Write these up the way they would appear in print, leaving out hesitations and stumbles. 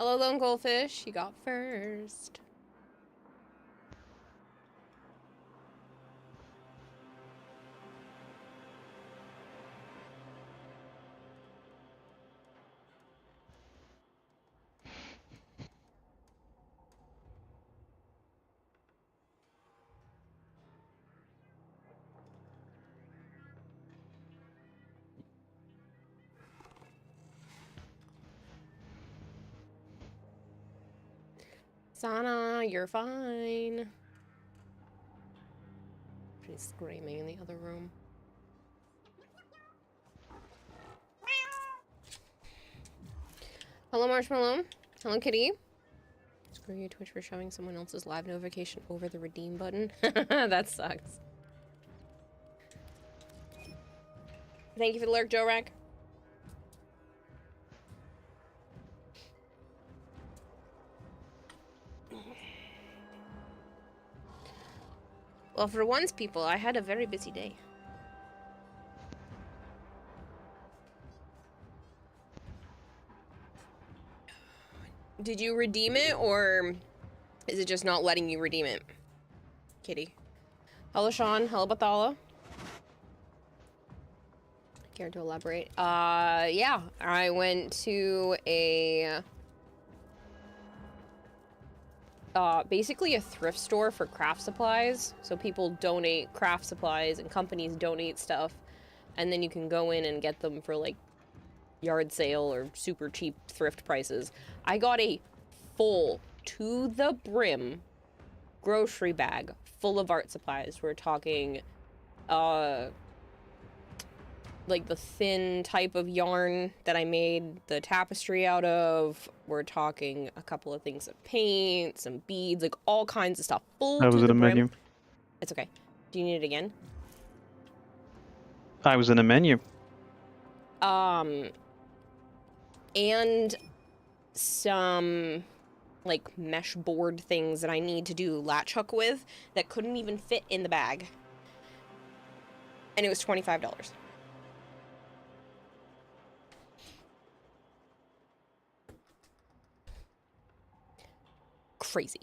Hello, Lone Goldfish. You got first. Sana, you're fine. She's screaming in the other room. Hello, Marshmallow. Hello, Kitty. Screw you, Twitch, for showing someone else's live notification over the redeem button. That sucks. Thank you for the lurk, Joe Rack. Well, for once, people, I had a very busy day. Did you redeem it, or is it just not letting you redeem it? Kitty. Hello, Sean. Hello, Bathala. Care to elaborate? Yeah. I went to a... basically a thrift store for craft supplies. So people donate craft supplies and companies donate stuff. And then you can go in and get them for, like, yard sale or super cheap thrift prices. I got a full to the brim grocery bag full of art supplies. We're talking like the thin type of yarn that I made the tapestry out of. We're talking a couple of things of paint, some beads, like all kinds of stuff full I was to in the a brim. menu. It's okay. Do you need it again? I was in a menu. And some like mesh board things that I need to do latch hook with that couldn't even fit in the bag. And it was $25. Crazy.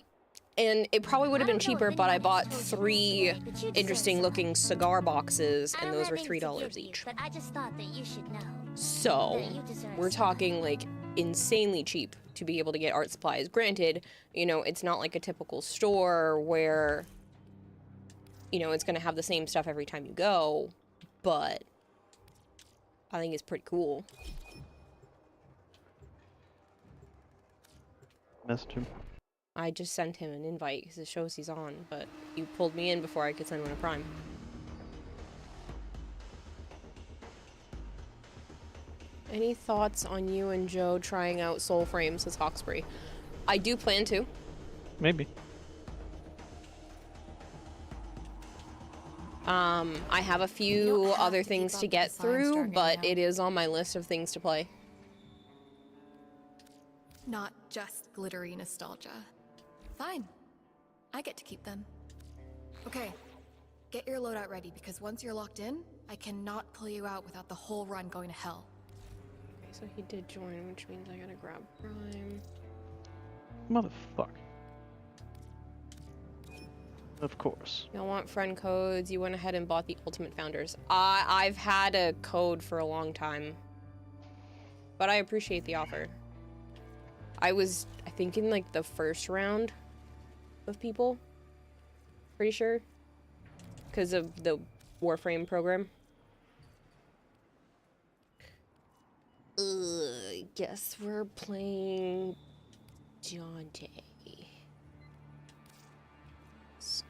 And it probably would have been cheaper, but I bought 3 interesting looking cigar boxes, and those were $3 each. But I just thought that you should know. So, we're talking like insanely cheap to be able to get art supplies. Granted, you know, it's not like a typical store where, you know, it's gonna have the same stuff every time you go, but I think it's pretty cool. Message him. I just sent him an invite because it shows he's on, but you pulled me in before I could send him a prime. Any thoughts on you and Joe trying out Soul Frames with Hawkesbury? I do plan to. Maybe. I have a few other things to get through, but it is on my list of things to play. Not just glittery nostalgia. Fine. I get to keep them. Okay. Get your loadout ready, because once you're locked in, I cannot pull you out without the whole run going to hell. Okay, so he did join, which means I gotta grab Prime. Motherfucker. Of course. Y'all want friend codes? You went ahead and bought the Ultimate Founders. I've had a code for a long time, but I appreciate the offer. I think, in like the first round of people. Pretty sure. Because of the Warframe program. I guess we're playing Dante.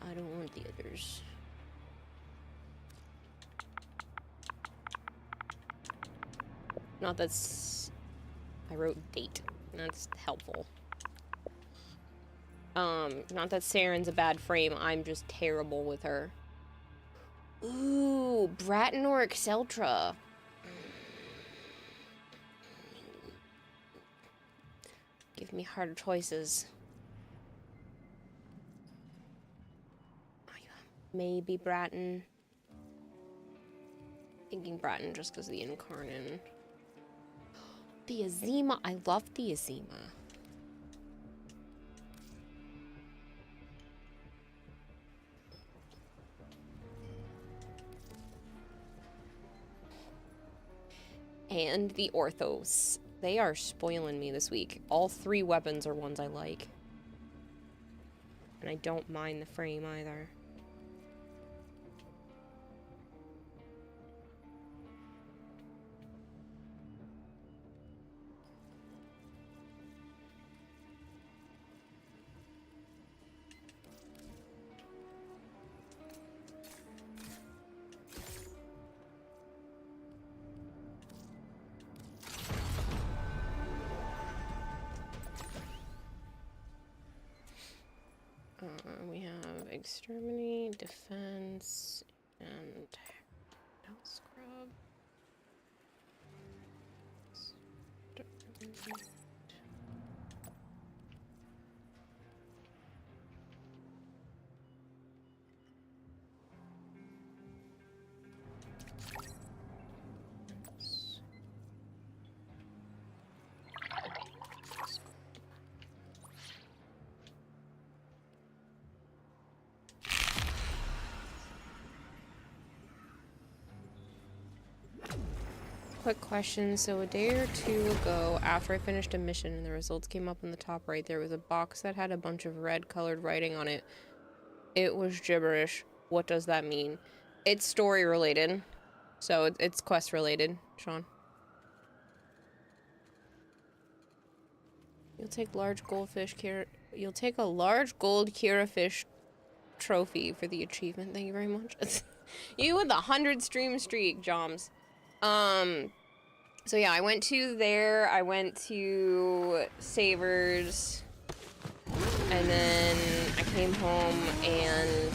I don't want the others. Not that's... I wrote date. That's helpful. Not that Saren's a bad frame, I'm just terrible with her. Ooh, Bratton or Exceltra. Give me harder choices. Maybe Bratton. Thinking Bratton just because of the Incarnon. The Azima, I love the Azima. and the Orthos. They are spoiling me this week. All 3 weapons are ones I like. And I don't mind the frame either. We have exterminate, defense, and no scrub. Quick question. So a day or 2 ago, after I finished a mission and the results came up in the top right, there was a box that had a bunch of red colored writing on it. It was gibberish. What does that mean? It's story related. So it's quest related, Sean. You'll take large goldfish You'll take a large gold Kira fish trophy for the achievement. Thank you very much. You with the 100 stream streak, Joms. So yeah, I went to there, I went to Savers, and then I came home and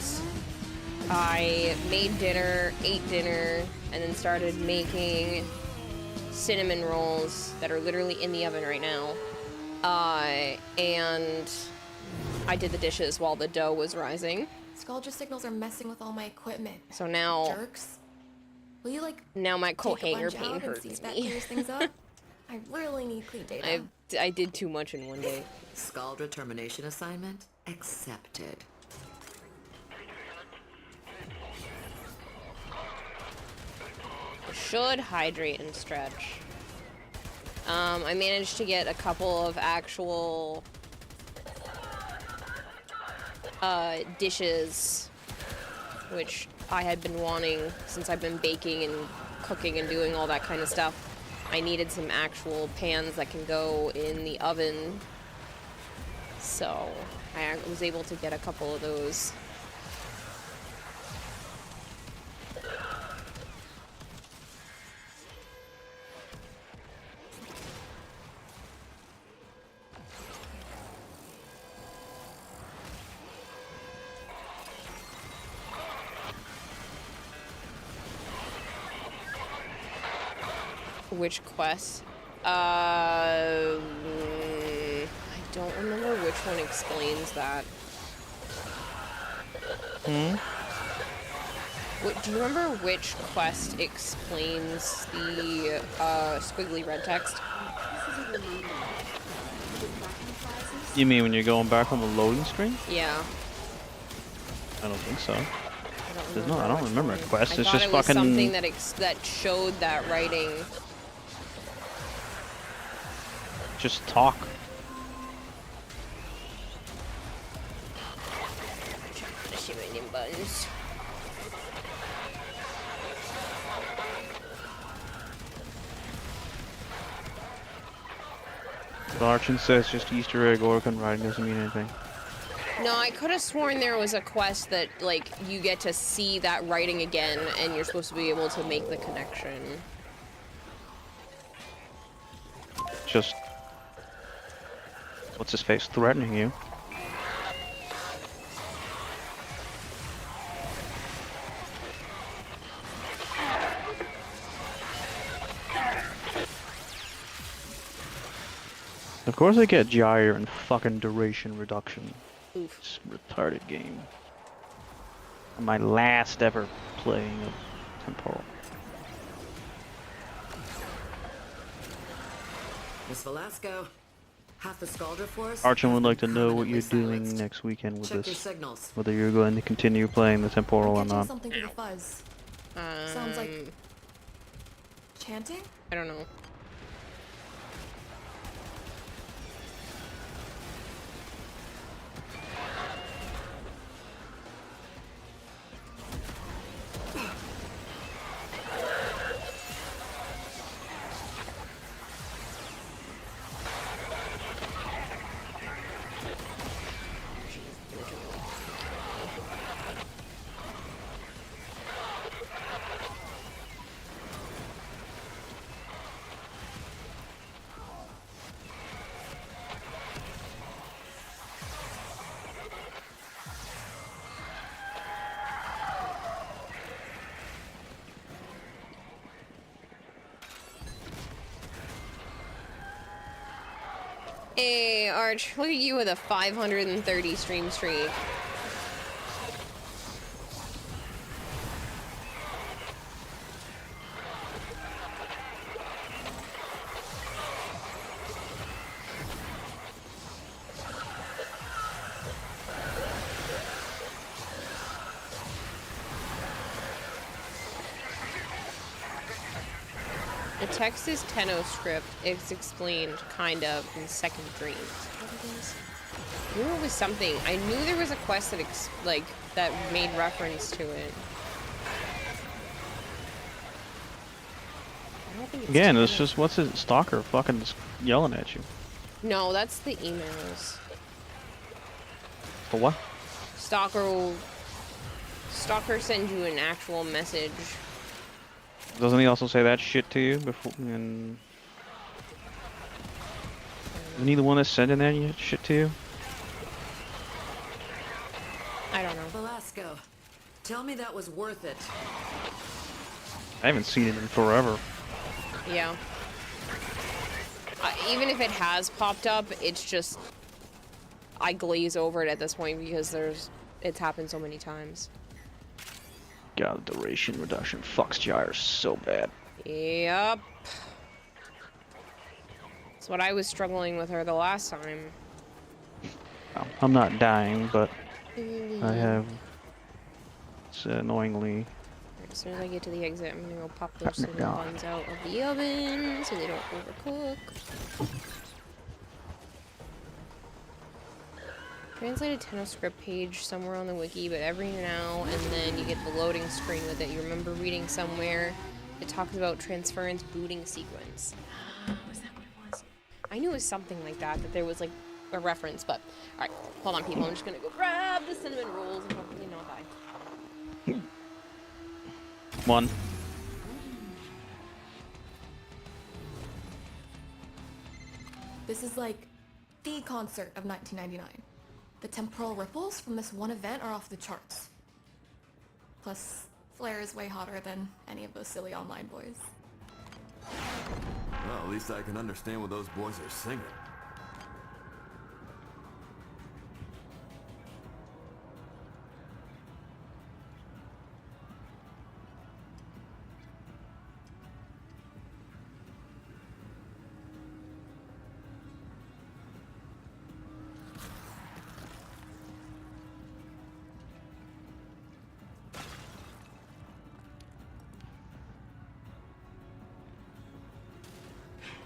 I made dinner, ate dinner, and then started making cinnamon rolls that are literally in the oven right now. And I did the dishes while the dough was rising. Skullja signals are messing with all my equipment. So now... Jerks. Will you, like, now my coat take a hanger bunch pain out and hurts see if that me. clears things up? I really need clean data. I did too much in one day. Skullja termination assignment accepted. Should hydrate and stretch. I managed to get a couple of actual dishes, which I had been wanting since I've been baking and cooking and doing all that kind of stuff. I needed some actual pans that can go in the oven, so I was able to get a couple of those. Which quest? I don't remember which one explains that. Do you remember which quest explains the squiggly red text? You mean when you're going back on the loading screen? Yeah. I don't think so. I don't remember a quest. I It's thought just it was fucking something that showed that writing. just talk. Buttons. Larchin says just Easter egg Orcan writing doesn't mean anything. No, I could have sworn there was a quest that, like, you get to see that writing again, and you're supposed to be able to make the connection. Just what's his face threatening you? Of course I get gyre and fucking duration reduction. Oof. It's a retarded game. My last ever playing of Temporal. Miss Velasco, half the Skullja force. Archon would has like to been know what you're permanently doing silenced. next weekend with Check your this. signals. Whether you're going to continue playing the Temporal or Catching not. something for the fuzz. Sounds like chanting? I don't know. Hey, Arch, look at you with a 530 stream streak. The text is Tenno script. It's explained, kind of, in Second Dream. What it is? I knew it was something. I knew there was a quest that, that made reference to it. I don't think it's Again, Tenno. it's just, what's it, Stalker fucking just yelling at you. No, that's the emails. For what? Stalker sends you an actual message. Doesn't he also say that shit to you before? And isn't he the one that's sending that shit to you? I don't know. Velasco, tell me that was worth it. I haven't seen it in forever. Yeah. Even if it has popped up, it's just I glaze over it at this point because it's happened so many times. God, the duration reduction fucks gyres so bad. Yep. That's what I was struggling with her the last time. Well, I'm not dying, but I have. It's annoyingly. As soon as I get to the exit, I'm gonna go pop those Happened cinnamon now. buns out of the oven so they don't overcook. Translated Tenno script page somewhere on the wiki, but every now and then you get the loading screen with it. You remember reading somewhere it talks about transference booting sequence. Was that what it was? I knew it was something like that there was like a reference, but alright, hold on people, I'm just gonna go grab the cinnamon rolls and hopefully not die. One. This is like the concert of 1999. The temporal ripples from this one event are off the charts. Plus, Flair is way hotter than any of those silly online boys. Well, at least I can understand what those boys are singing.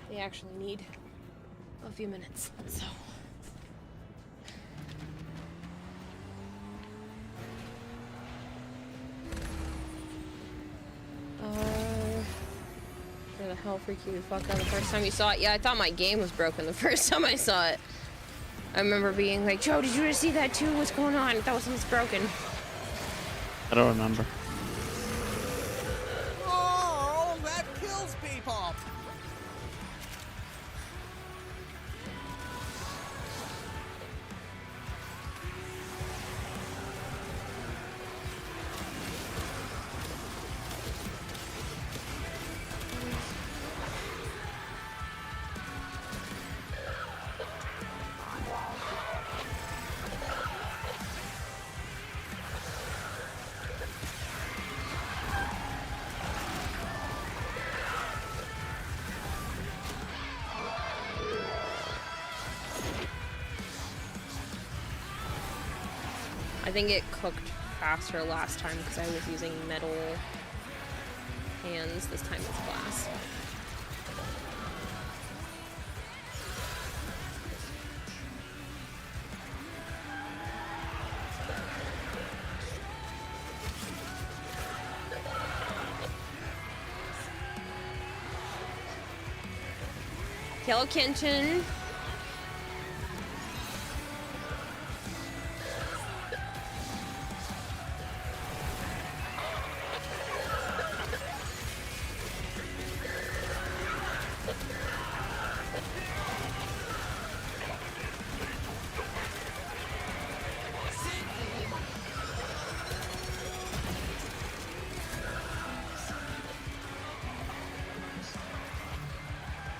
They actually need a few minutes, so. Where the hell freaked you the fuck out the first time you saw it? Yeah, I thought my game was broken the first time I saw it. I remember being like, Joe, did you just see that too? What's going on? I thought something's broken. I don't remember. Oh, that kills people! I think it cooked faster last time because I was using metal hands this time it's glass. Hello, Kenshin.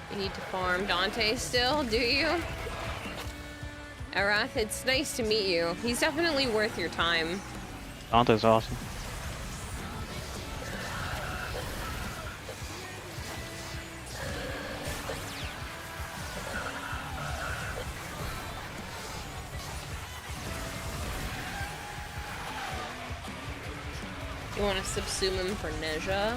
You need to farm Dante still, do you? Arath, it's nice to meet you. He's definitely worth your time. Dante's awesome. You want to subsume him for Neja?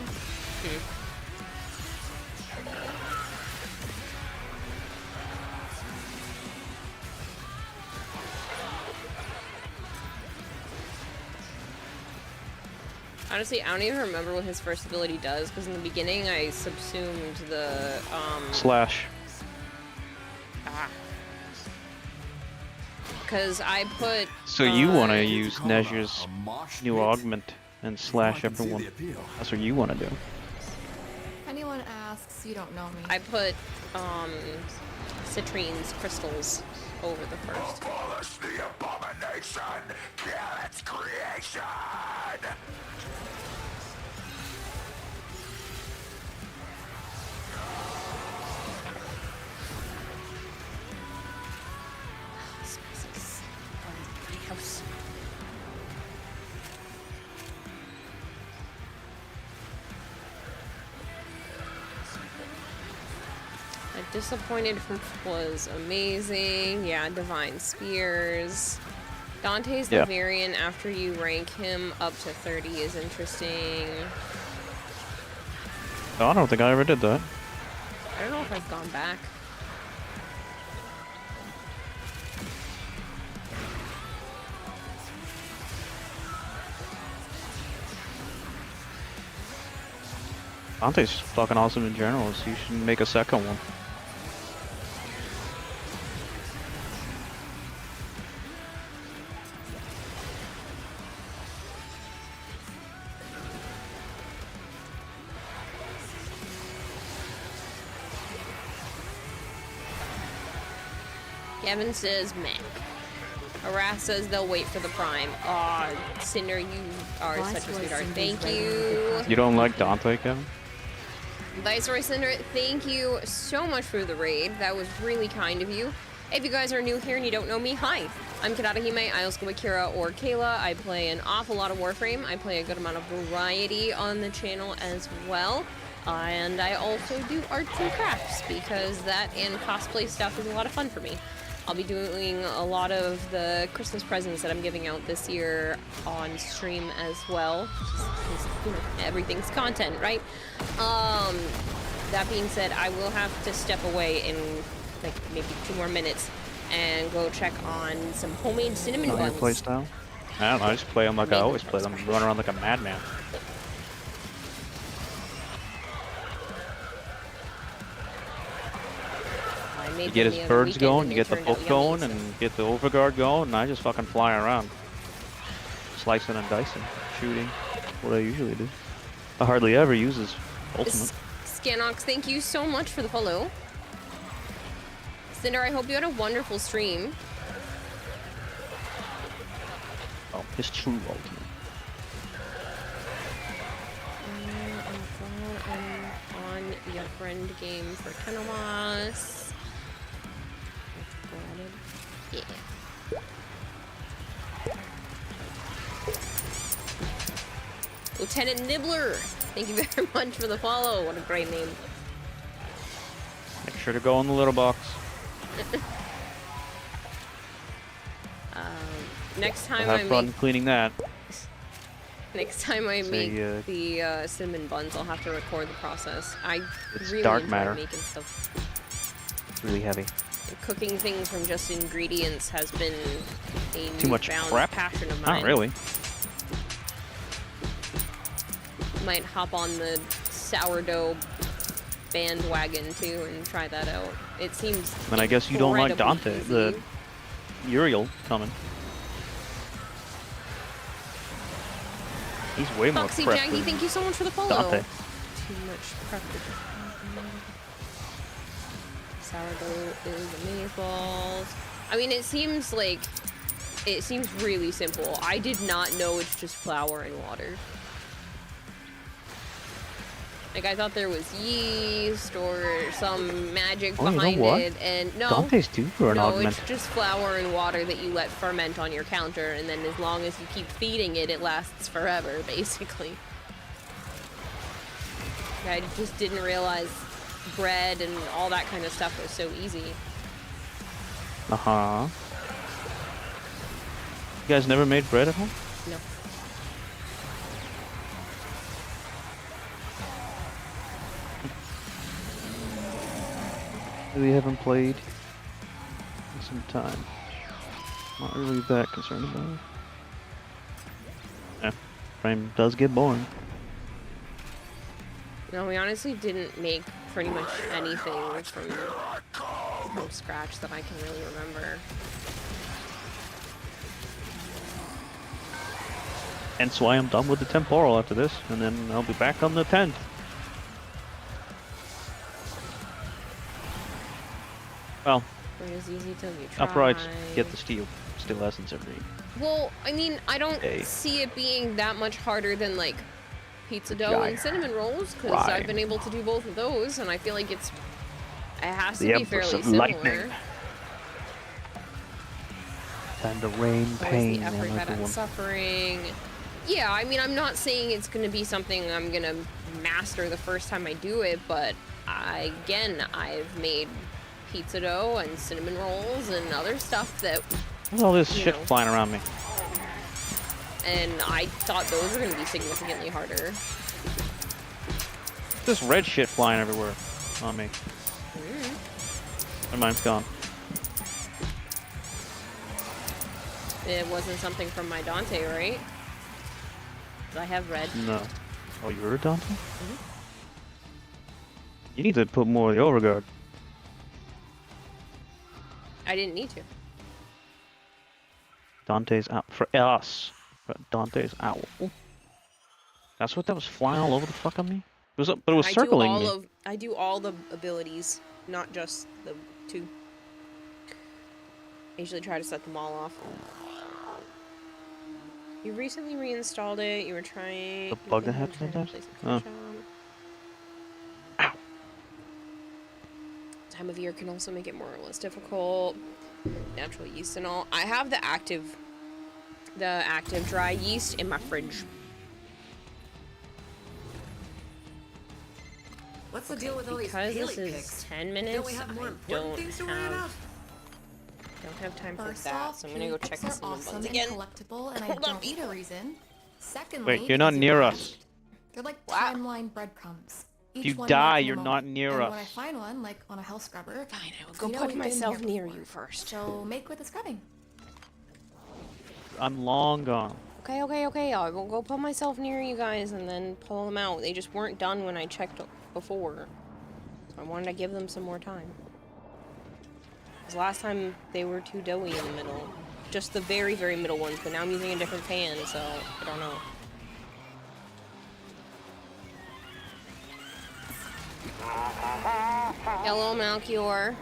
Honestly, I don't even remember what his first ability does, because in the beginning I subsumed the, Slash. Because I put... So you want to use Call it a Neja's mosh new pit? augment and slash I can see everyone. the appeal. That's what you want to do. If anyone asks, you don't know me. I put, Citrine's crystals over the first. Abolish the abomination! Kill its creation! House. Disappointed was amazing. Yeah, Divine Spears. Dante's the Yeah. variant after you rank him up to 30 is interesting. Oh, I don't think I ever did that. I don't know if I've gone back. Dante's fucking awesome in general, so you should make a second one. Kevin says meh. Arath says they'll wait for the prime. Aw, Cinder, you are such a sweetheart. Thank you. You don't like Dante, Kevin? Viceroy Cinder, thank you so much for the raid. That was really kind of you. If you guys are new here and you don't know me, hi. I'm Kirarahime. I also go by Kira or Kayla. I play an awful lot of Warframe. I play a good amount of variety on the channel as well. And I also do arts and crafts because that and cosplay stuff is a lot of fun for me. I'll be doing a lot of the Christmas presents that I'm giving out this year on stream as well. Just, you know, everything's content, right? That being said, I will have to step away in like maybe 2 more minutes and go check on some homemade cinnamon Know your buns. play style? I don't know, I just play them like I always play them. Run around like a madman. I You get his birds going, you get the book going, and get the overguard going, and I just fucking fly around. Slicing and dicing, shooting, what I usually do. I hardly ever use his ultimate. Scanox, thank you so much for the follow. Cinder, I hope you had a wonderful stream. Oh, his true ultimate. I'm on your friend game for Tenemas. Yeah. Lieutenant Nibbler, thank you very much for the follow. What a great name. Make sure to go in the little box. Next time Have I fun make cleaning that. Next time I It's make a, the cinnamon buns, I'll have to record the process. I It's really dark enjoy matter. making stuff. really heavy. And cooking things from just ingredients has been a Too much newfound prep? passion of mine. Not really. Might hop on the sourdough bandwagon too and try that out. It seems. And I guess you don't like incredibly Dante, easy. the Uriel coming. He's way more Foxy prepped Jaggy, than thank you so much for the follow. Dante. Too much prep. Sourdough is amazeballs. I mean, it seems really simple. I did not know it's just flour and water. Like, I thought there was yeast or some magic Oh, you know behind what? it, and no. Dante's due for an No, augment. it's just flour and water that you let ferment on your counter, and then as long as you keep feeding it, it lasts forever, basically. I just didn't realize bread and all that kind of stuff was so easy. Uh-huh. You guys never made bread at home? No. Really haven't played in some time. Not really that concerned about it. Yeah, frame does get boring. No, we honestly didn't make pretty much anything from scratch that I can really remember. Hence why I'm done with the temporal after this, and then I'll be back on the 10th. Well, It was easy till you I'll probably try. get the steel essence every. Well, I mean, I don't Day. see it being that much harder than like pizza dough and Giant. cinnamon rolls, because Right. I've been able to do both of those, and I feel like it has to The be Empress fairly of similar. Lightning. Time to rain Always pain the effort on that I'm everyone. suffering. Yeah, I mean, I'm not saying it's going to be something I'm going to master the first time I do it, but again, I've made pizza dough and cinnamon rolls and other stuff that, What's all this you shit know. flying around me? and I thought those were going to be significantly harder. This red shit flying everywhere on me. My mind's gone. It wasn't something from my Dante, right? 'Cause I have red. No. Oh, you're a Dante? You need to put more of the overguard. I didn't need to. Dante's out for us. Dante's owl. That's what that was flying all over the fuck on me. It was, but it was circling me. I do all the abilities, not just the two. I usually try to set them all off. You recently reinstalled it. You were trying. The bug that happens sometimes? Oh. Ow. Time of year can also make it more or less difficult. Natural yeast and all. I have the active dry yeast in my fridge. What's the deal with all these Because Haley this is pics? 10 minutes, Don't we have more I important things to worry about? don't have time for First that, off, so I'm gonna go Haley check pics the are cinnamon awesome buns and again. collectible, and I Hold on, don't need a people. reason. Secondly, Wait, you're not because near you're us. right. They're like Wow. timeline breadcrumbs. If Each you one die, marking a you're moment. not near and us. When I find one, like on a hell scrubber, Fine, I will you go know put we've been myself here near before. you first. So make with the scrubbing. I'm long gone. Okay, I'll go put myself near you guys and then pull them out. They just weren't done when I checked before. So I wanted to give them some more time. Because last time they were too doughy in the middle. Just the very, very middle ones, but now I'm using a different pan, so I don't know. Hello, Malchior.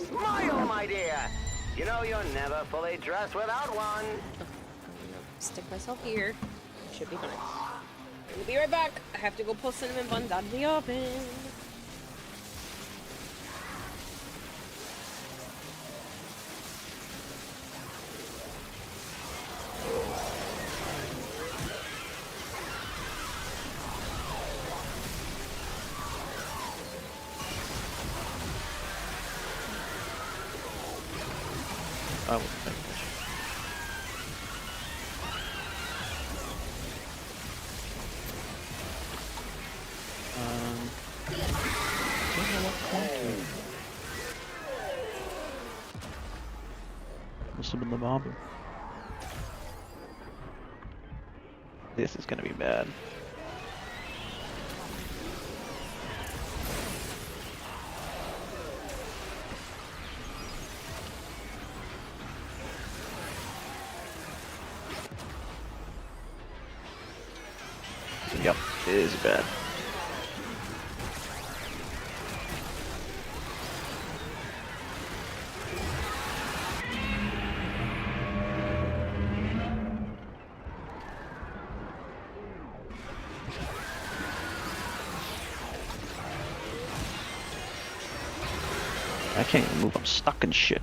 Smile, my dear. You know you're never fully dressed without one. Stick myself here. Should be fine. We'll be right back. I have to go pull cinnamon buns out of the oven. I will take this. Must have been the bomber. This is gonna be bad. Yep, it is bad. I can't even move, I'm stuck in shit.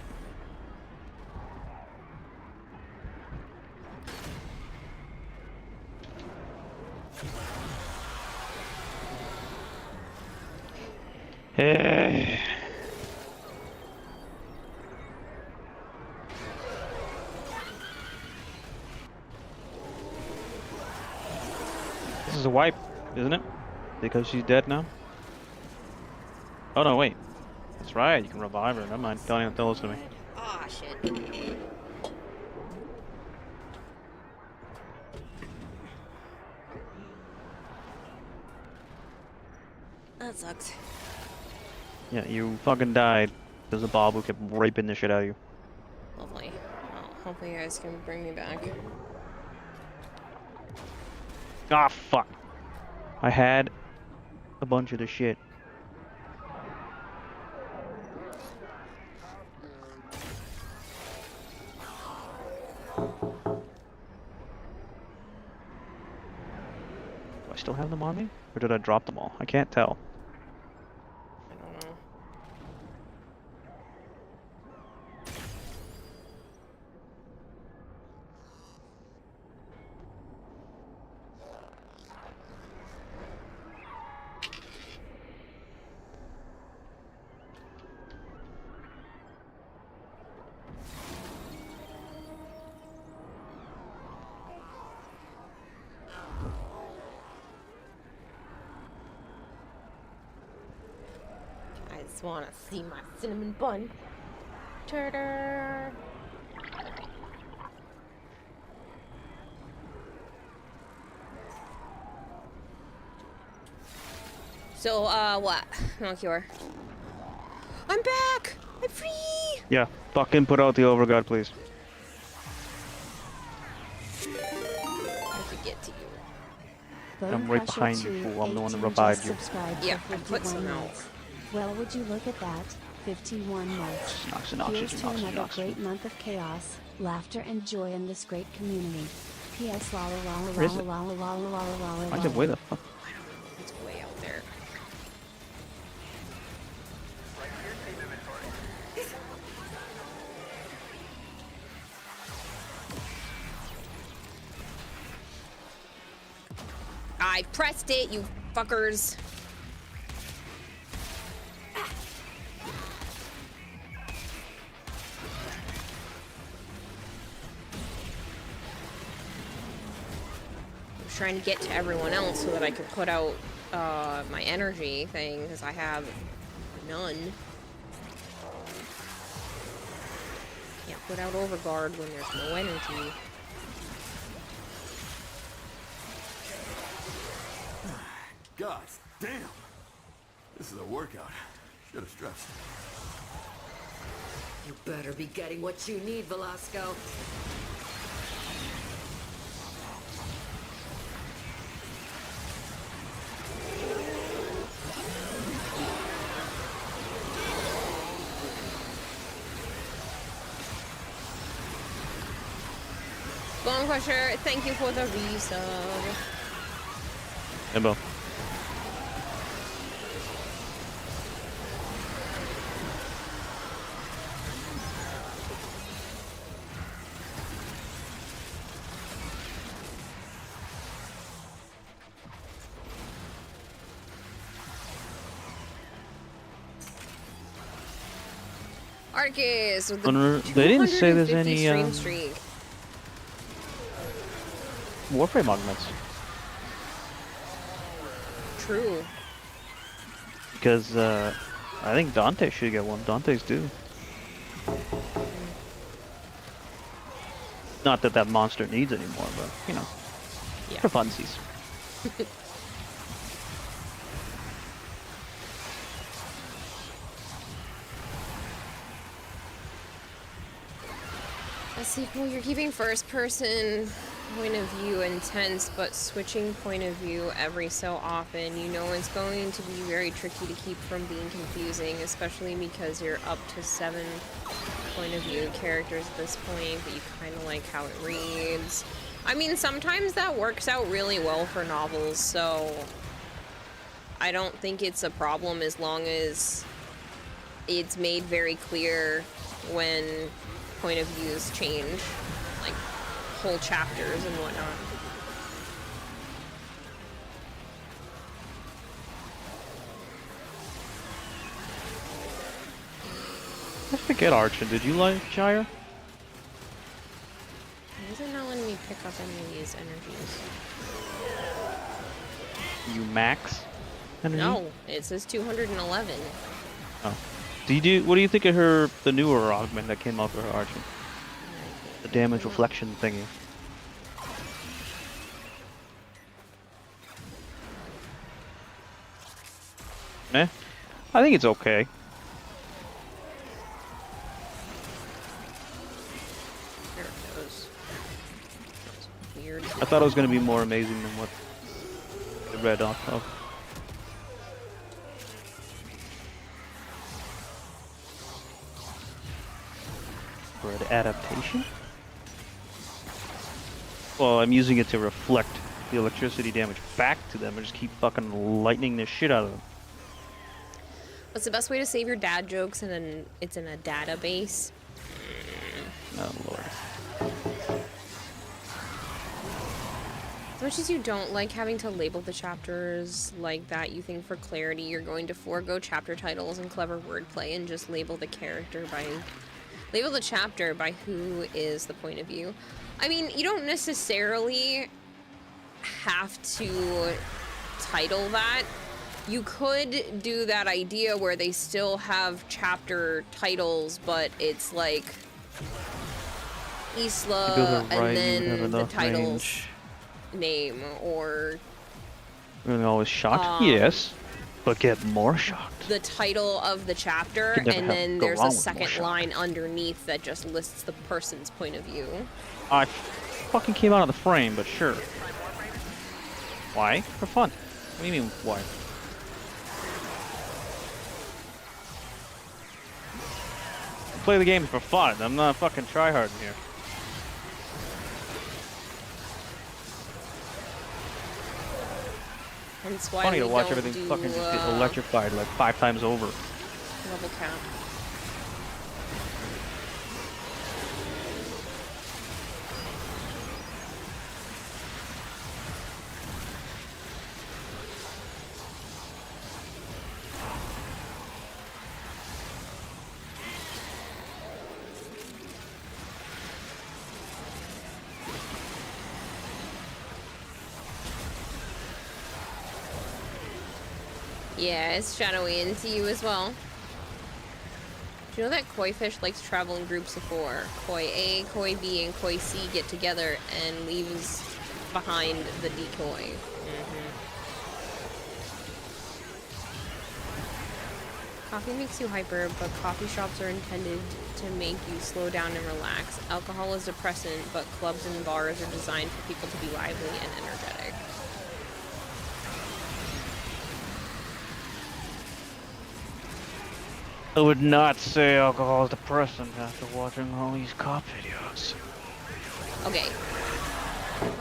Hey. This is a wipe, isn't it? Because she's dead now? Oh no, wait. That's right, you can revive her. Never mind, don't even tell us to me. Ah, shit. That sucks. Yeah, you fucking died because the Babu kept raping the shit out of you. Lovely. Well, hopefully you guys can bring me back. Ah, fuck. I had a bunch of the shit. Do I still have them on me? Or did I drop them all? I can't tell. I don't know. I just want to see my cinnamon bun. Turtle. So, what? Melchior. I'm back! I'm free! Yeah, fucking put out the overguard, please. I have to get to you. I'm right behind you, fool. I'm the one that revived you. Yeah, I put some out. Well, would you look at that? 51 months. Here's to another great month of chaos, laughter and joy in this great community. P.S. La la la la Where is la it? la la la la la la I said, where the fuck? It's way out there. I pressed it, you fuckers. I'm trying to get to everyone else so that I could put out my energy thing, because I have none. Can't put out Overguard when there's no energy. God damn. This is a workout. Should have stressed. You better be getting what you need, Velasco. Bone Crusher, thank you for the resub. Embo. Arcus with the They didn't say there's 250 any stream streak. Warframe augments. True. Because I think Dante should get one. Dante's due. Not that that monster needs anymore, but, you know, Yeah. for funsies. A sequel, you're keeping first person point of view intense, but switching point of view every so often. You know it's going to be very tricky to keep from being confusing, especially because you're up to 7 point of view characters at this point, but you kind of like how it reads. I mean, sometimes that works out really well for novels, so I don't think it's a problem as long as it's made very clear when point of views change, like whole chapters and whatnot. I forget Archon. Did you like Shire? Why is it not letting me pick up any of these energies? You max energy? No, it says 211. Oh. What do you think of the newer augment that came out for her Archon? The damage reflection thingy. Eh? I think it's okay. There it goes. That's weird. I thought it was going to be more amazing than what I read off of. For an adaptation? Well, I'm using it to reflect the electricity damage back to them and just keep fucking lightning the shit out of them. What's the best way to save your dad jokes and it's in a database? Oh, Lord. As much as you don't like having to label the chapters like that, you think for clarity you're going to forego chapter titles and clever wordplay and just label the chapter by who is the point of view. I mean, you don't necessarily have to title that. You could do that idea where they still have chapter titles, but it's like Isla and then the title's name, or Really always shocked? Yes, but get more shocked. the title of the chapter, and then there's a second line underneath that just lists the person's point of view. I fucking came out of the frame, but sure. Why? For fun. What do you mean, why? Play the games for fun. I'm not fucking tryharding here. Hence why Funny we to watch don't everything do, fucking just get electrified like 5 times over. level count. Yeah, it's shadowy into you as well. Do you know that koi fish likes to travel in groups of 4? Koi A, koi B, and koi C get together and leaves behind the decoy. Coffee makes you hyper, but coffee shops are intended to make you slow down and relax. Alcohol is depressant, but clubs and bars are designed for people to be lively and energetic. I would not say alcohol is depressant after watching all these cop videos. Okay.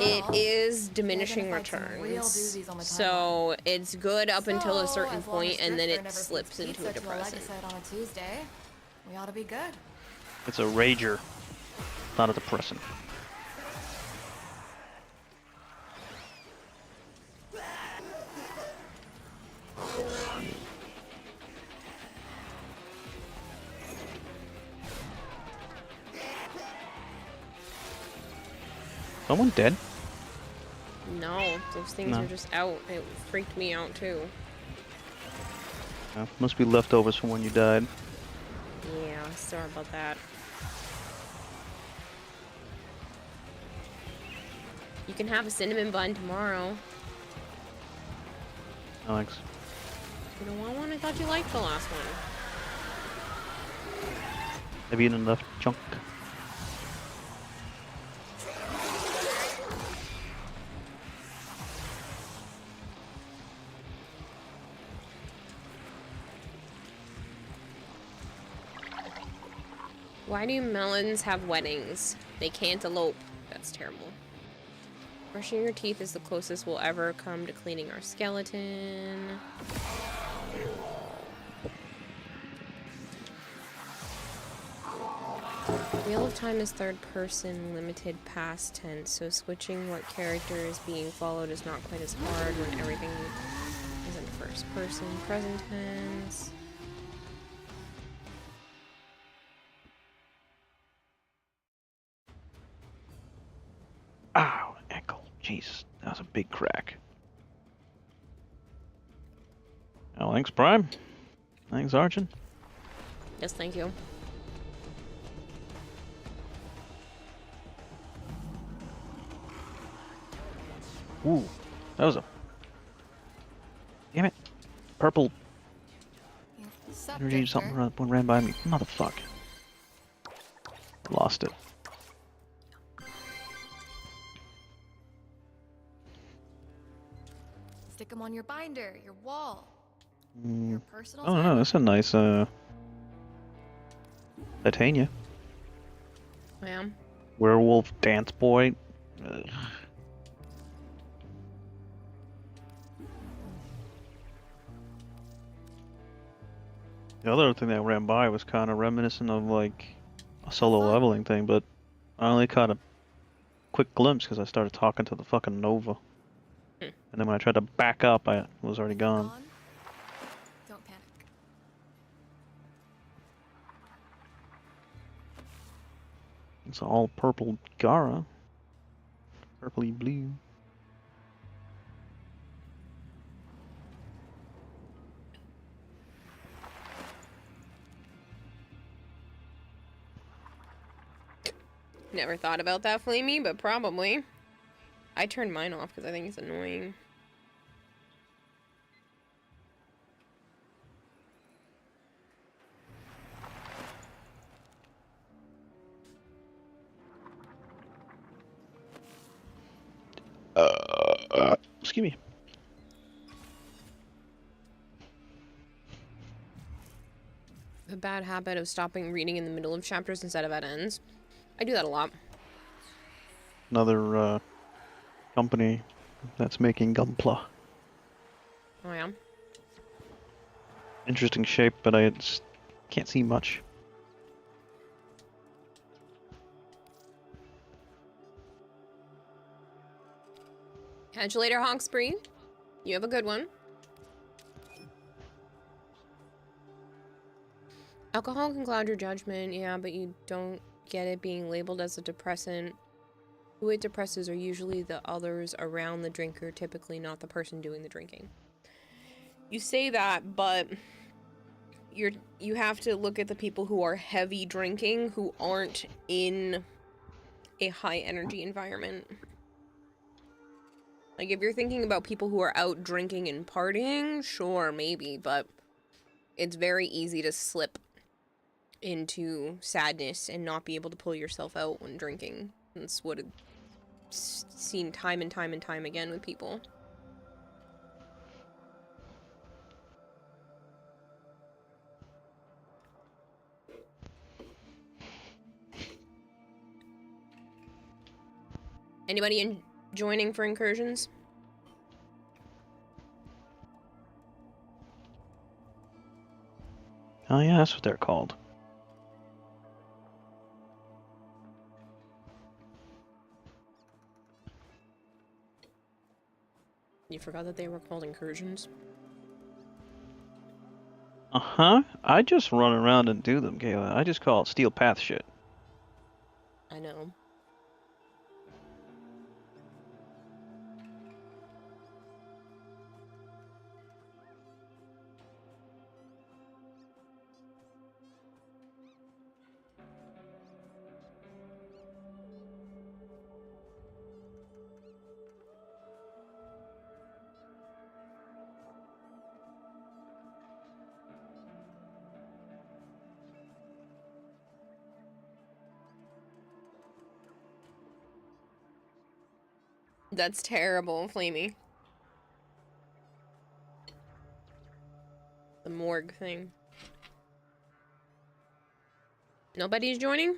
It is diminishing returns. So it's good up until a certain point, and then it slips into a depressant. On a Tuesday, we ought to be good. It's a rager, not a depressant. Someone dead? No, those things are just out. It freaked me out too. Must be leftovers from when you died. Yeah, sorry about that. You can have a cinnamon bun tomorrow. Alex. You don't want one? I thought you liked the last one. Have you eaten enough junk? Why do melons have weddings? They can't elope. That's terrible. Brushing your teeth is the closest we'll ever come to cleaning our skeleton. Wheel of Time is third person, limited past tense, so switching what character is being followed is not quite as hard when everything is in first person, present tense. Ow, ankle. Jeez, that was a big crack. Oh, thanks, Prime. Thanks, Archon. Yes, thank you. Ooh, that was a... Damn it. Purple Sup, energy, Drifter? something ran by me. Motherfuck. Lost it. Stick them on your binder, your wall, Mm. your personal Oh no, time. that's a nice Titania. I am. Werewolf dance boy. Ugh. The other thing that ran by was kind of reminiscent of like a solo leveling thing, but I only caught a quick glimpse because I started talking to the fucking Nova. And then when I tried to back up, I was already gone. Don't panic. It's all purple Gara. Purpley blue. Never thought about that, Flamey, but probably. I turned mine off because I think it's annoying. Excuse me. The bad habit of stopping reading in the middle of chapters instead of at ends. I do that a lot. Another company that's making Gunpla. Oh, yeah? Interesting shape, but I just can't see much. Catch you later, Hawkspree. You have a good one. Alcohol can cloud your judgment, yeah, but you don't get it being labeled as a depressant. Who it depresses are usually the others around the drinker, typically not the person doing the drinking. You say that, but you have to look at the people who are heavy drinking, who aren't in a high energy environment. Like, if you're thinking about people who are out drinking and partying, sure, maybe, but it's very easy to slip into sadness and not be able to pull yourself out when drinking. That's what I've seen time and time and time again with people. Anybody joining for incursions? Oh yeah, that's what they're called. You forgot that they were called incursions? Uh-huh. I just run around and do them, Kayla. I just call it Steel Path shit. I know. That's terrible, Flamey. The morgue thing. Nobody's joining?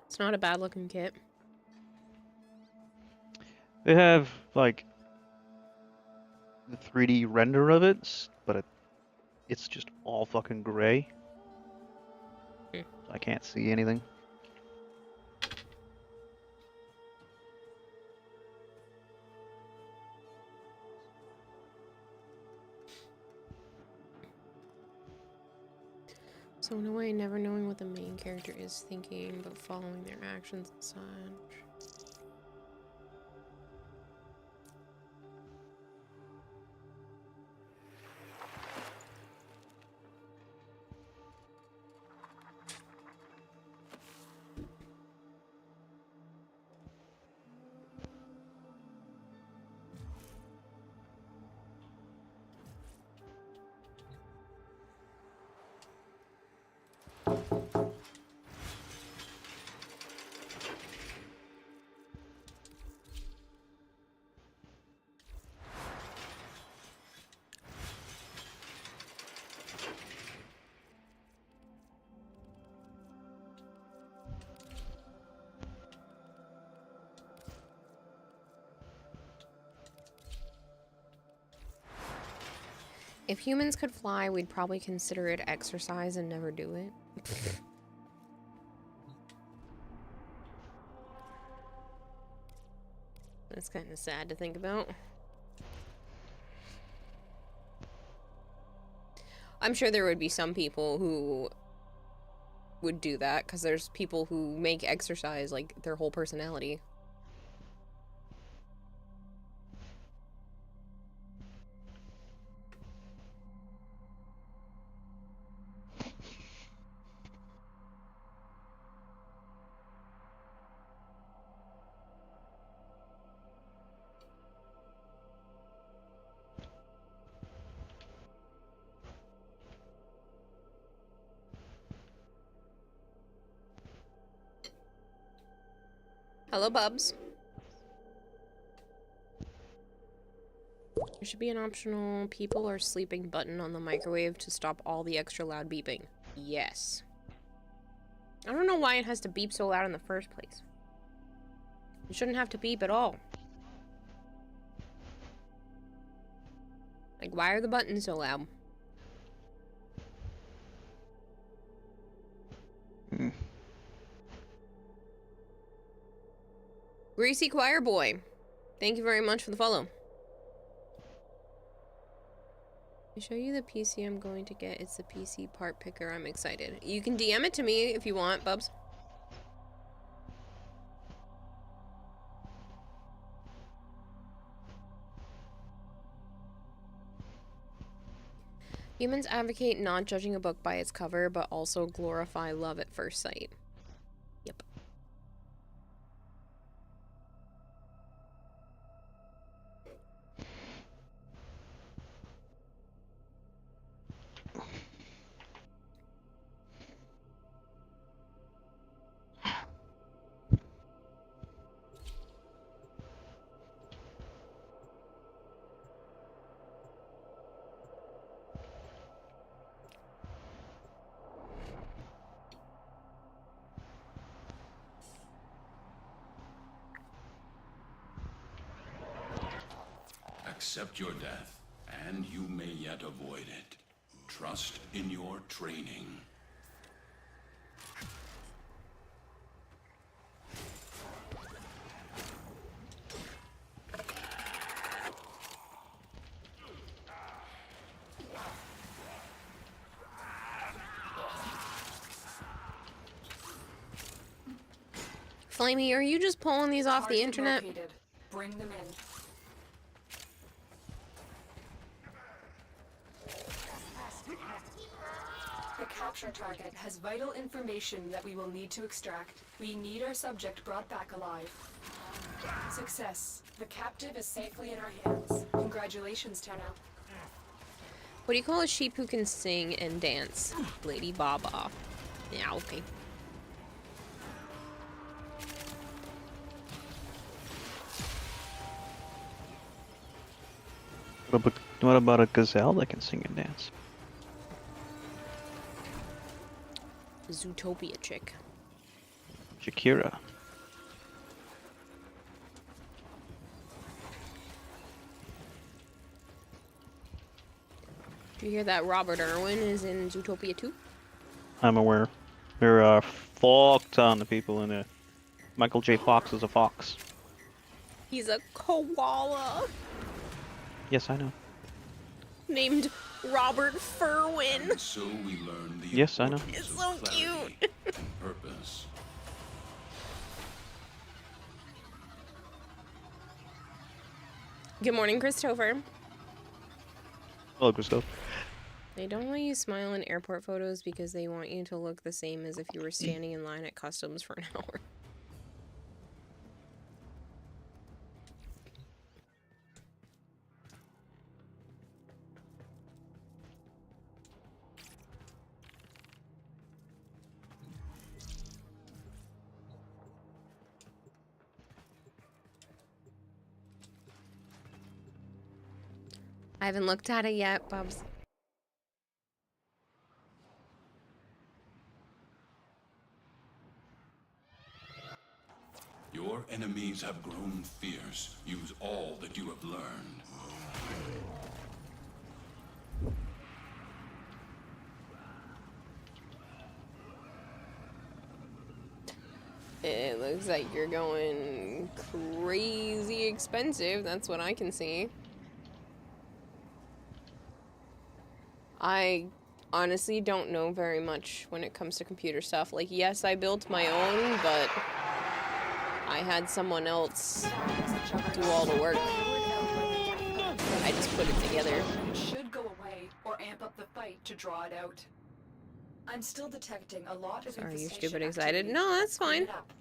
It's not a bad looking kit. They have like the 3D render of it, but it's just all fucking gray. I can't see anything. So in a way, never knowing what the main character is thinking, but following their actions and such. If humans could fly, we'd probably consider it exercise and never do it. That's kind of sad to think about. I'm sure there would be some people who would do that, because there's people who make exercise like their whole personality. Hello, Bubs. There should be an optional people are sleeping button on the microwave to stop all the extra loud beeping. Yes. I don't know why it has to beep so loud in the first place. It shouldn't have to beep at all. Like, why are the buttons so loud? Greasy Choir Boy, thank you very much for the follow. I show you the PC I'm going to get. It's the PC part picker. I'm excited. You can DM it to me if you want, Bubs. Humans advocate not judging a book by its cover, but also glorify love at first sight. Yep. Accept your death, and you may yet avoid it. Trust in your training. Flamey, are you just pulling these off the internet? Located. Bring them in. The capture target has vital information that we will need to extract. We need our subject brought back alive. Success. The captive is safely in our hands. Congratulations, Tenno. What do you call a sheep who can sing and dance? Lady Baba. Yeah, okay. What about a gazelle that can sing and dance? Zootopia chick. Shakira. Do you hear that Robert Irwin is in Zootopia 2? I'm aware. There are fuck ton of people in it. Michael J. Fox is a fox. He's a koala Yes, I know. named Robert Furwin. And so we learn the Yes, I know. importance It's of so clarity cute. and purpose. Good morning, Christopher. Hello, Christoph. They don't let you smile in airport photos because they want you to look the same as if you were standing in line at customs for an hour. I haven't looked at it yet, Bubs. Your enemies have grown fierce. Use all that you have learned. It looks like you're going crazy expensive. That's what I can see. I honestly don't know very much when it comes to computer stuff. Like, yes, I built my own, but I had someone else do all the work. I just put it together. It should go away or amp up the fight to draw it out. I'm still detecting a lot of Are you infestation stupid excited? activity. No, that's Clean fine. it up.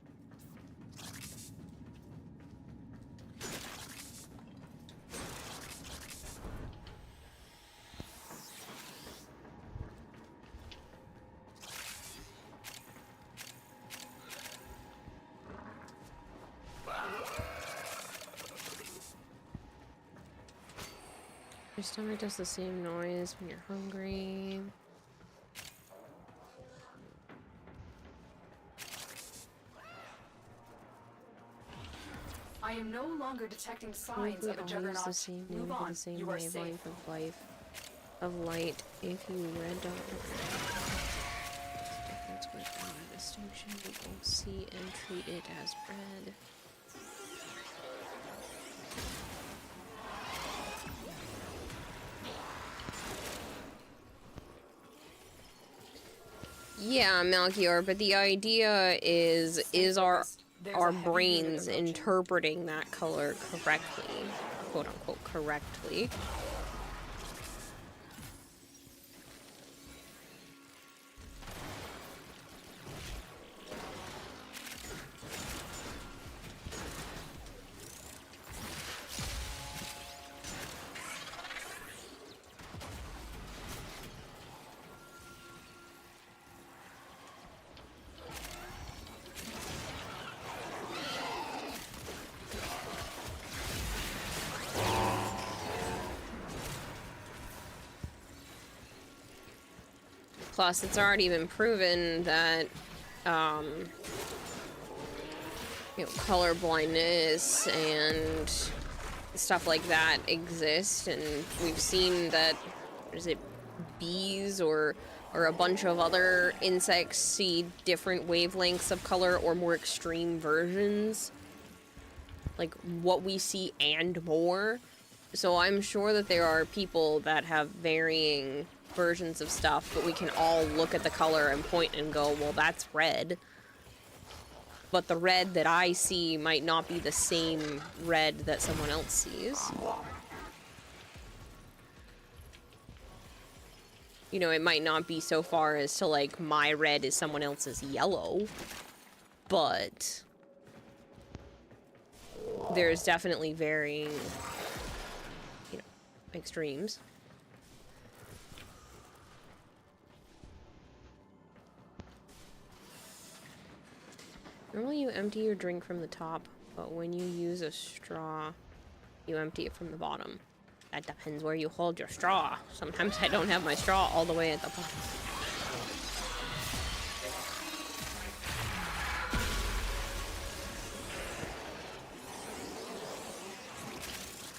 Your stomach does the same noise when you're hungry. I am no longer detecting signs Probably of a always juggernaut. the same Move name for on. the same You are safe. wavelength of life of light. If you read dot that's without a distinction, we will see and treat it as red. Yeah, Melchior, but the idea is our brains interpreting that color correctly, quote unquote correctly. Plus, it's already been proven that, you know, color blindness and stuff like that exist, and we've seen that, is it bees or a bunch of other insects see different wavelengths of color or more extreme versions, like what we see and more. So I'm sure that there are people that have varying versions of stuff, but we can all look at the color and point and go, well, that's red. But the red that I see might not be the same red that someone else sees. You know, it might not be so far as to, like, my red is someone else's yellow, but there's definitely varying, you know, extremes. Normally you empty your drink from the top, but when you use a straw, you empty it from the bottom. That depends where you hold your straw. Sometimes I don't have my straw all the way at the bottom.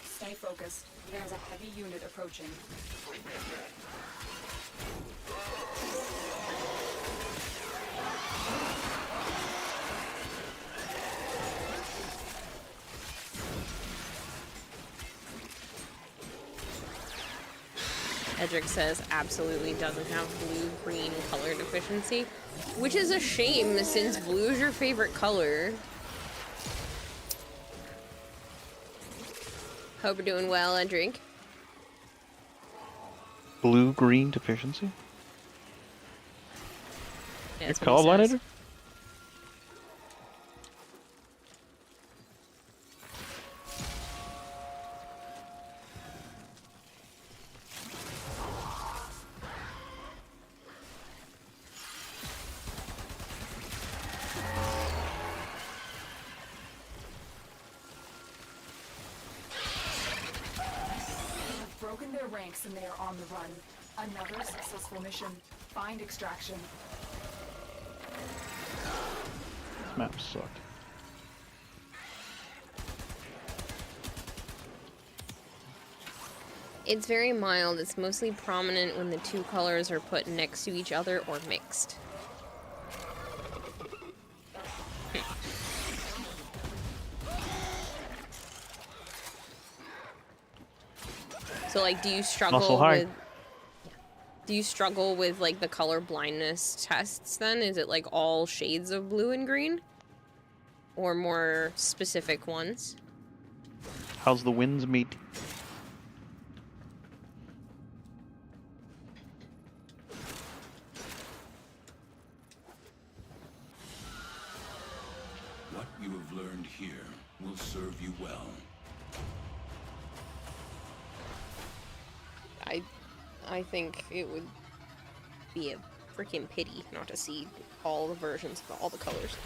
Stay focused. There's a heavy unit approaching. Edric says absolutely doesn't have blue-green color deficiency, which is a shame since blue is your favorite color. Hope you're doing well, Edric. Blue-green deficiency? Yeah, You're colorblind, Edric? Broken their ranks and they are on the run. Another successful mission. Find extraction. This map sucked. It's very mild. It's mostly prominent when the two colors are put next to each other or mixed. So, like, do you struggle with... Do you struggle with, like, the color blindness tests, then? Is it, like, all shades of blue and green? Or more specific ones? How's the winds meet? What you have learned here will serve you well. I think it would be a freaking pity not to see all the versions of all the colors.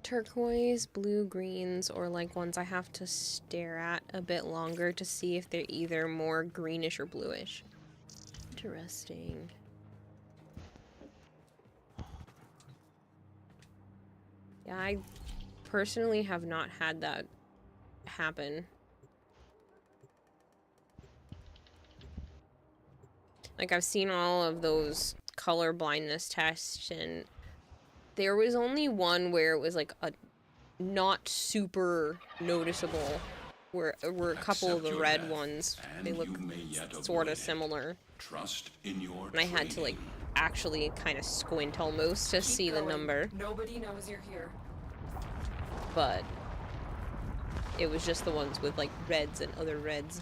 Turquoise, blue, greens, or like ones I have to stare at a bit longer to see if they're either more greenish or bluish. Interesting. Yeah, I personally have not had that happen. Like, I've seen all of those color blindness tests, and there was only one where it was like a not super noticeable, where were a couple of the red ones. They look sort of similar. Trust in your and I had to like actually kind of squint almost to see the number. Nobody knows you're here. But it was just the ones with like reds and other reds.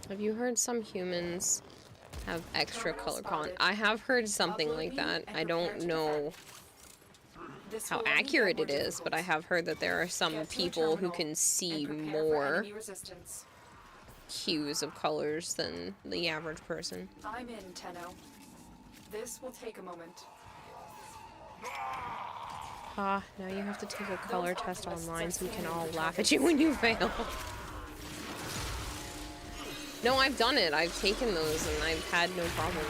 Have you heard some humans have extra color con? I have heard something like that. I don't know how accurate it is, but I have heard that there are some people who can see more hues of colors than the average person. I'm in, Tenno. This will take a moment. Ah, now you have to take a color test online so we can all laugh at you when you fail. No, I've done it. I've taken those and I've had no problems.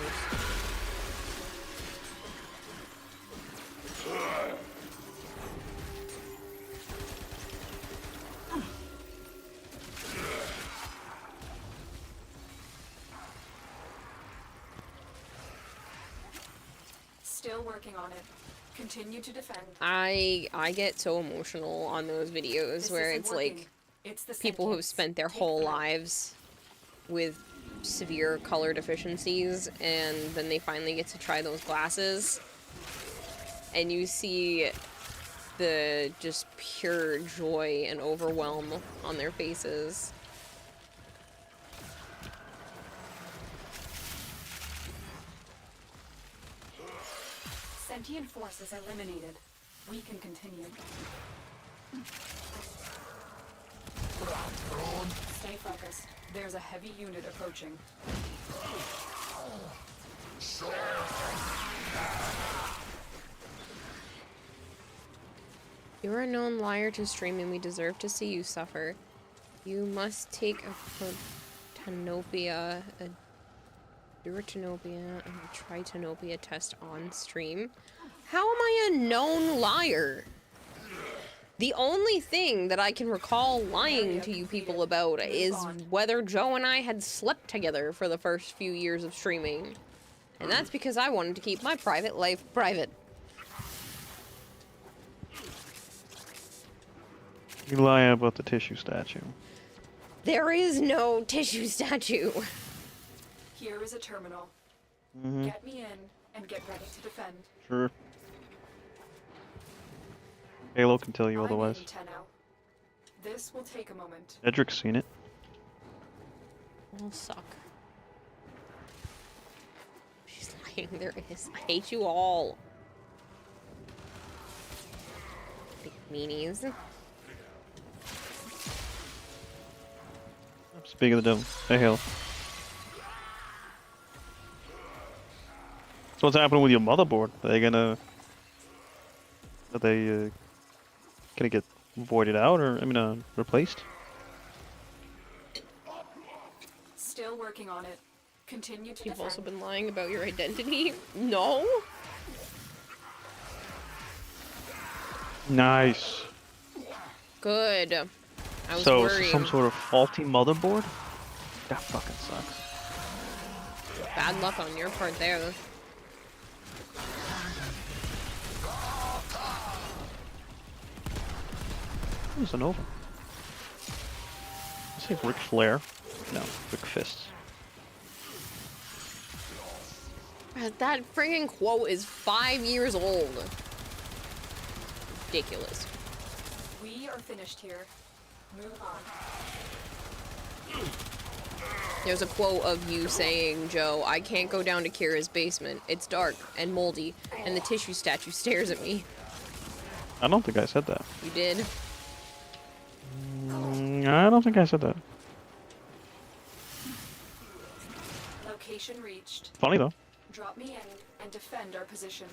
Still working on it. Continue to defend. I get so emotional on those videos where it's like people who've spent their whole lives with severe color deficiencies, and then they finally get to try those glasses, and you see the just pure joy and overwhelm on their faces. Sentient force is eliminated. We can continue. Stay focused. There's a heavy unit approaching. You are a known liar to stream, and we deserve to see you suffer. You must take a Protanopia, a Duratanopia, and a Tritanopia test on stream. How am I a known liar? The only thing that I can recall lying to you people about is whether Joe and I had slept together for the first few years of streaming. And that's because I wanted to keep my private life private. You lie about the tissue statue. There is no tissue statue. Here is a terminal. Get me in and get ready to defend. Sure. Halo can tell you I'm otherwise. in, Tenno. This will take a moment. Edric's seen it. I'll suck. She's lying. There is. I hate you all. Big meanies. Speak of the devil. Hey, Halo. So what's happening with your motherboard? Are they gonna... Are they, gonna get voided out, or, replaced? Still working on it. Continue to You've defend. also been lying about your identity? No? Nice. Good. I was So, worried. some sort of faulty motherboard? That fucking sucks. Bad luck on your part there. Who's an over? I say Ric Flair. No, Ric Fists. That friggin' quote is 5 years old. Ridiculous. We are finished here. Move on. There's a quote of you saying, Joe, I can't go down to Kira's basement. It's dark and moldy, and the tissue statue stares at me. I don't think I said that. You did? I don't think I said that. Location reached. Funny though. Drop me in and defend our position.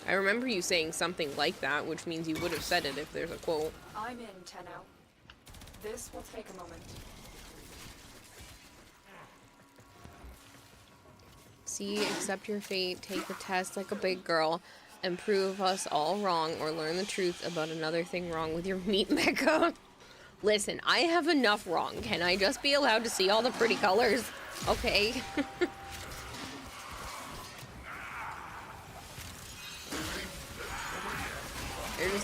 I remember you saying something like that, which means you would have said it if there's a quote. I'm in, Tenno. This will take a moment. See, accept your fate, take the test like a big girl, and prove us all wrong, or learn the truth about another thing wrong with your meat mecha. Listen, I have enough wrong. Can I just be allowed to see all the pretty colors? Okay.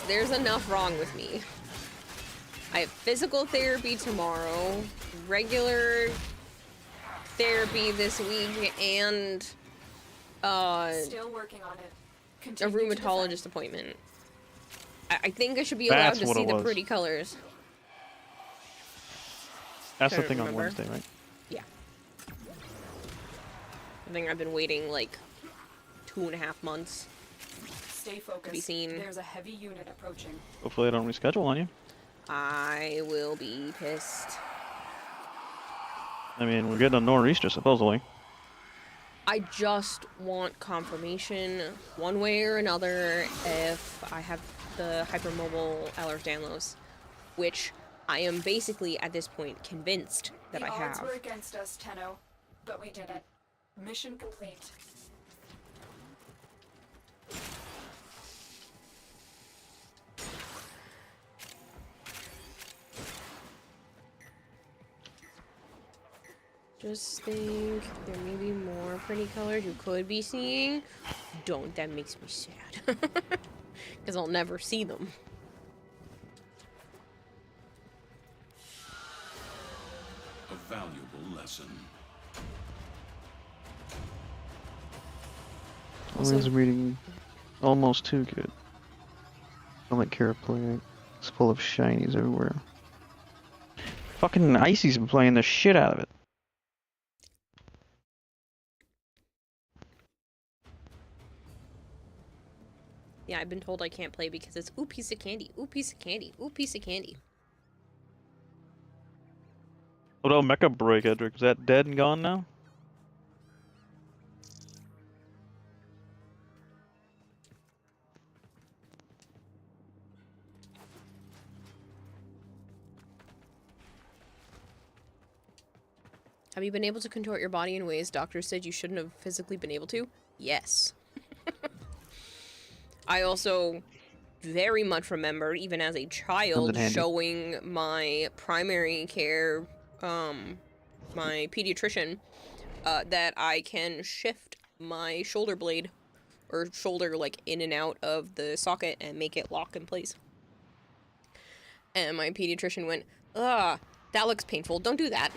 There's enough wrong with me. I have physical therapy tomorrow, regular therapy this week, and Still working on it. a Continue to rheumatologist defend. appointment. I think I should be allowed That's to what see it the was. pretty colors. That's the Couldn't thing on remember. Wednesday, right? Yeah. I think I've been waiting like 2.5 months. Stay focused. be seen. There's a heavy unit approaching. Hopefully I don't reschedule on you. I will be pissed. I mean, we're getting a nor'easter, supposedly. I just want confirmation, one way or another, if I have the hypermobile Ehlers-Danlos, which I am basically, at this point, convinced that I The odds have. were against us, Tenno, but we did it. Mission complete. Just think there may be more pretty colors you could be seeing. Don't, that makes me sad. Because I'll never see them. A valuable lesson. Always reading almost too good. I like Kira playing. It's full of shinies everywhere. Fucking Icy's been playing the shit out of it. Yeah, I've been told I can't play because it's ooh piece of candy, ooh piece of candy, ooh piece of candy. What about Mecha Break, Edric? Is that dead and gone now? Have you been able to contort your body in ways doctors said you shouldn't have physically been able to? Yes. I also very much remember, even as a child, showing my primary care, my pediatrician, that I can shift my shoulder blade, or shoulder, like, in and out of the socket and make it lock in place. And my pediatrician went, that looks painful, don't do that.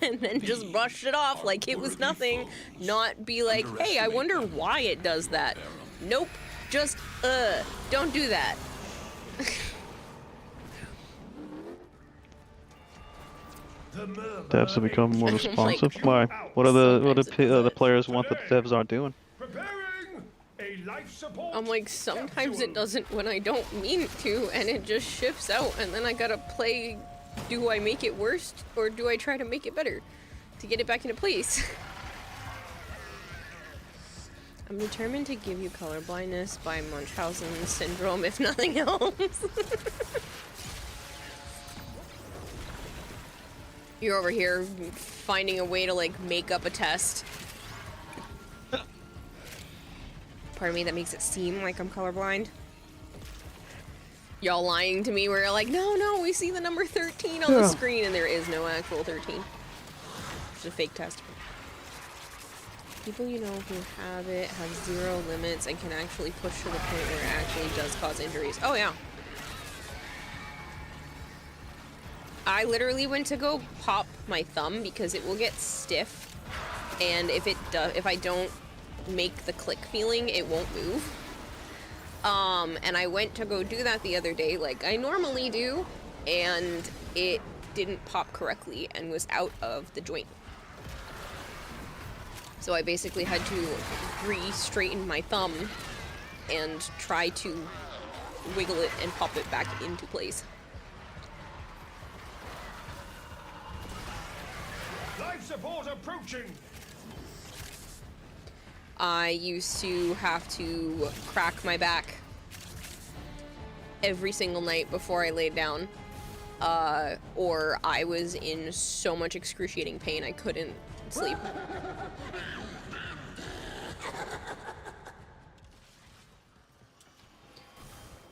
And then just brushed it off like it was nothing, not be like, hey, I wonder why it does that. Nope, just, don't do that. Devs have become more responsive. Why? What do the players want that the devs aren't doing? I'm like, sometimes it doesn't when I don't mean it to, and it just shifts out, and then I gotta play. Do I make it worse, or do I try to make it better to get it back into place? I'm determined to give you colorblindness by Munchausen syndrome, if nothing else. You're over here finding a way to, like, make up a test. Part of me that makes it seem like I'm colorblind. Y'all lying to me where you're like, no, we see the number 13 on the screen, and there is no actual 13. It's a fake test. People you know who have it have zero limits and can actually push to the point where it actually does cause injuries. Oh, yeah. I literally went to go pop my thumb because it will get stiff, and if I don't make the click feeling, it won't move. And I went to go do that the other day like I normally do, and it didn't pop correctly and was out of the joint. So I basically had to re-straighten my thumb and try to wiggle it and pop it back into place. Life support approaching. I used to have to crack my back every single night before I laid down, or I was in so much excruciating pain I couldn't sleep.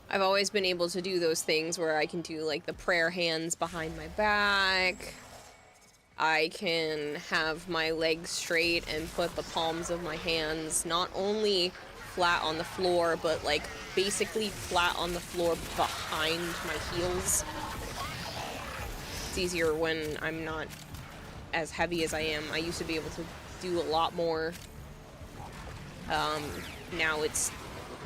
I've always been able to do those things where I can do like the prayer hands behind my back. I can have my legs straight and put the palms of my hands not only flat on the floor, but like basically flat on the floor behind my heels. It's easier when I'm not as heavy as I am. I used to be able to do a lot more. Now it's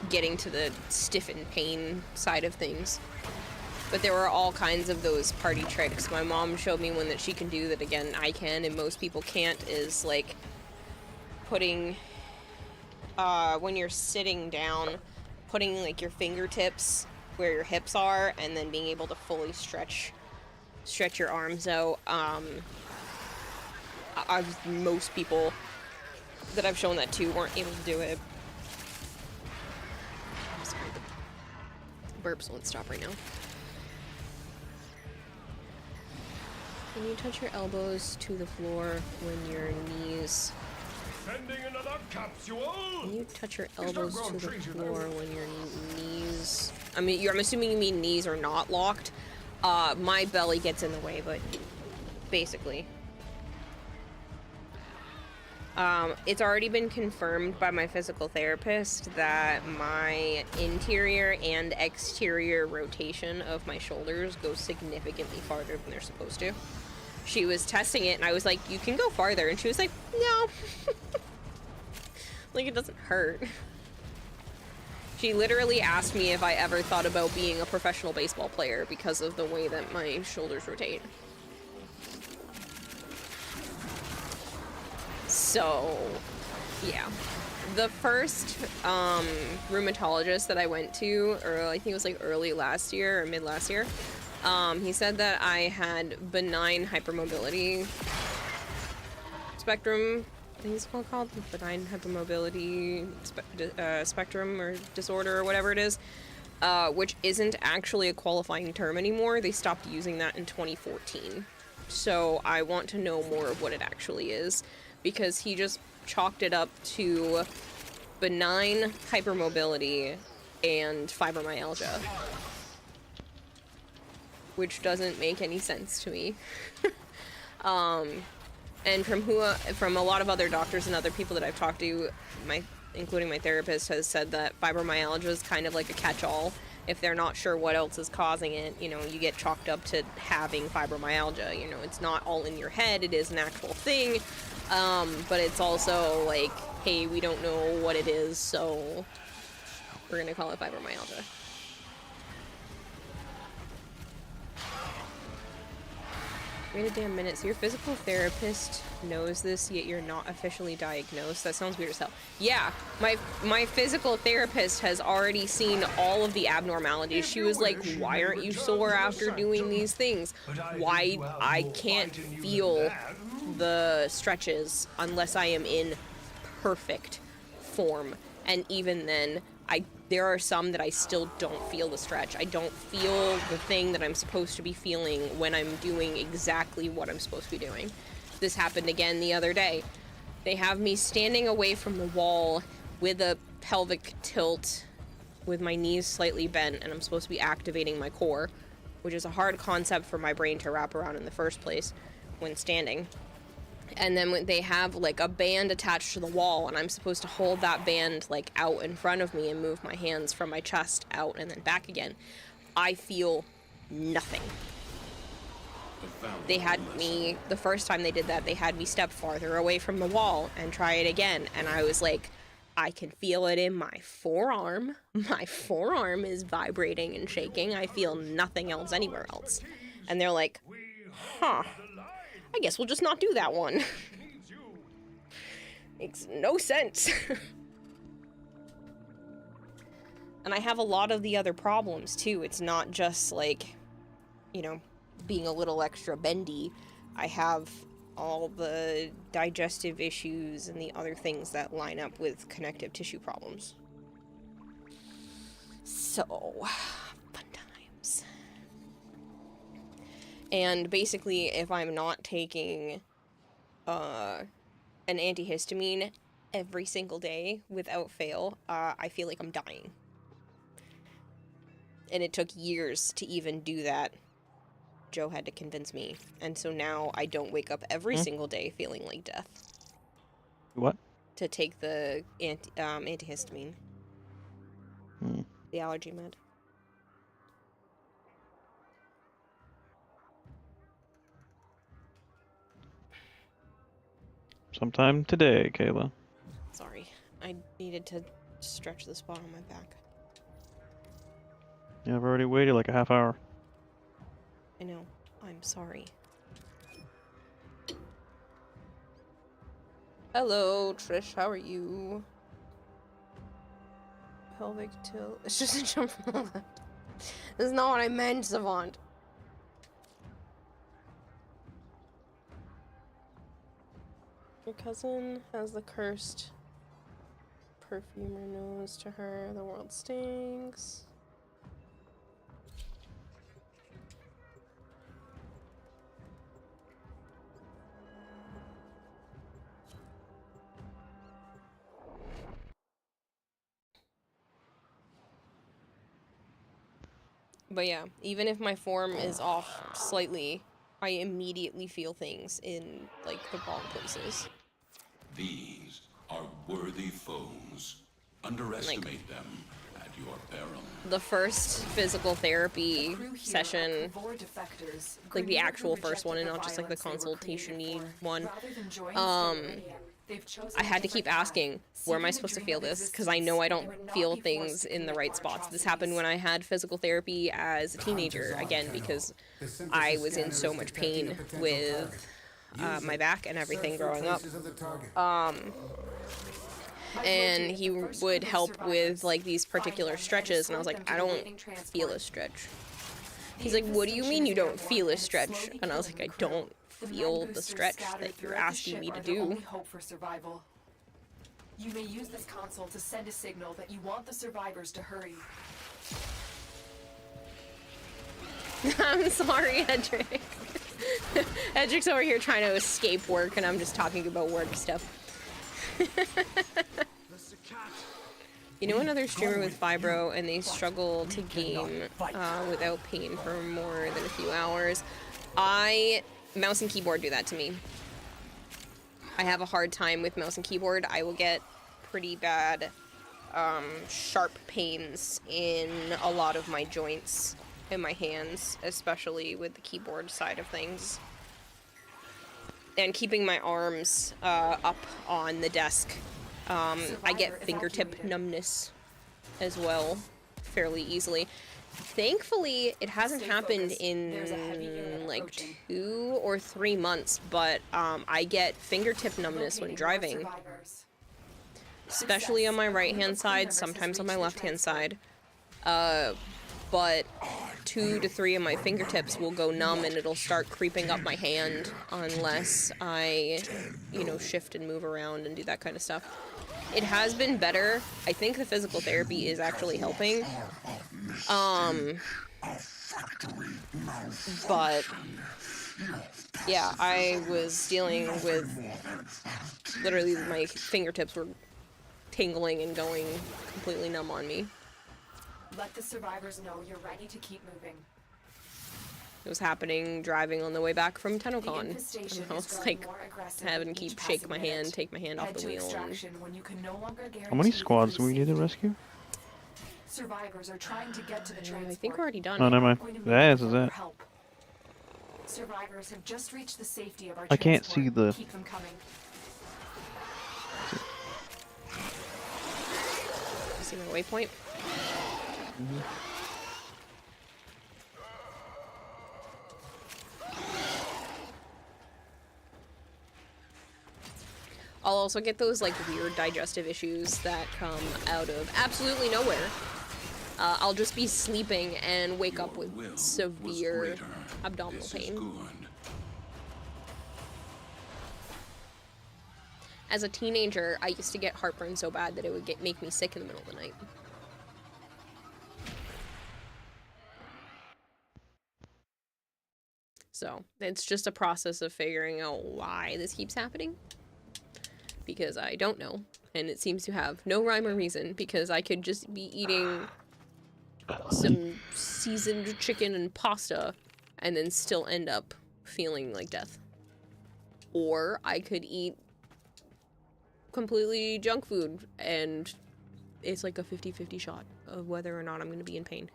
getting to the stiff and pain side of things. But there were all kinds of those party tricks. My mom showed me one that she can do that, again, I can and most people can't, is like putting, when you're sitting down, putting like your fingertips where your hips are and then being able to fully stretch your arms out. Most people that I've shown that to weren't able to do it. I'm sorry, the burps won't stop right now. Can you touch your elbows to the floor when your knees... Sending another capsule. Can you touch your elbows to the floor when your knees... I'm assuming you mean knees are not locked. My belly gets in the way, but basically. It's already been confirmed by my physical therapist that my interior and exterior rotation of my shoulders goes significantly farther than they're supposed to. she was testing it, and I was like, you can go farther, and she was like, no. Like, it doesn't hurt. She literally asked me if I ever thought about being a professional baseball player because of the way that my shoulders rotate. So, yeah. The first rheumatologist that I went to, or I think it was like early last year or mid last year, he said that I had benign hypermobility spectrum. I think it's called benign hypermobility spectrum or disorder or whatever it is, which isn't actually a qualifying term anymore. They stopped using that in 2014. So I want to know more of what it actually is, because he just chalked it up to benign hypermobility and fibromyalgia, which doesn't make any sense to me. And from a lot of other doctors and other people that I've talked to, including my therapist, has said that fibromyalgia is kind of like a catch-all. If they're not sure what else is causing it, you know, you get chalked up to having fibromyalgia. You know, it's not all in your head, it is an actual thing, but it's also like, hey, we don't know what it is, so we're gonna call it fibromyalgia. Wait a damn minute, so your physical therapist knows this, yet you're not officially diagnosed? That sounds weird as hell. Yeah, my physical therapist has already seen all of the abnormalities. She was like, why aren't you sore after doing these things? Why I can't feel the stretches unless I am in perfect form. And even then, there are some that I still don't feel the stretch. I don't feel the thing that I'm supposed to be feeling when I'm doing exactly what I'm supposed to be doing. This happened again the other day. They have me standing away from the wall with a pelvic tilt with my knees slightly bent, and I'm supposed to be activating my core, which is a hard concept for my brain to wrap around in the first place when standing. And then when they have like a band attached to the wall, and I'm supposed to hold that band like out in front of me and move my hands from my chest out and then back again, I feel nothing. They had me, the first time they did that, they had me step farther away from the wall and try it again, and I was like, I can feel it in my forearm. My forearm is vibrating and shaking. I feel nothing else anywhere else. And they're like, huh, I guess we'll just not do that one. Makes no sense. And I have a lot of the other problems too. It's not just like, you know, being a little extra bendy. I have all the digestive issues and the other things that line up with connective tissue problems. So, fun times. And basically, if I'm not taking an antihistamine every single day without fail, I feel like I'm dying. And it took years to even do that. Joe had to convince me. And so now I don't wake up every single day feeling like death. What? To take the antihistamine. The allergy med. Sometime today, Kayla. Sorry. I needed to stretch the spot on my back. Yeah, I've already waited like a half hour. I know. I'm sorry. Hello, Trish. How are you? Pelvic tilt. It's just a jump from the left. This is not what I meant, Savant. Your cousin has the cursed perfumer nose to her. The world stinks. But yeah, even if my form is off slightly, I immediately feel things in, like, the wrong places. These are worthy foes. Underestimate them, and your peril. The first physical therapy session, like the actual first one and not just like the consultation-y one, I had to keep asking, where am I supposed to feel this? Because I know I don't feel things in the right spots. This happened when I had physical therapy as a teenager, again, because I was in so much pain with my back and everything growing up. And he would help with like these particular stretches, and I was like, I don't feel a stretch. He's like, what do you mean you don't feel a stretch? And I was like, I don't feel the stretch that you're asking me to do. You may use this console to send a signal that you want the survivors to hurry. I'm sorry, Edric. Edric's over here trying to escape work, and I'm just talking about work stuff. You know another streamer with fibro and they struggle to game without pain for more than a few hours? Mouse and keyboard do that to me. I have a hard time with mouse and keyboard. I will get pretty bad sharp pains in a lot of my joints in my hands, especially with the keyboard side of things. And keeping my arms up on the desk. I get fingertip numbness as well, fairly easily. Thankfully, it hasn't happened in like 2 or 3 months, but I get fingertip numbness when driving. Especially on my right-hand side, sometimes on my left-hand side. But 2 to 3 of my fingertips will go numb and it'll start creeping up my hand unless I, you know, shift and move around and do that kind of stuff. It has been better. I think the physical therapy is actually helping. But yeah, I was dealing with literally my fingertips were tingling and going completely numb on me. Let the survivors know you're ready to keep moving. It was happening driving on the way back from TennoCon. And I was like having to shake my hand, take my hand off the wheel. How many squads do we need to rescue? Survivors are trying to get to the transport. I think we're already done. Oh, never mind. Yeah, this is it. Survivors have just reached the safety of our I can't see the... Keep them coming. See my waypoint? I'll also get those like weird digestive issues that come out of absolutely nowhere. I'll just be sleeping and wake up with severe abdominal pain. As a teenager, I used to get heartburn so bad that it would make me sick in the middle of the night. So, it's just a process of figuring out why this keeps happening. Because I don't know. And it seems to have no rhyme or reason, because I could just be eating some seasoned chicken and pasta and then still end up feeling like death. Or I could eat completely junk food and it's like a 50-50 shot of whether or not I'm going to be in pain.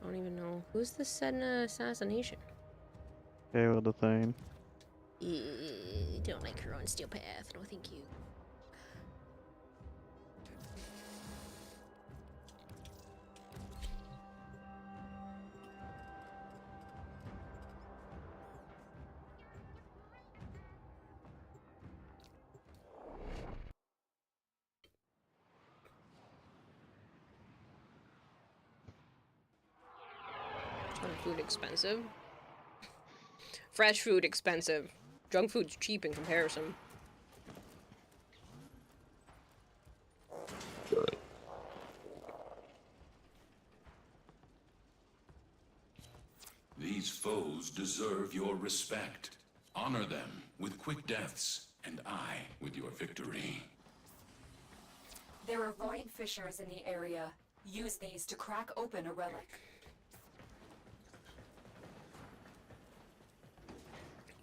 I don't even know. Who's the Sedna assassination? Okay, well, the thing. Don't like her on Steel Path. No, thank you. Food expensive. Fresh food expensive. Junk food's cheap in comparison. These foes deserve your respect. Honor them with quick deaths, and I with your victory. There are void fissures in the area. Use these to crack open a relic.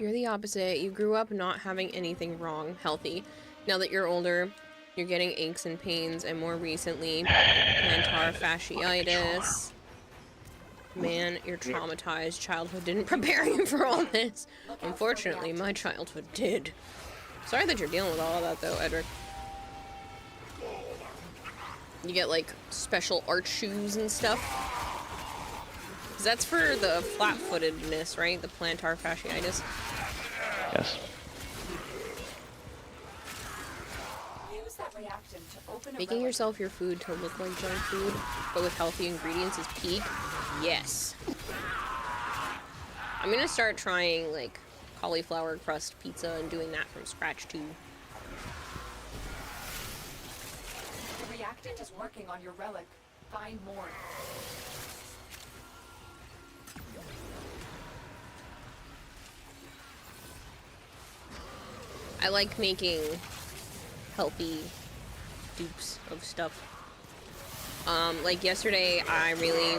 You're the opposite. You grew up not having anything wrong, healthy. Now that you're older, you're getting aches and pains, and more recently, plantar fasciitis. Man, you're traumatized. Childhood didn't prepare you for all this. Unfortunately, my childhood did. Sorry that you're dealing with all of that, though, Edric. You get, like, special art shoes and stuff. 'Cause that's for the flat-footedness, right? The plantar fasciitis. Yes. Making yourself your food to look like junk food, but with healthy ingredients is peak. Yes. I'm gonna start trying, like, cauliflower crust pizza and doing that from scratch, too. The reactant is working on your relic. Find more. I like making healthy dupes of stuff. Like yesterday, I really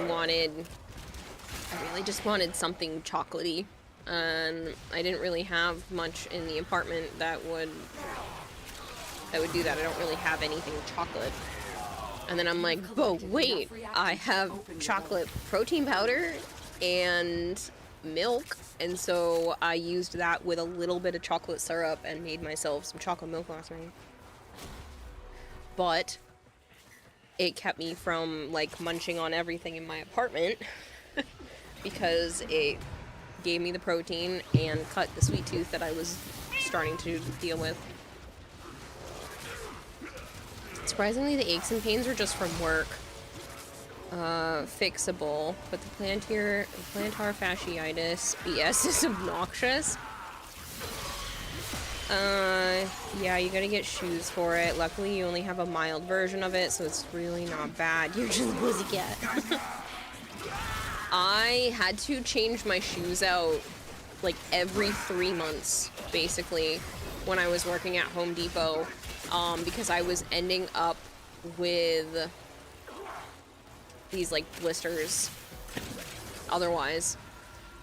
just wanted something chocolatey, and I didn't really have much in the apartment that would do that. I don't really have anything chocolate. And then I'm like, oh wait, I have chocolate protein powder and milk, and so I used that with a little bit of chocolate syrup and made myself some chocolate milk last night. But it kept me from, like, munching on everything in my apartment because it gave me the protein and cut the sweet tooth that I was starting to deal with. Surprisingly, the aches and pains are just from work. Fixable, but the plantar fasciitis BS is obnoxious. Yeah, you gotta get shoes for it. Luckily, you only have a mild version of it, so it's really not bad. You're just a pussycat. I had to change my shoes out, like, every 3 months, basically, when I was working at Home Depot, because I was ending up with these, like, blisters otherwise.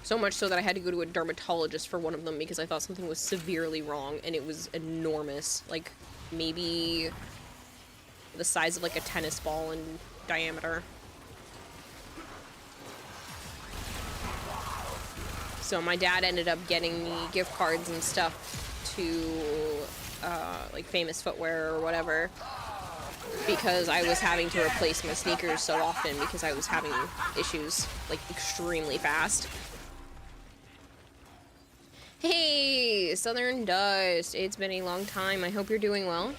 So much so that I had to go to a dermatologist for one of them because I thought something was severely wrong, and it was enormous. Like, maybe the size of, like, a tennis ball in diameter. So my dad ended up getting me gift cards and stuff to, like, Famous Footwear or whatever, because I was having to replace my sneakers so often because I was having issues, like, extremely fast. Hey, Southern Dust. It's been a long time. I hope you're doing well.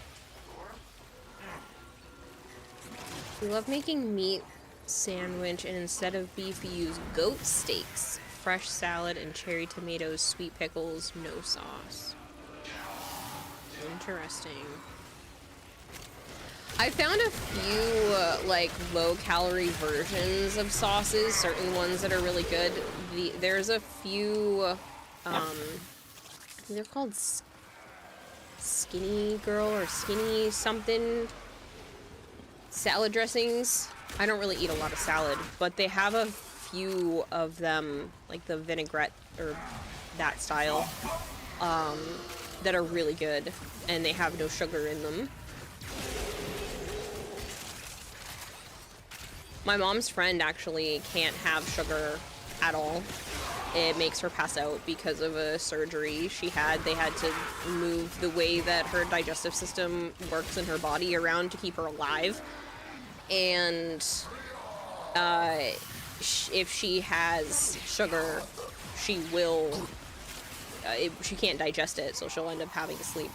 We love making meat sandwich, and instead of beef, we use goat steaks, fresh salad, and cherry tomatoes, sweet pickles, no sauce. Interesting. I found a few, like, low-calorie versions of sauces, certain ones that are really good. There's a few... they're called Skinny Girl or Skinny something salad dressings. I don't really eat a lot of salad, but they have a few of them, like the vinaigrette or that style, that are really good, and they have no sugar in them. My mom's friend actually can't have sugar at all. It makes her pass out because of a surgery she had. They had to move the way that her digestive system works in her body around to keep her alive. And if she has sugar, she will... she can't digest it, so she'll end up having to sleep.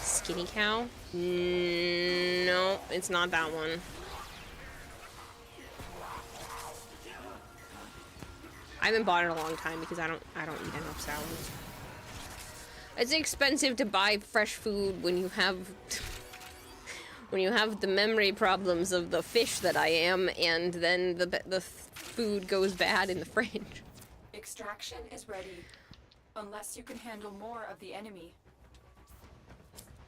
Skinny Cow? No, it's not that one. I haven't bought it in a long time because I don't eat enough salad. It's expensive to buy fresh food when you have the memory problems of the fish that I am, and then the food goes bad in the fridge. Extraction is ready, unless you can handle more of the enemy.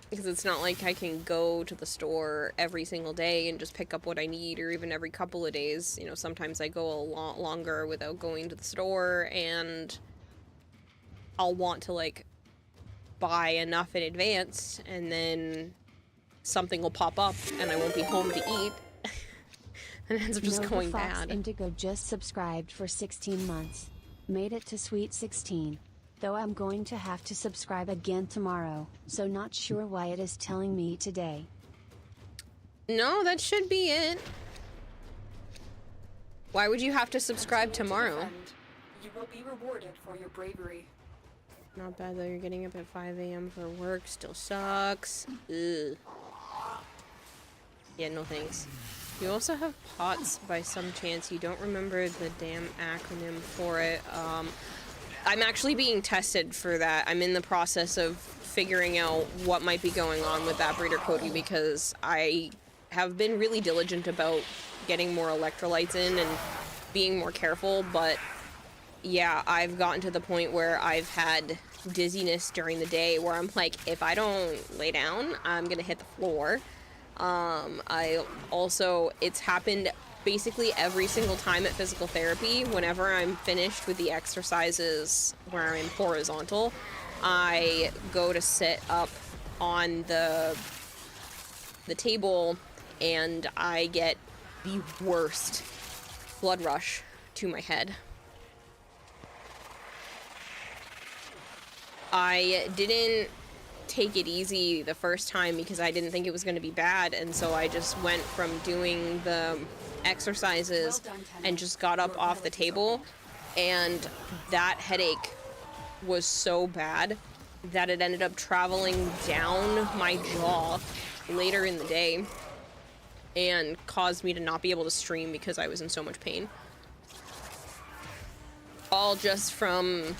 Because it's not like I can go to the store every single day and just pick up what I need, or even every couple of days. You know, sometimes I go a lot longer without going to the store, and I'll want to, like, buy enough in advance, and then something will pop up, and I won't be home to eat. And it ends up just Nova going Fox bad. Indigo just subscribed for 16 months. Made it to Sweet 16. Though I'm going to have to subscribe again tomorrow, so not sure why it is telling me today. No, that should be it. Why would you have to subscribe tomorrow? You will be rewarded for your bravery. Not bad though, you're getting up at 5 a.m. for work, still sucks. Ugh. Yeah, no thanks. You also have POTS by some chance. You don't remember the damn acronym for it. I'm actually being tested for that. I'm in the process of figuring out what might be going on with that breeder Cody, because I have been really diligent about getting more electrolytes in and being more careful, but yeah, I've gotten to the point where I've had dizziness during the day where I'm like, if I don't lay down, I'm gonna hit the floor. It's happened basically every single time at physical therapy. Whenever I'm finished with the exercises where I'm horizontal, I go to sit up on the table, and I get the worst blood rush to my head. I didn't take it easy the first time because I didn't think it was going to be bad, and so I just went from doing the exercises and just got up off the table, and that headache was so bad that it ended up traveling down my jaw later in the day and caused me to not be able to stream because I was in so much pain. All just from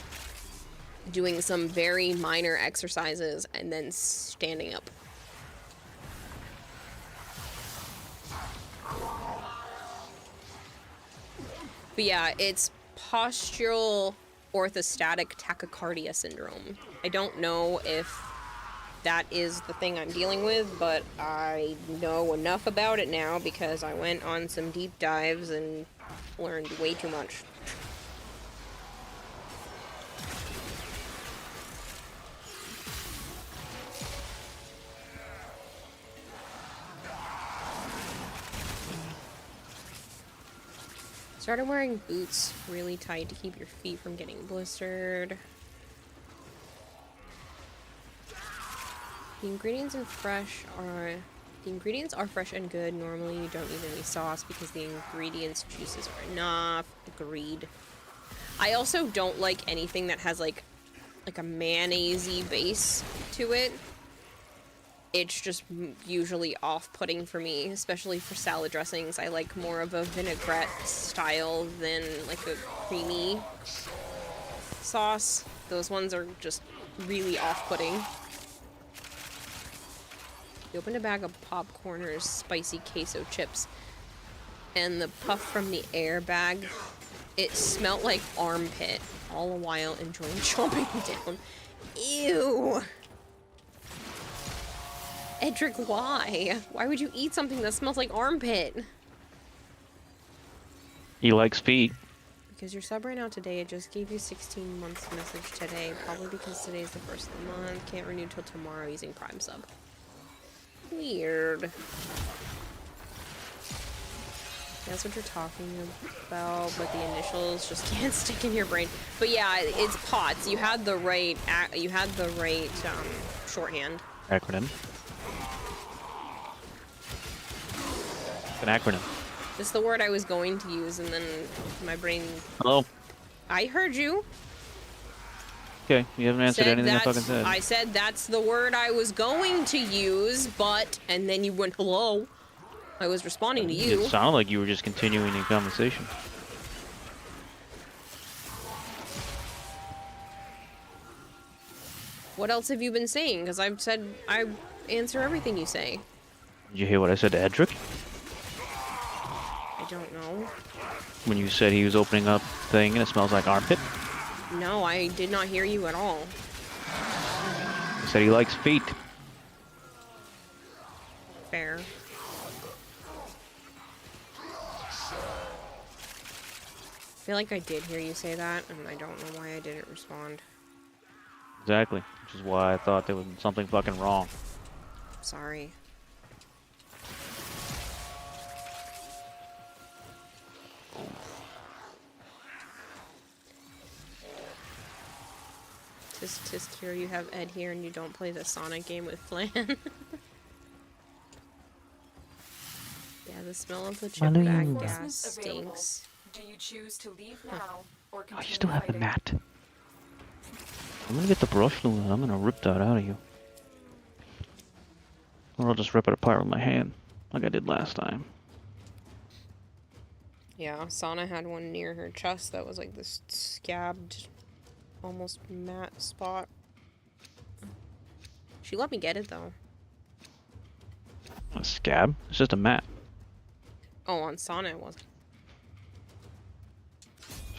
doing some very minor exercises and then standing up. But yeah, it's postural orthostatic tachycardia syndrome. I don't know if that is the thing I'm dealing with, but I know enough about it now because I went on some deep dives and learned way too much. Started wearing boots really tight to keep your feet from getting blistered. The ingredients are fresh and good. Normally you don't need any sauce because the ingredients juices are enough. Agreed. I also don't like anything that has like a mayonnaise-y base to it. It's just usually off-putting for me, especially for salad dressings. I like more of a vinaigrette style than like a creamy sauce. Those ones are just really off-putting. You opened a bag of Popcorners spicy queso chips, and the puff from the airbag, it smelled like armpit, all the while enjoying chomping down. Ew! Edric, why? Why would you eat something that smells like armpit? He likes feet. Because you're sub right now today, it just gave you 16 months message today. Probably because today's the first of the month. Can't renew till tomorrow using Prime sub. Weird. That's what you're talking about, but the initials just can't stick in your brain. But yeah, it's POTS. You had the right, shorthand. Acronym. An acronym. It's the word I was going to use, and then my brain... Hello? I heard you. Okay, you haven't answered anything I fucking said. I said that's the word I was going to use, but... And then you went, hello. I was responding to you. It sounded like you were just continuing the conversation. What else have you been saying? Because I've said I answer everything you say. Did you hear what I said to Edric? I don't know. When you said he was opening up thing and it smells like armpit? No, I did not hear you at all. He said he likes feet. fair. I feel like I did hear you say that, and I don't know why I didn't respond. Exactly, which is why I thought there was something fucking wrong. Sorry. Tisk here, you have Ed here and you don't play the Sonic game with Flan. Yeah, the smell of the chip bag gas stinks. Do you choose to leave now or Oh, continue you still have the fighting? mat. I'm gonna get the brush loom and I'm gonna rip that out of you. Or I'll just rip it apart with my hand, like I did last time. Yeah, Sana had one near her chest that was like this scabbed, almost matte spot. She let me get it though. A scab? It's just a mat. Oh, on Sana it wasn't.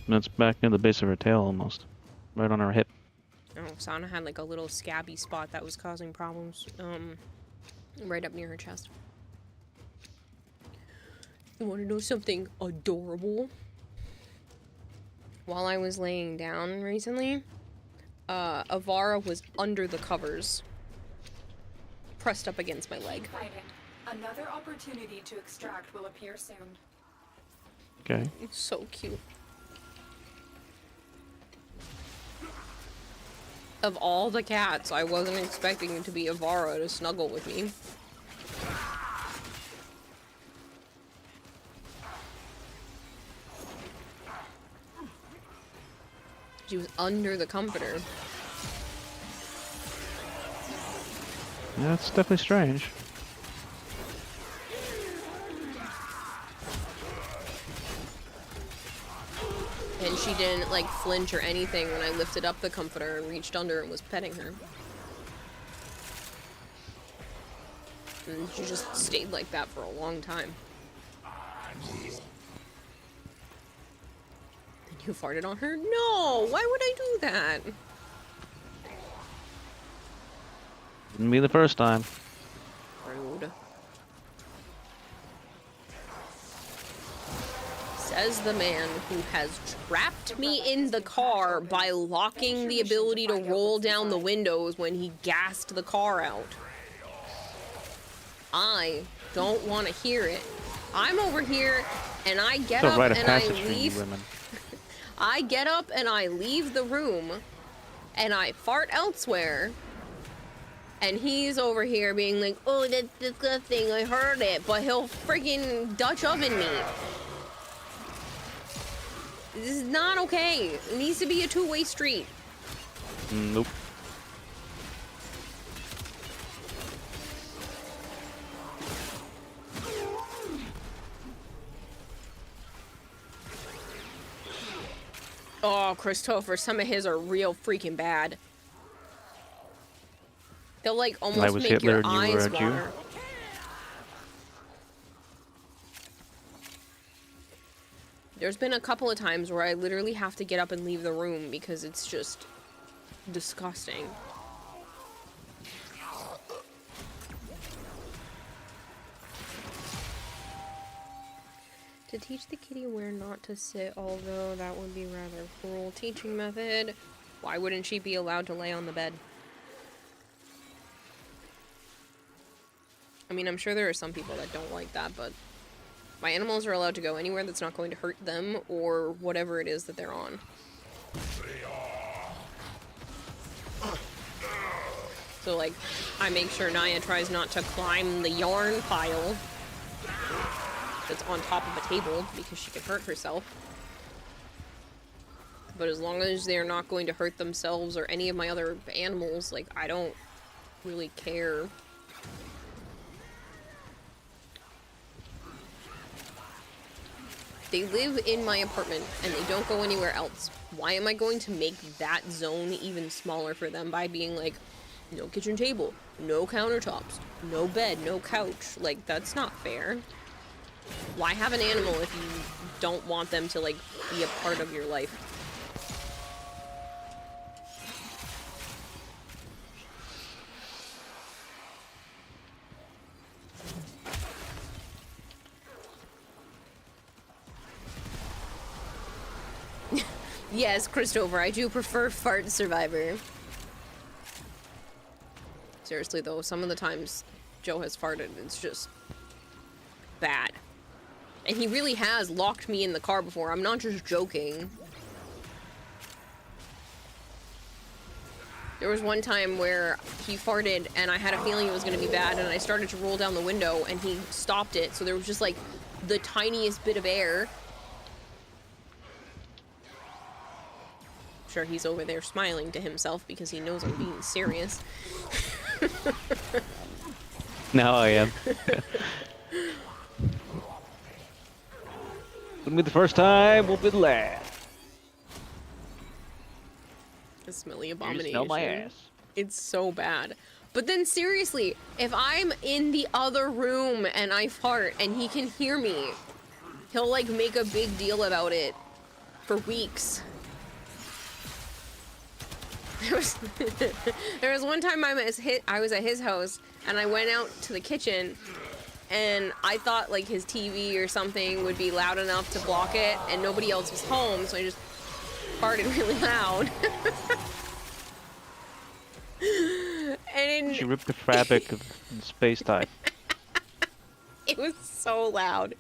That's back near the base of her tail almost. Right on her hip. Oh, Sana had like a little scabby spot that was causing problems. Right up near her chest. You want to know something adorable? While I was laying down recently, Avara was under the covers, pressed up against my leg. Fighting. Another opportunity to extract will appear soon. Okay. It's so cute. Of all the cats, I wasn't expecting it to be Avara to snuggle with me. She was under the comforter. Yeah, it's definitely strange. And she didn't like flinch or anything when I lifted up the comforter and reached under and was petting her. And she just stayed like that for a long time. And you farted on her? No! Why would I do that? Wouldn't be the first time. Rude. Says the man who has trapped me in the car by locking the ability to roll down the windows when he gassed the car out. I don't want to hear it. I'm over here and I get up and I leave. I get up and I leave the room and I fart elsewhere. And he's over here being like, oh, that's disgusting, I heard it. But he'll freaking Dutch oven me. This is not okay. It needs to be a two-way street. Nope. Oh, Christopher, some of his are real freaking bad. They'll like almost make Hitler your and you were eyes a Jew? water. There's been a couple of times where I literally have to get up and leave the room because it's just disgusting. To teach the kitty where not to sit, although that would be rather cruel. Teaching method. Why wouldn't she be allowed to lay on the bed? I mean, I'm sure there are some people that don't like that, but my animals are allowed to go anywhere that's not going to hurt them or whatever it is that they're on. So, like, I make sure Naya tries not to climb the yarn pile that's on top of a table because she could hurt herself. But as long as they're not going to hurt themselves or any of my other animals, like, I don't really care. They live in my apartment and they don't go anywhere else. Why am I going to make that zone even smaller for them by being like, no kitchen table, no countertops, no bed, no couch? Like, that's not fair. Why have an animal if you don't want them to, like, be a part of your life? Yes, Christopher, I do prefer Fart Survivor. Seriously though, some of the times Joe has farted, it's just bad. And he really has locked me in the car before. I'm not just joking. There was one time where he farted and I had a feeling it was gonna be bad, and I started to roll down the window and he stopped it, so there was just like the tiniest bit of air. I'm sure he's over there smiling to himself because he knows I'm being serious. Now I am. Wouldn't be the first time, won't be the last. A smelly abomination. You smell my ass. It's so bad. But then seriously, if I'm in the other room and I fart and he can hear me, he'll like make a big deal about it for weeks. There was one time I was at his house and I went out to the kitchen and I thought like his TV or something would be loud enough to block it, and nobody else was home, so I just farted really loud. And She ripped the fabric of space-time. it was so loud.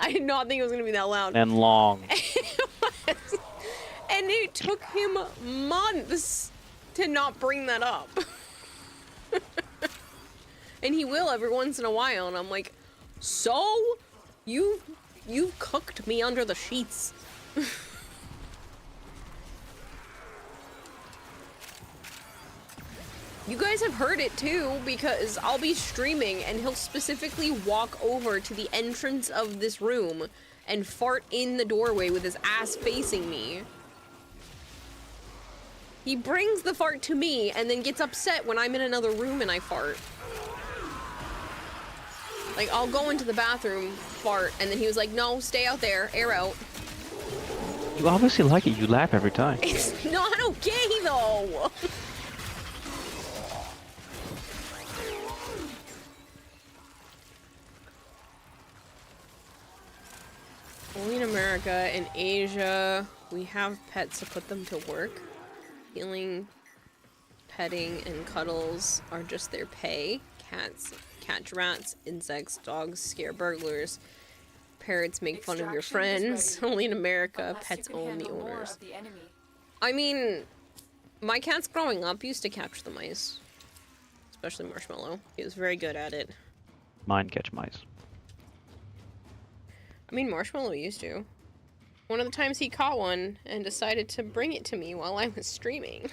I did not think it was gonna be that loud. And long. It was. And it took him months to not bring that up. And he will every once in a while, and I'm like, so? You've cooked me under the sheets. You guys have heard it too, because I'll be streaming and he'll specifically walk over to the entrance of this room and fart in the doorway with his ass facing me. He brings the fart to me and then gets upset when I'm in another room and I fart. Like, I'll go into the bathroom, fart, and then he was like, no, stay out there, air out. You obviously like it, you laugh every time. It's not okay, though! Only in America and Asia, we have pets to put them to work. Healing, petting, and cuddles are just their pay. Cats catch rats, insects, dogs scare burglars. Parrots make fun of your friends. Only in America, pets own the owners. I mean, my cats growing up used to catch the mice. Especially Marshmallow. He was very good at it. Mine catch mice. I mean, Marshmallow used to. One of the times he caught one and decided to bring it to me while I was streaming.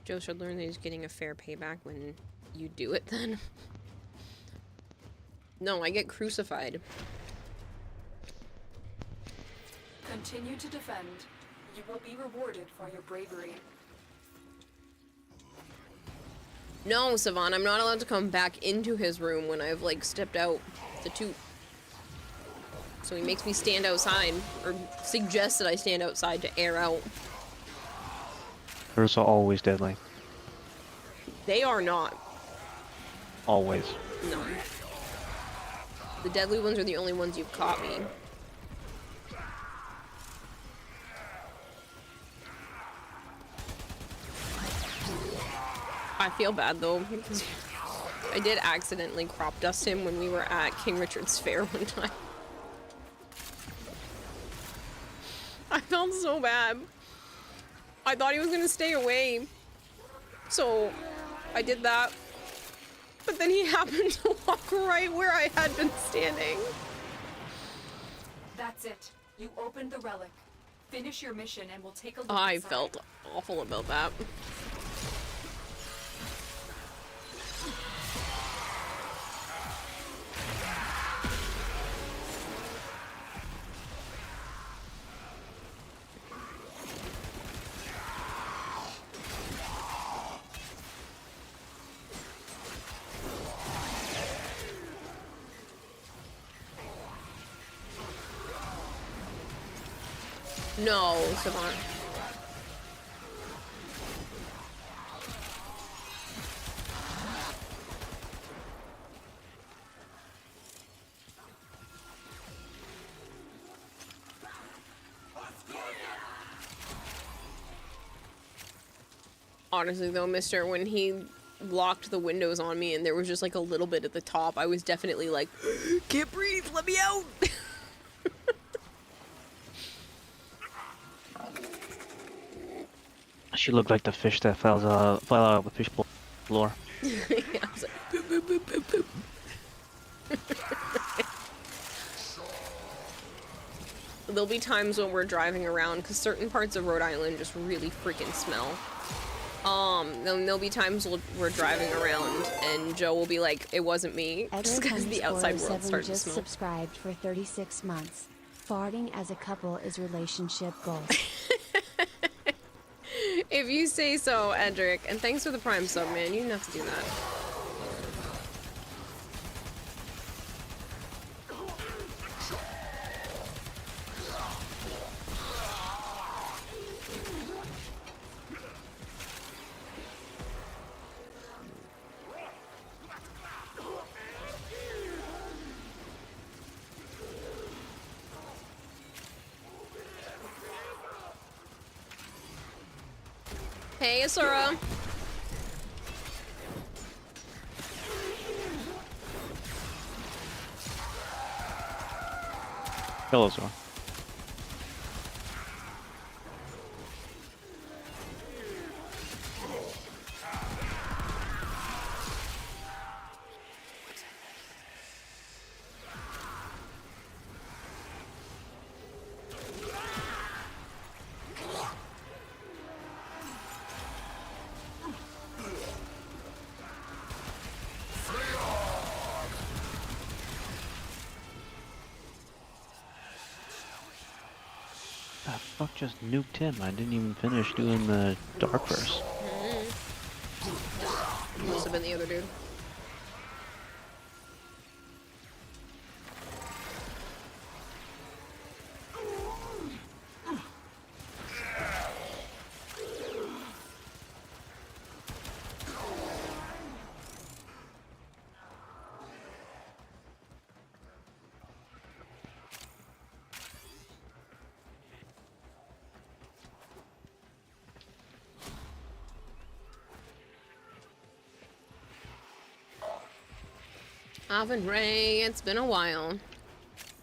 Joe should learn that he's getting a fair payback when you do it then. No, I get crucified. Continue to defend. You will be rewarded for your bravery. No, Savon, I'm not allowed to come back into his room when I've, like, stepped out the toot. So he makes me stand outside, or suggests that I stand outside to air out. Birds are always deadly. They are not. Always. No. The deadly ones are the only ones you've caught me. I feel bad though, because I did accidentally crop dust him when we were at King Richard's Fair one time. I felt so bad. I thought he was gonna stay away, so I did that. But then he happened to walk right where I had been standing. That's it. You opened the relic. Finish your mission and we'll take a look I inside. felt awful about that. No, Savant. Honestly though, mister, when he locked the windows on me and there was just like a little bit at the top, I was definitely like, can't breathe, let me out! She looked like the fish that fell out of the fish bowl floor. Yeah, I was like, boop, boop, boop, boop, boop. There'll be times when we're driving around, because certain parts of Rhode Island just really freaking smell. Then there'll be times we're driving around and Joe will be like, it wasn't me, just because the outside world starts to smell. Subscribed for 36 months. Farting as a couple is relationship goals. If you say so, Edric. And thanks for the Prime sub, man. You didn't have to do that. Hey, Asura. Hello, Asura. The fuck just nuked him? I didn't even finish doing the dark verse. Must have been the other dude. Alvin Ray, it's been a while.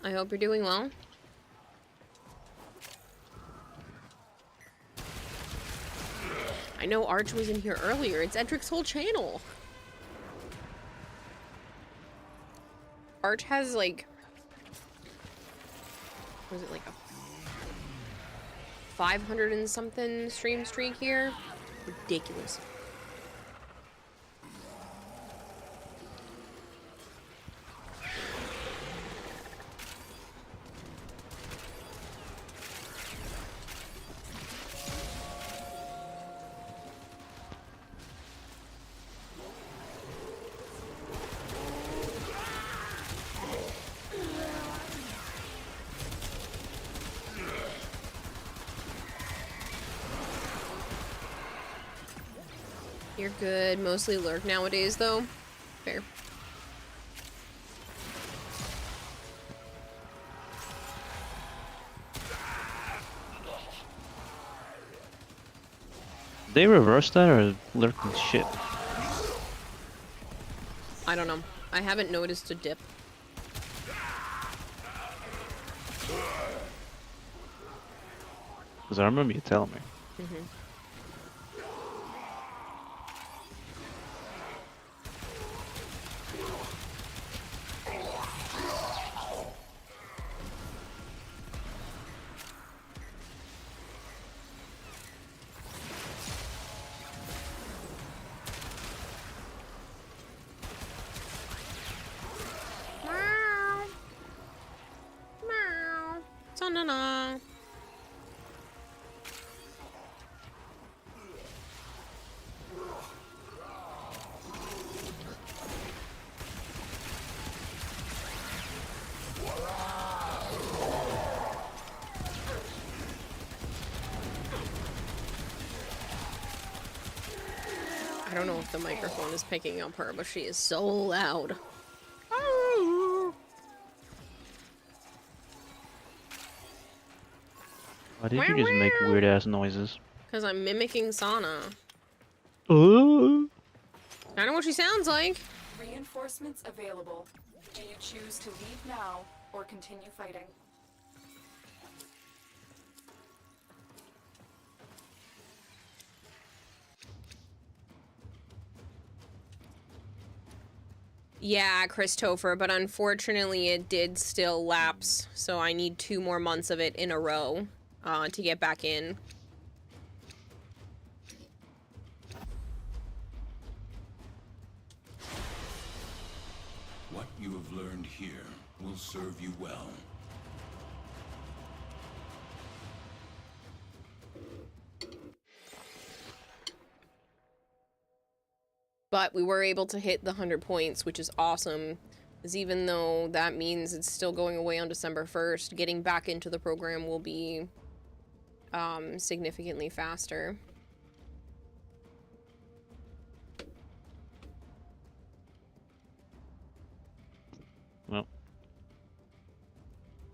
I hope you're doing well. I know Arch was in here earlier. It's Edric's whole channel. Arch has like... Was it like a 500 and something stream streak here? Ridiculous. You're good. Mostly lurk nowadays, though. Fair. Did they reverse that or lurking shit? I don't know. I haven't noticed a dip. Because I remember you telling me. Mm-hmm. Ta-na-na. I don't know if the microphone is picking up her, but she is so loud. Why did you just make weird ass noises? Because I'm mimicking Sana. Oh. I know what she sounds like. Reinforcements available. Do you choose to leave now or continue fighting? Yeah, Christopher, but unfortunately it did still lapse, so I need 2 more months of it in a row to get back in. What you have learned here will serve you well. But we were able to hit the 100 points, which is awesome. Because even though that means it's still going away on December 1st, getting back into the program will be significantly faster. Well,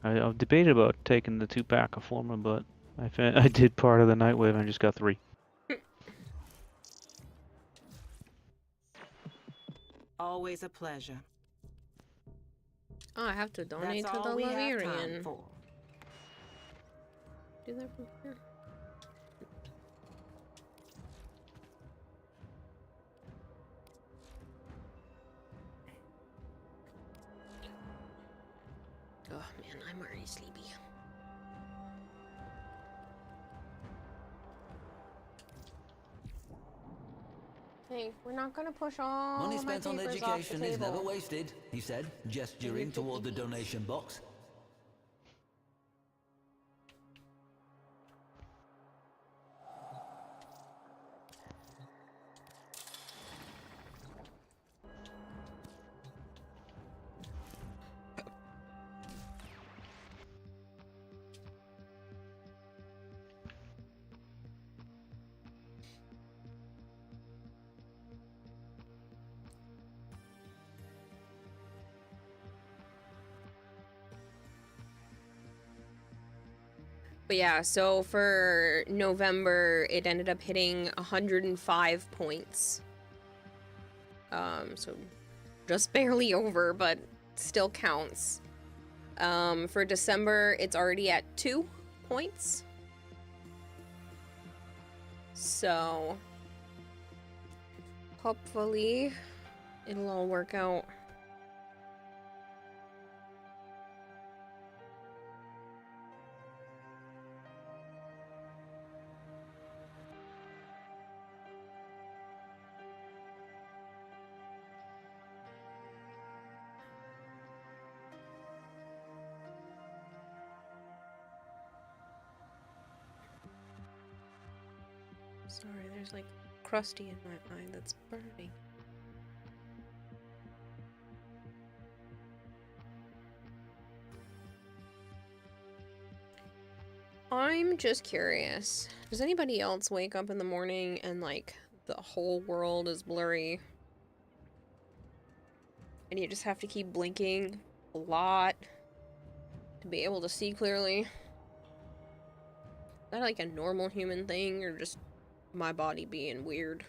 I've debated about taking the 2-pack of Forma, but I did part of the Nightwave and I just got 3. Always a pleasure. Oh, I have to donate That's to the all we have time Laverian. for. Do that from here. Oh man, I'm already sleepy. Hey, we're not gonna push all Money of my spent on papers off the education is never table. wasted, he said, gesturing toward the donation box. But yeah, so for November, it ended up hitting 105 points. So just barely over, but still counts. For December, it's already at 2 points. So hopefully it'll all work out. Sorry, there's like crusty in my eye that's burning. I'm just curious. Does anybody else wake up in the morning and like the whole world is blurry? And you just have to keep blinking a lot to be able to see clearly? Is that like a normal human thing or just my body being weird?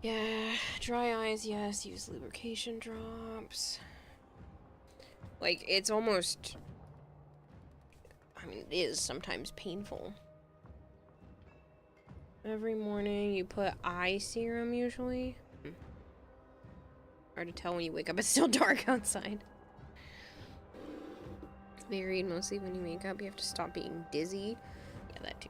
Yeah, dry eyes, yes, use lubrication drops. Like, it's almost, I mean, it is sometimes painful. Every morning you put eye serum usually. Hard to tell when you wake up, it's still dark outside. Varied mostly when you wake up, you have to stop being dizzy. Yeah, that too.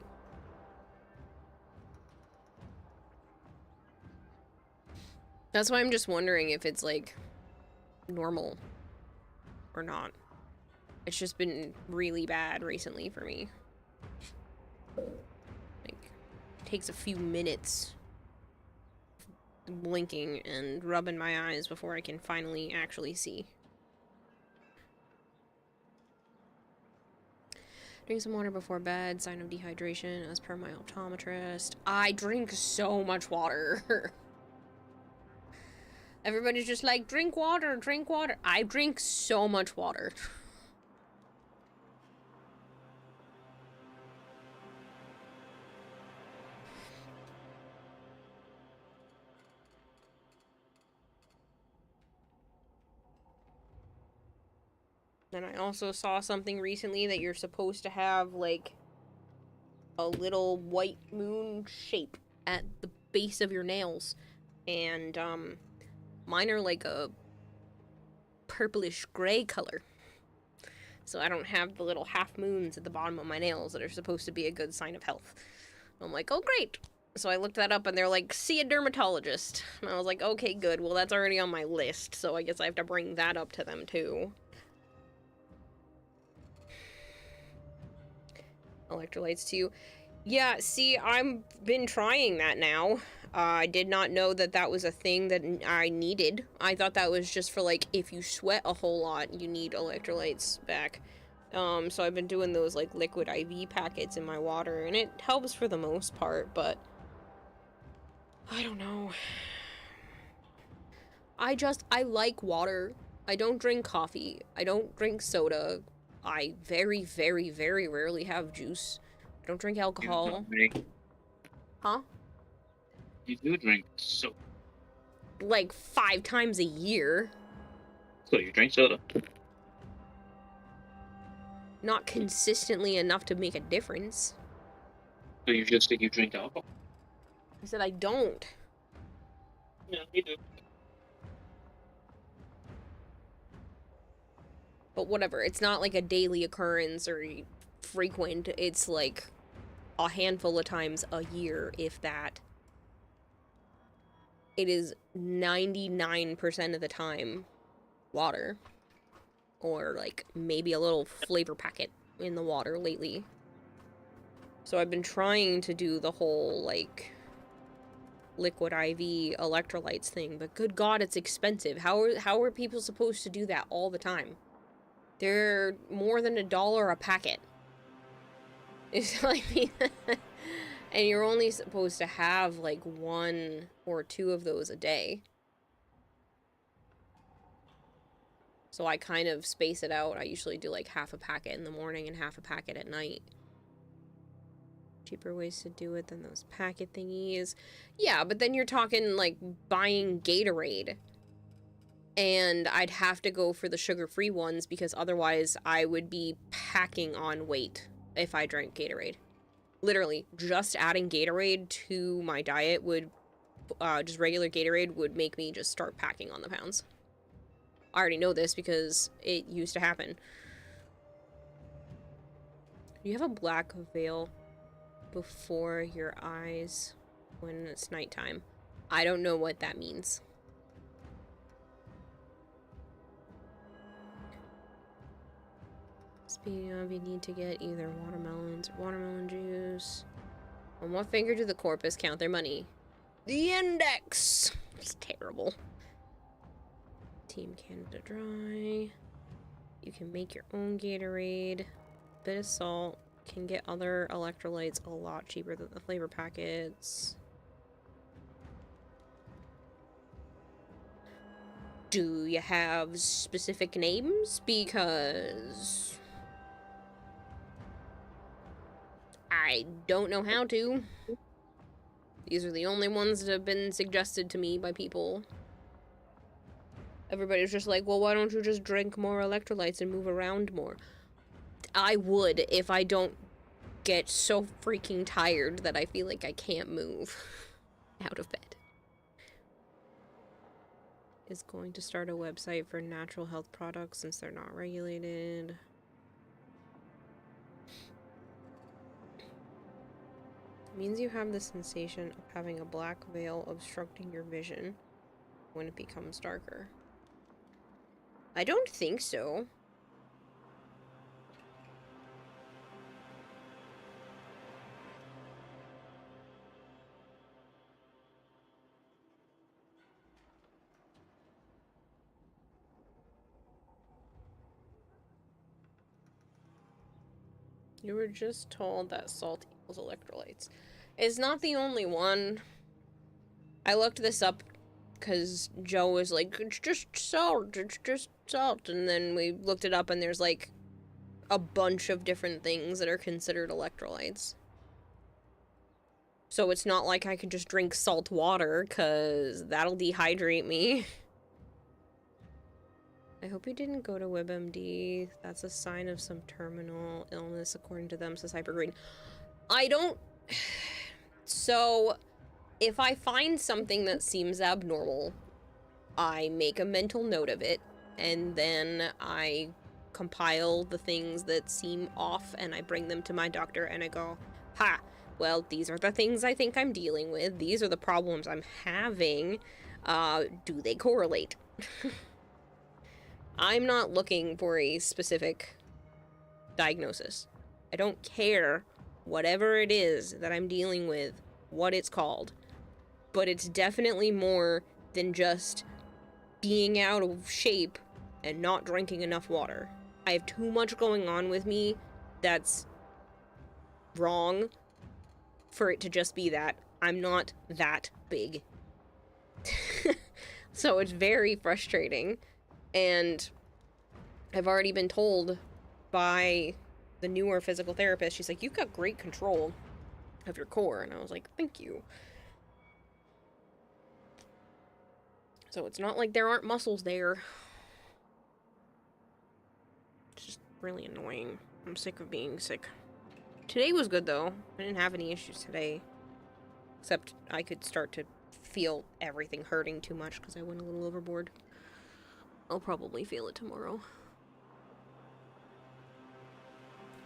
That's why I'm just wondering if it's like normal or not. It's just been really bad recently for me. Like, it takes a few minutes blinking and rubbing my eyes before I can finally actually see. Drink some water before bed, sign of dehydration as per my optometrist. I drink so much water. Everybody's just like, drink water, drink water. I drink so much water. And I also saw something recently that you're supposed to have, like, a little white moon shape at the base of your nails. And, mine are like a purplish gray color. So I don't have the little half moons at the bottom of my nails that are supposed to be a good sign of health. I'm like, oh, great. So I looked that up, and they're like, see a dermatologist. And I was like, okay, good. Well, that's already on my list, so I guess I have to bring that up to them, too. Electrolytes too. Yeah, see, I've been trying that now. I did not know that that was a thing that I needed. I thought that was just for, like, if you sweat a whole lot, you need electrolytes back. So I've been doing those, like, liquid IV packets in my water, and it helps for the most part, but I don't know. I like water. I don't drink coffee. I don't drink soda. I very, very, very rarely have juice. I don't drink alcohol. Huh? You do drink soda. Like 5 times a year. So you drink soda? Not consistently enough to make a difference. So you just said you drink alcohol? I said I don't. Yeah, you do. But whatever, it's not like a daily occurrence or frequent. It's like a handful of times a year, if that. It is 99% of the time water. Or like maybe a little flavor packet in the water lately. So I've been trying to do the whole like liquid IV electrolytes thing, but good God, it's expensive. How are people supposed to do that all the time? They're more than $1 a packet. It's like, and you're only supposed to have like 1 or 2 of those a day. So I kind of space it out. I usually do like half a packet in the morning and half a packet at night. Cheaper ways to do it than those packet thingies. Yeah, but then you're talking like buying Gatorade. And I'd have to go for the sugar-free ones because otherwise I would be packing on weight if I drank Gatorade. Literally, just adding Gatorade to my diet would, just regular Gatorade would make me just start packing on the pounds. I already know this because it used to happen. You have a black veil before your eyes when it's nighttime. I don't know what that means. Speaking of, you need to get either watermelons or watermelon juice. On what finger do the corpus count their money? The index! It's terrible. Team Canada Dry. You can make your own Gatorade. Bit of salt. Can get other electrolytes a lot cheaper than the flavor packets. Do you have specific names? Because I don't know how to. These are the only ones that have been suggested to me by people. Everybody's just like, well, why don't you just drink more electrolytes and move around more? I would if I don't get so freaking tired that I feel like I can't move out of bed. Is going to start a website for natural health products since they're not regulated. It means you have the sensation of having a black veil obstructing your vision when it becomes darker. I don't think so. You were just told that salt equals electrolytes. It's not the only one. I looked this up because Joe was like, it's just salt, and then we looked it up and there's like a bunch of different things that are considered electrolytes. So it's not like I could just drink salt water, because that'll dehydrate me. I hope you didn't go to WebMD. That's a sign of some terminal illness, according to them, says Hypergreen. I don't... So, if I find something that seems abnormal, I make a mental note of it, and then I compile the things that seem off, and I bring them to my doctor, and I go, ha! Well, these are the things I think I'm dealing with. These are the problems I'm having. Do they correlate? I'm not looking for a specific diagnosis. I don't care whatever it is that I'm dealing with, what it's called. But it's definitely more than just being out of shape and not drinking enough water. I have too much going on with me that's wrong for it to just be that. I'm not that big. So it's very frustrating. And I've already been told by the newer physical therapist, she's like, you've got great control of your core. And I was like, thank you. So it's not like there aren't muscles there. It's just really annoying. I'm sick of being sick. Today was good, though. I didn't have any issues today. Except I could start to feel everything hurting too much because I went a little overboard. I'll probably feel it tomorrow.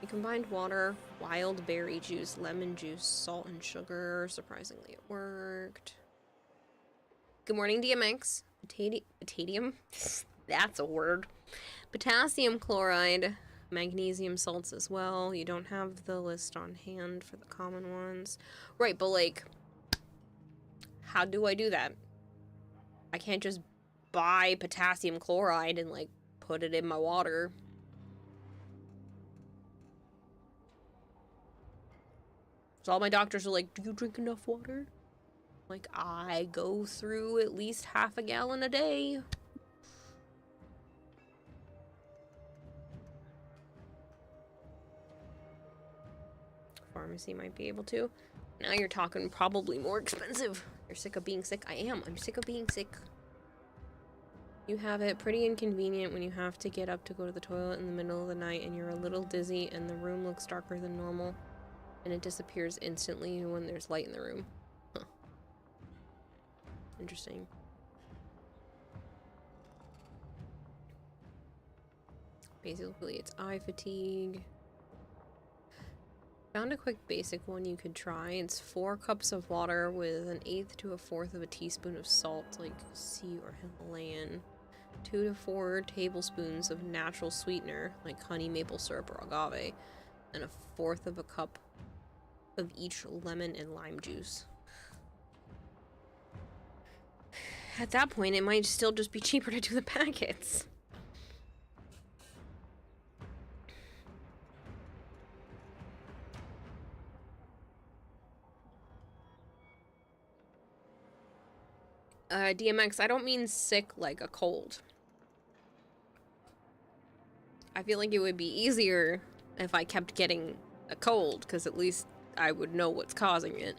We combined water, wild berry juice, lemon juice, salt, and sugar. Surprisingly, it worked. Good morning, DMX. Potassium? That's a word. Potassium chloride. Magnesium salts as well. You don't have the list on hand for the common ones. Right, but like, how do I do that? I can't just buy potassium chloride and like put it in my water. So all my doctors are like, do you drink enough water? Like, I go through at least half a gallon a day. Pharmacy might be able to. Now you're talking probably more expensive. You're sick of being sick? I am. I'm sick of being sick. You have it pretty inconvenient when you have to get up to go to the toilet in the middle of the night and you're a little dizzy and the room looks darker than normal and it disappears instantly when there's light in the room. Huh. Interesting. Basically, it's eye fatigue. Found a quick basic one you could try. It's 4 cups of water with 1/8 to 1/4 of a teaspoon of salt, like sea or Himalayan. 2 to 4 tablespoons of natural sweetener, like honey, maple syrup, or agave. And 1/4 of a cup of each lemon and lime juice. At that point, it might still just be cheaper to do the packets. DMX, I don't mean sick like a cold. I feel like it would be easier if I kept getting a cold, because at least I would know what's causing it.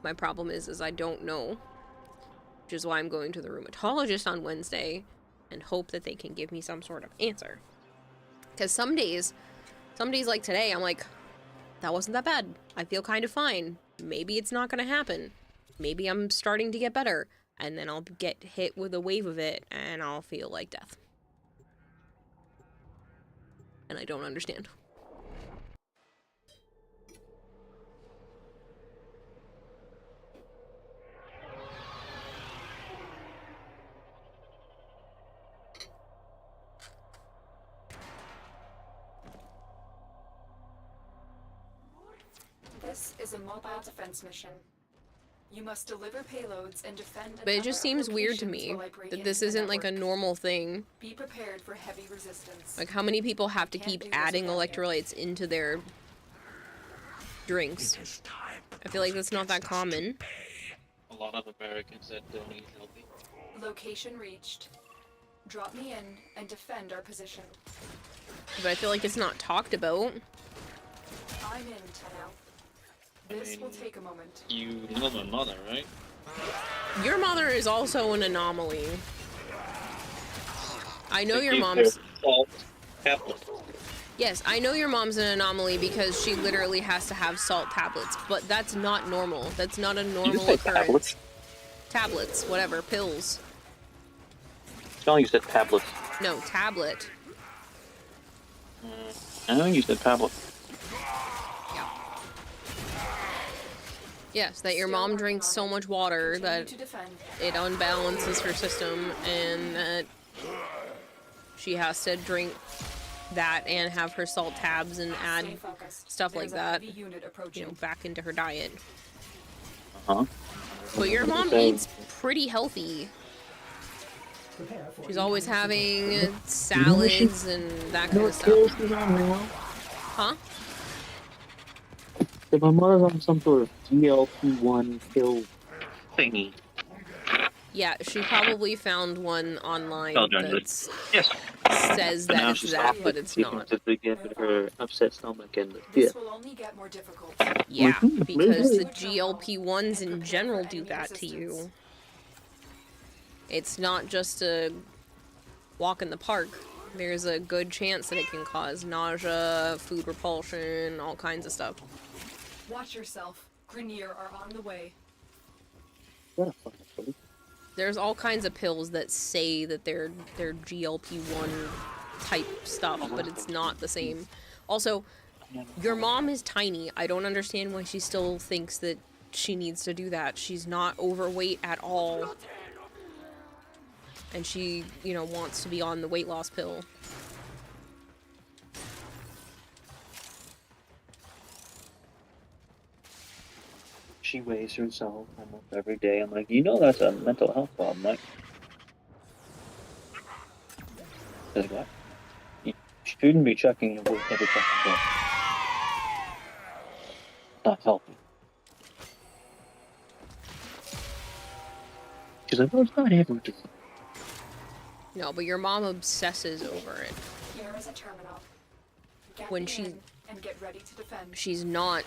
My problem is I don't know, which is why I'm going to the rheumatologist on Wednesday and hope that they can give me some sort of answer. Because some days like today, I'm like, that wasn't that bad. I feel kind of fine. Maybe it's not going to happen. Maybe I'm starting to get better. And then I'll get hit with a wave of it, and I'll feel like death. And I don't understand. This is a mobile defense mission. You must deliver payloads and defend. But it just seems weird to me that this isn't like a normal thing. Be prepared for heavy resistance. Like, how many people have to keep adding electrolytes into their drinks? I feel like that's not that common. A lot of Americans that don't eat healthy. Location reached. Drop me in and defend our position. But I feel like it's not talked about. I'm in, Tenno. This will take a moment. You know my mother, right? Your mother is also an anomaly. I know your mom's... Salt tablets. Yes, I know your mom's an anomaly because she literally has to have salt tablets, but that's not normal. That's not a normal occurrence. Tablets? Tablets, whatever, pills. No, you said tablets. No, tablet. I think you said tablet. Yeah. Yes, that your mom drinks so much water that it unbalances her system, and that she has to drink that and have her salt tabs and add stuff like that, you know, back into her diet. Uh-huh. But your mom eats pretty healthy. She's always having salads and that kind of stuff. Huh? If my mother's on some sort of GLP-1 pill thingy. Yeah, she probably found one online that says that it's that, but it's not. To begin with her upset stomach and This will only get more difficult. Yeah, because the GLP-1s in general do that to you. It's not just a walk in the park. There's a good chance that it can cause nausea, food repulsion, all kinds of stuff. Watch yourself. Grenier are on the way. There's all kinds of pills that say that they're GLP-1 type stuff, but it's not the same. Also, your mom is tiny. I don't understand why she still thinks that she needs to do that. She's not overweight at all. And she, you know, wants to be on the weight loss pill. She weighs herself almost every day. I'm like, you know that's a mental health problem, right? Says what? You shouldn't be checking your weight every fucking day. Not healthy. She's like, well, it's not every day. No, but your mom obsesses over it. Here is a terminal. When she and get ready to defend. She's not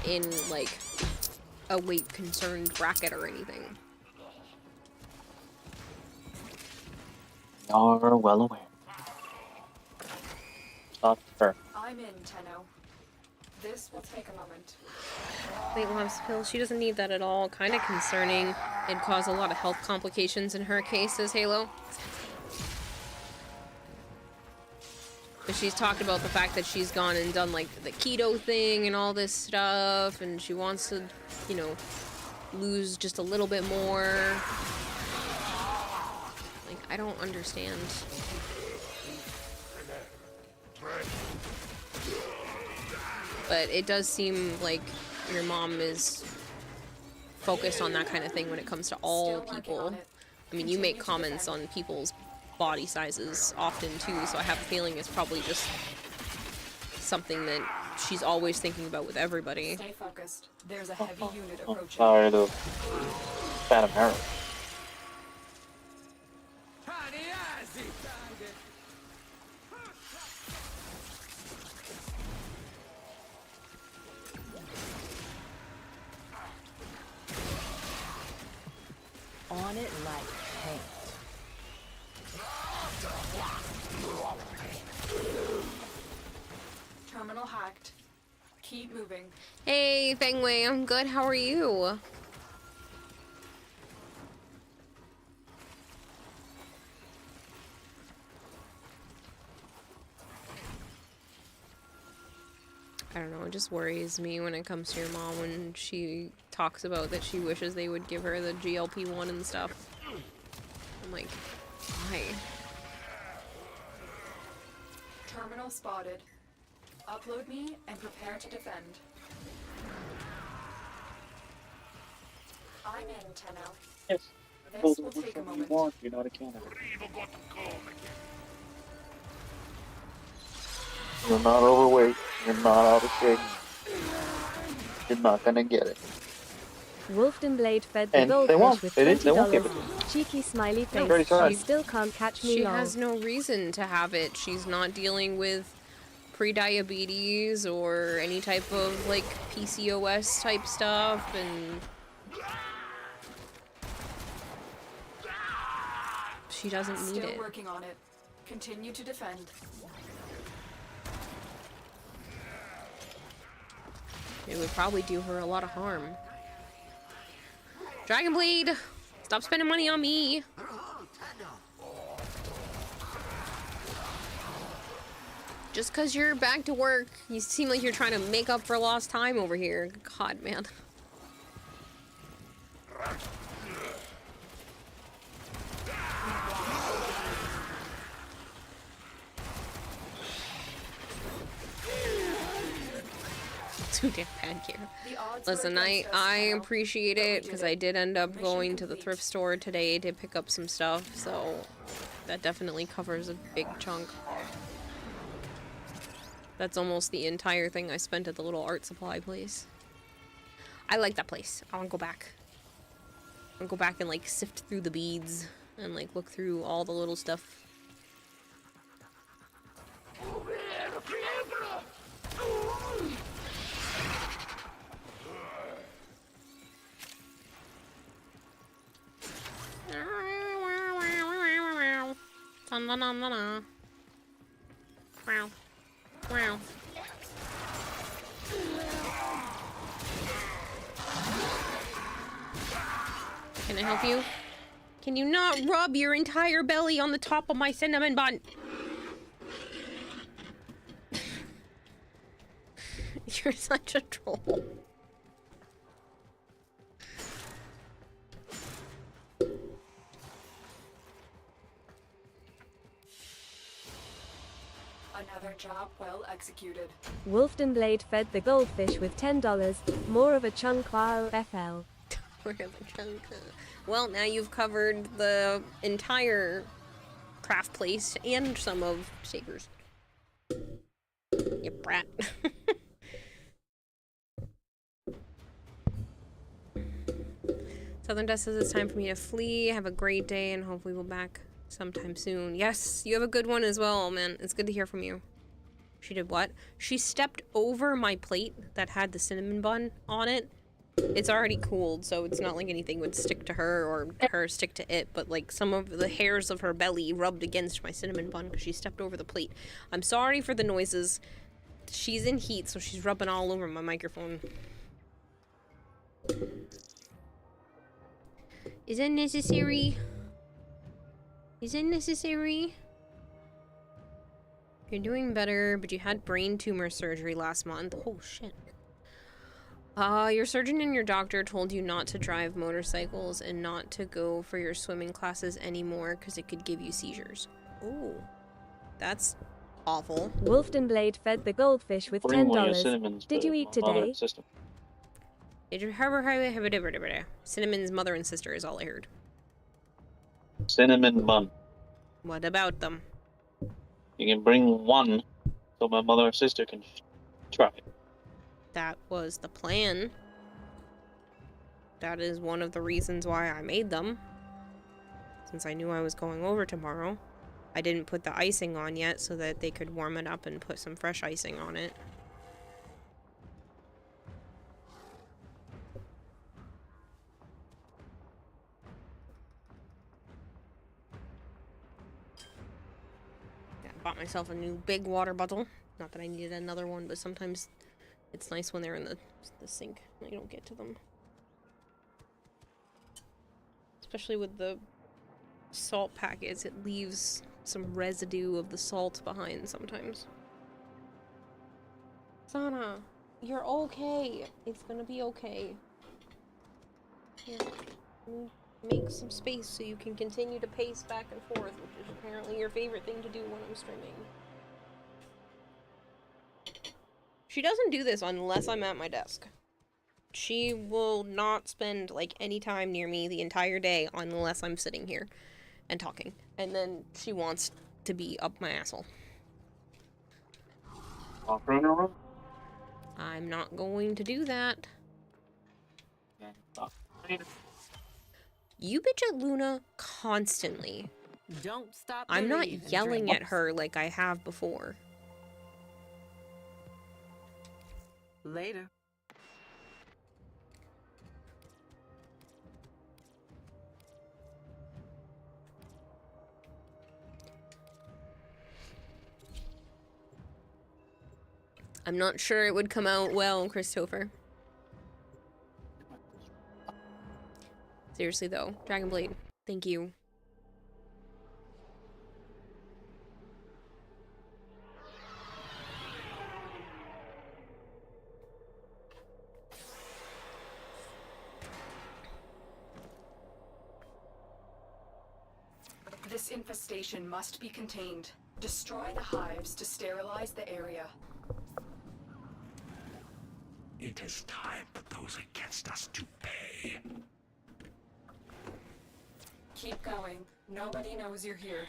in like a weight concerned bracket or anything. You're well aware. Not her. I'm in, Tenno. This will take a moment. Weight loss pills, she doesn't need that at all. Kind of concerning. It'd cause a lot of health complications in her case, says Halo. But she's talked about the fact that she's gone and done like the keto thing and all this stuff, and she wants to, you know, lose just a little bit more. Like, I don't understand. But it does seem like your mom is focused on that kind of thing when it comes to all people. I mean, you make comments on people's body sizes often too, so I have a feeling it's probably just something that she's always thinking about with everybody. Stay focused. There's a heavy unit approaching. Tired of Phantom Arrow. On it like paint. Terminal hacked. Keep moving. Hey, Fengwei, I'm good. How are you? I don't know, it just worries me when it comes to your mom when she talks about that she wishes they would give her the GLP-1 and stuff. I'm like, why? Terminal spotted. Upload me and prepare to defend. I'm in, Tenno. Yes. This will take a moment. You're not a candidate. You're not overweight. You're not out of shape. You're not gonna get it. Wolfden Blade fed the And they goldfish won't. with They won't give $20. it to you. Cheeky smiley No, very face. sorry. You still can't catch me, She lol. has no reason to have it. She's not dealing with pre-diabetes or any type of, like, PCOS type stuff, and she doesn't need Still it. working on it. Continue to defend. It would probably do her a lot of harm. Dragon Blade! Stop spending money on me! Just because you're back to work, you seem like you're trying to make up for lost time over here. God, man. Too damn bad here. Listen, I appreciate it because I did end up going to the thrift store today to pick up some stuff, so that definitely covers a big chunk. That's almost the entire thing I spent at the little art supply place. I like that place. I want to go back. I want to go back and like sift through the beads and like look through all the little stuff. Wow. Wow. Can I help you? Can you not rub your entire belly on the top of my cinnamon bun? You're such a troll. Another job well executed. Wolfden Blade fed the goldfish with $10. More of a chunk wow FL. More of a chunk. Well, now you've covered the entire craft place and some of Saber's. You brat. Southern Dust says it's time for me to flee. Have a great day and hopefully we'll back sometime soon. Yes, you have a good one as well, man. It's good to hear from you. She did what? She stepped over my plate that had the cinnamon bun on it. It's already cooled, so it's not like anything would stick to her or her stick to it, but like some of the hairs of her belly rubbed against my cinnamon bun because she stepped over the plate. I'm sorry for the noises. She's in heat, so she's rubbing all over my microphone. Is it necessary? Is it necessary? You're doing better, but you had brain tumor surgery last month. Oh, shit. Your surgeon and your doctor told you not to drive motorcycles and not to go for your swimming classes anymore because it could give you seizures. Ooh. That's awful. Wolfden Blade fed the goldfish with $10. Did you eat today? Cinnamon's mother and sister is all I heard. Cinnamon bun. What about them? You can bring one so my mother and sister can try it. That was the plan. That is one of the reasons why I made them. Since I knew I was going over tomorrow. I didn't put the icing on yet so that they could warm it up and put some fresh icing on it. Bought myself a new big water bottle. Not that I needed another one, but sometimes it's nice when they're in the sink and I don't get to them. Especially with the salt packets, it leaves some residue of the salt behind sometimes. Sana, you're okay. It's gonna be okay. Here, make some space so you can continue to pace back and forth, which is apparently your favorite thing to do when I'm streaming. She doesn't do this unless I'm at my desk. she will not spend like any time near me the entire day unless I'm sitting here and talking. And then she wants to be up my asshole. I'm not going to do that. You bitch at Luna constantly. Don't stop. I'm not yelling at her like I have before. Later. I'm not sure it would come out well, Christopher. Seriously though, Dragonblade, thank you. This infestation must be contained. Destroy the hives to sterilize the area. It is time for those against us to pay. Keep going. Nobody knows you're here.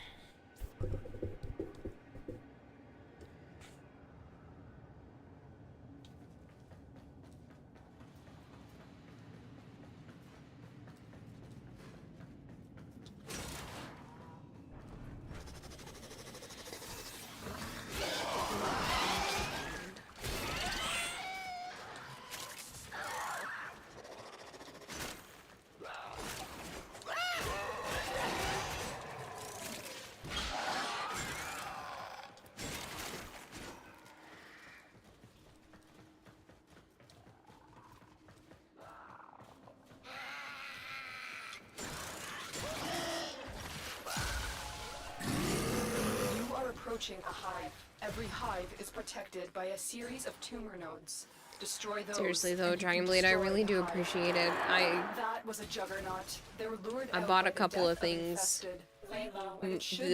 Approaching a hive. Every hive is protected by a series of tumor nodes. Destroy those. Seriously though, Dragonblade, I really do appreciate it. That was a juggernaut. They were lured I bought a couple of things.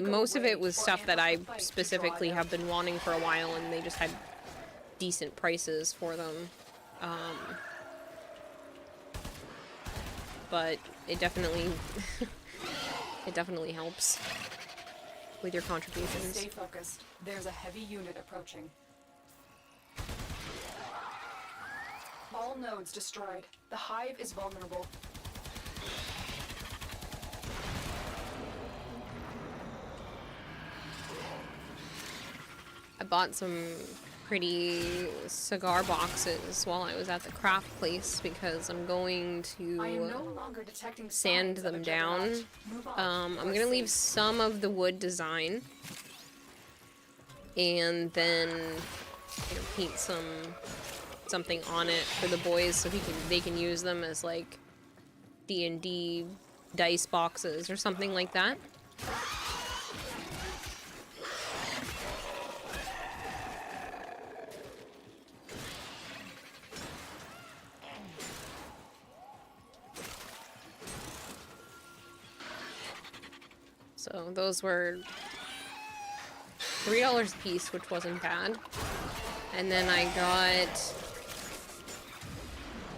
Most of it was stuff that I specifically have been wanting for a while, and they just had decent prices for them. But it definitely it definitely helps with your contributions. Stay focused. There's a heavy unit approaching. All nodes destroyed. The hive is vulnerable. I bought some pretty cigar boxes while I was at the craft place because I'm going to sand them down. I'm gonna leave some of the wood design and then paint something on it for the boys so they can use them as like D&D dice boxes or something like that. So those were $3 a piece, which wasn't bad. And then I got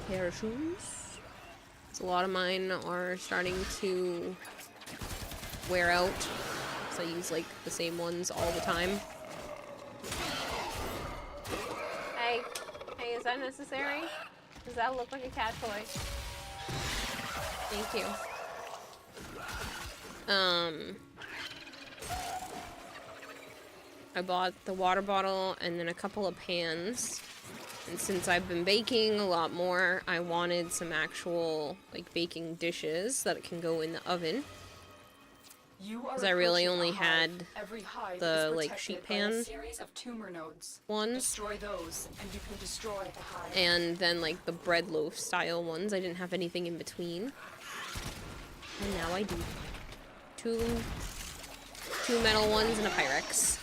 a pair of shoes. So a lot of mine are starting to wear out. So I use like the same ones all the time. Hey, is that necessary? Does that look like a cat toy? Thank you. I bought the water bottle and then a couple of pans. And since I've been baking a lot more, I wanted some actual, like, baking dishes that can go in the oven. Because I really only had the, like, sheet pan ones. Destroy those, and you can destroy the hive. And then, like, the bread loaf style ones. I didn't have anything in between. And now I do. Two metal ones and a Pyrex.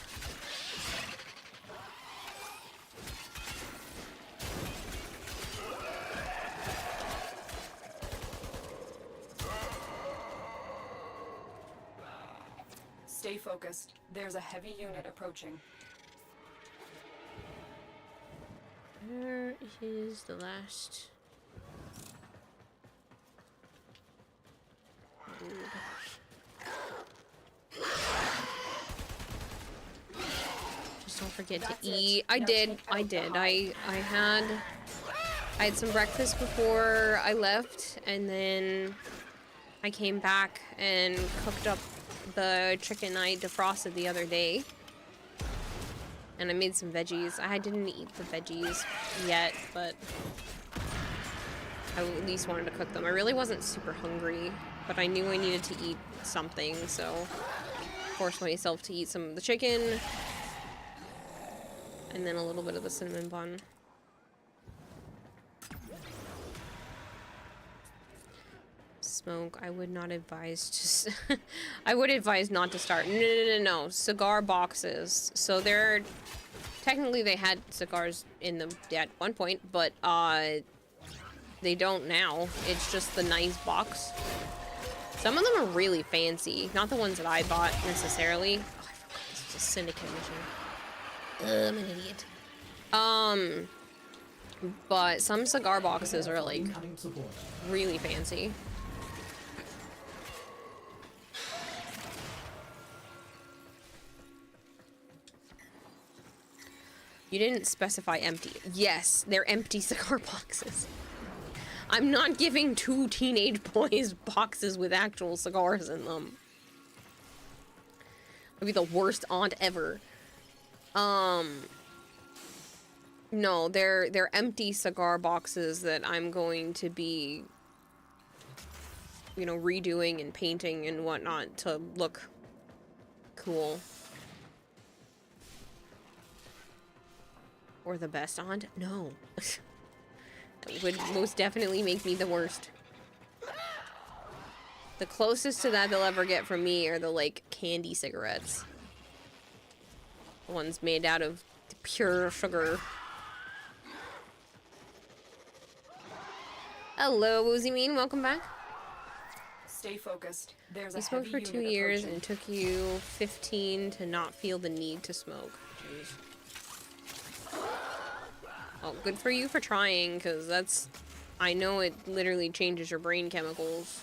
Stay focused. There's a heavy unit approaching. Where is the last Just don't forget to That's it. eat. I Now did. take I out the did. hive. I had some breakfast before I left, and then I came back and cooked up the chicken I defrosted the other day. And I made some veggies. I didn't eat the veggies yet, but I at least wanted to cook them. I really wasn't super hungry, but I knew I needed to eat something, so forced myself to eat some of the chicken and then a little bit of the cinnamon bun. Smoke. I would not advise to I would advise not to start. No. Cigar boxes. So they're technically they had cigars in them at one point, but they don't now. It's just the nice box. Some of them are really fancy. Not the ones that I bought necessarily. Oh, I forgot this was a syndicate mission. I'm an idiot. But some cigar boxes are like really fancy. You didn't specify empty. Yes, they're empty cigar boxes. I'm not giving 2 teenage boys boxes with actual cigars in them. I'd be the worst aunt ever. No, they're empty cigar boxes that I'm going to be, you know, redoing and painting and whatnot to look cool. Or the best aunt? No. That would most definitely make me the worst. The closest to that they'll ever get from me are the, like, candy cigarettes. The ones made out of pure sugar. Hello, Woozy Mean. Welcome back. Stay focused. There's a You smoked for heavy 2 unit years approaching. and it took you 15 to not feel the need to smoke. Jeez. Well, good for you for trying, because that's... I know it literally changes your brain chemicals.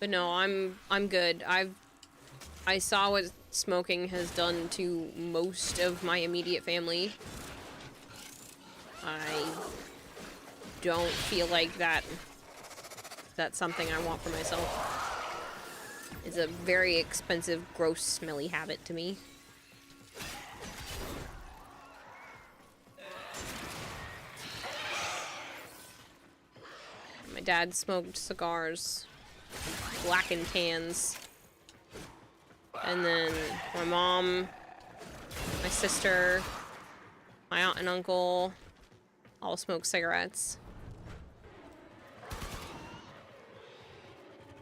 But no, I'm good. I saw what smoking has done to most of my immediate family. I don't feel like that's something I want for myself. It's a very expensive, gross, smelly habit to me. My dad smoked cigars, black and tans. And then my mom, my sister, my aunt and uncle all smoke cigarettes.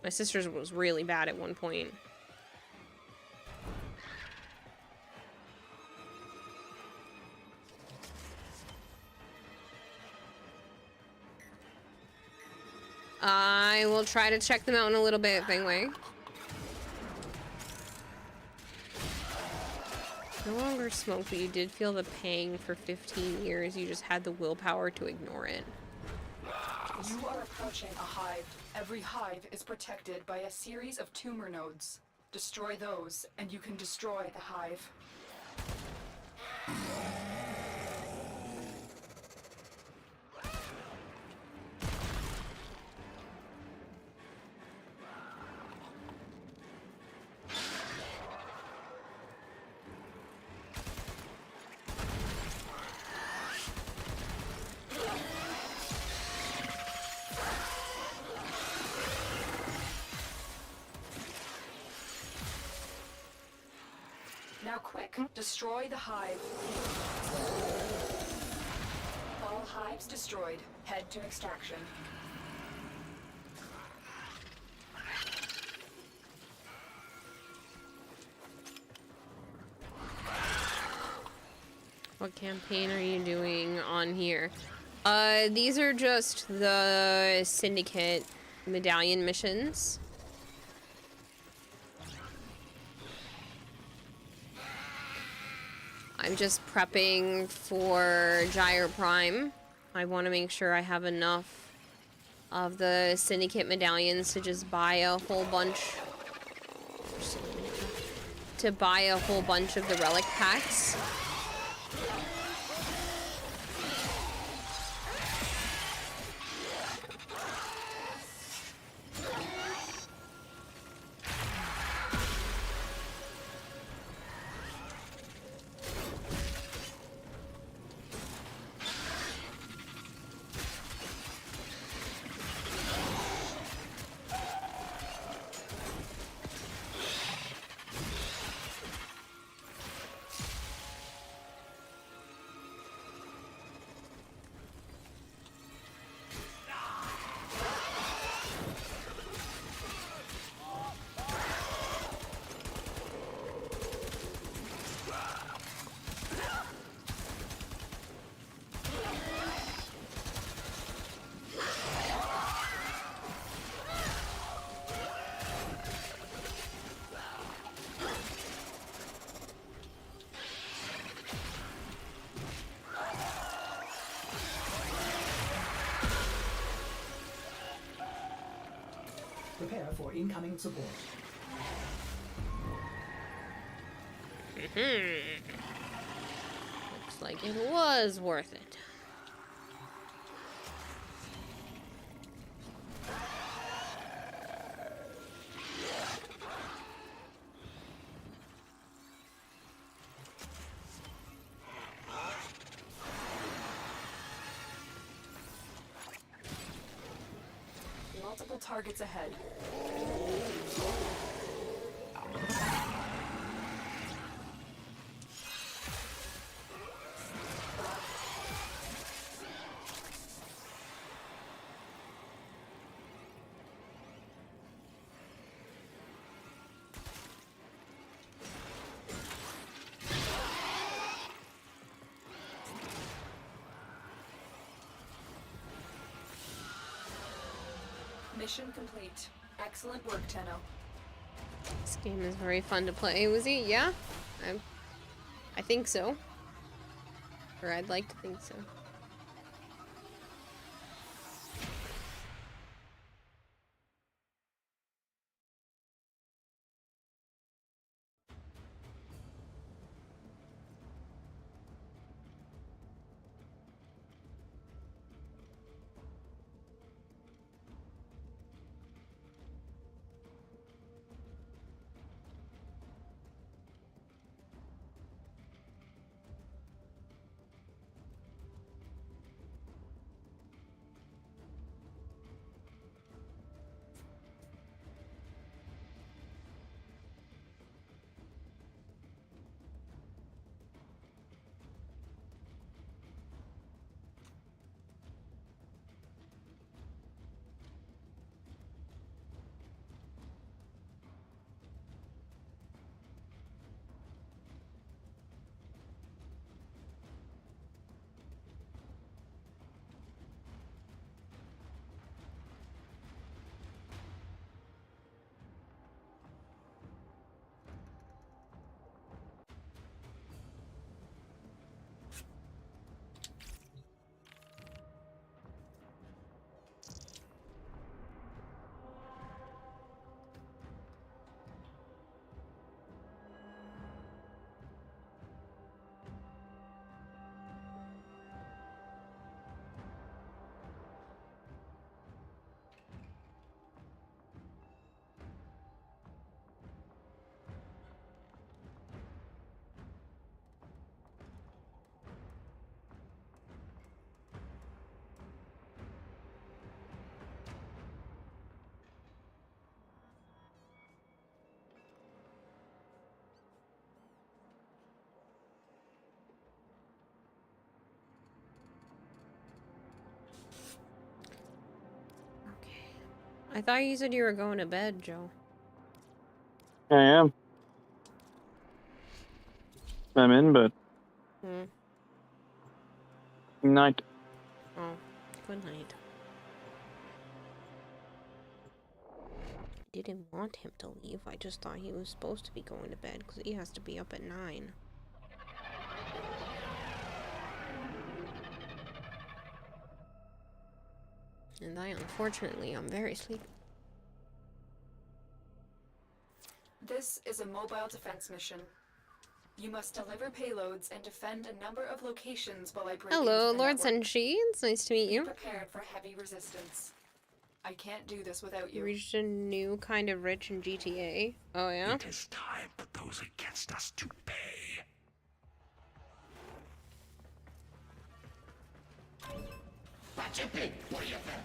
My sister's was really bad at one point. I will try to check them out in a little bit, Bingway. No longer smoke, but you did feel the pang for 15 years. You just had the willpower to ignore it. You are approaching a hive. Every hive is protected by a series of tumor nodes. Destroy those, and you can destroy the hive. Now quick, destroy the hive. All hives destroyed. Head to extraction. What campaign are you doing on here? These are just the Syndicate medallion missions. I'm just prepping for Gyre Prime. I want to make sure I have enough of the Syndicate medallions to just buy a whole bunch. to buy a whole bunch of the relic packs. Prepare for incoming support. Looks like it was worth it. Multiple targets ahead. Mission complete. Excellent work, Tenno. This game is very fun to play, Uzi. Yeah, I think so. Or I'd like to think so. I thought you said you were going to bed, Joe. I am. I'm in bed. Night. Oh, good night. I didn't want him to leave. I just thought he was supposed to be going to bed because he has to be up at 9. And unfortunately, I'm very sleepy. This is a mobile defense mission. You must deliver payloads and defend a number of locations while I break Hello, into the Lord network. Senshi. It's nice to meet Be you. prepared for heavy resistance. I can't do this without You you. reached a new kind of rich in GTA. Oh yeah? It is time for those against us to pay. What you think? What do you think?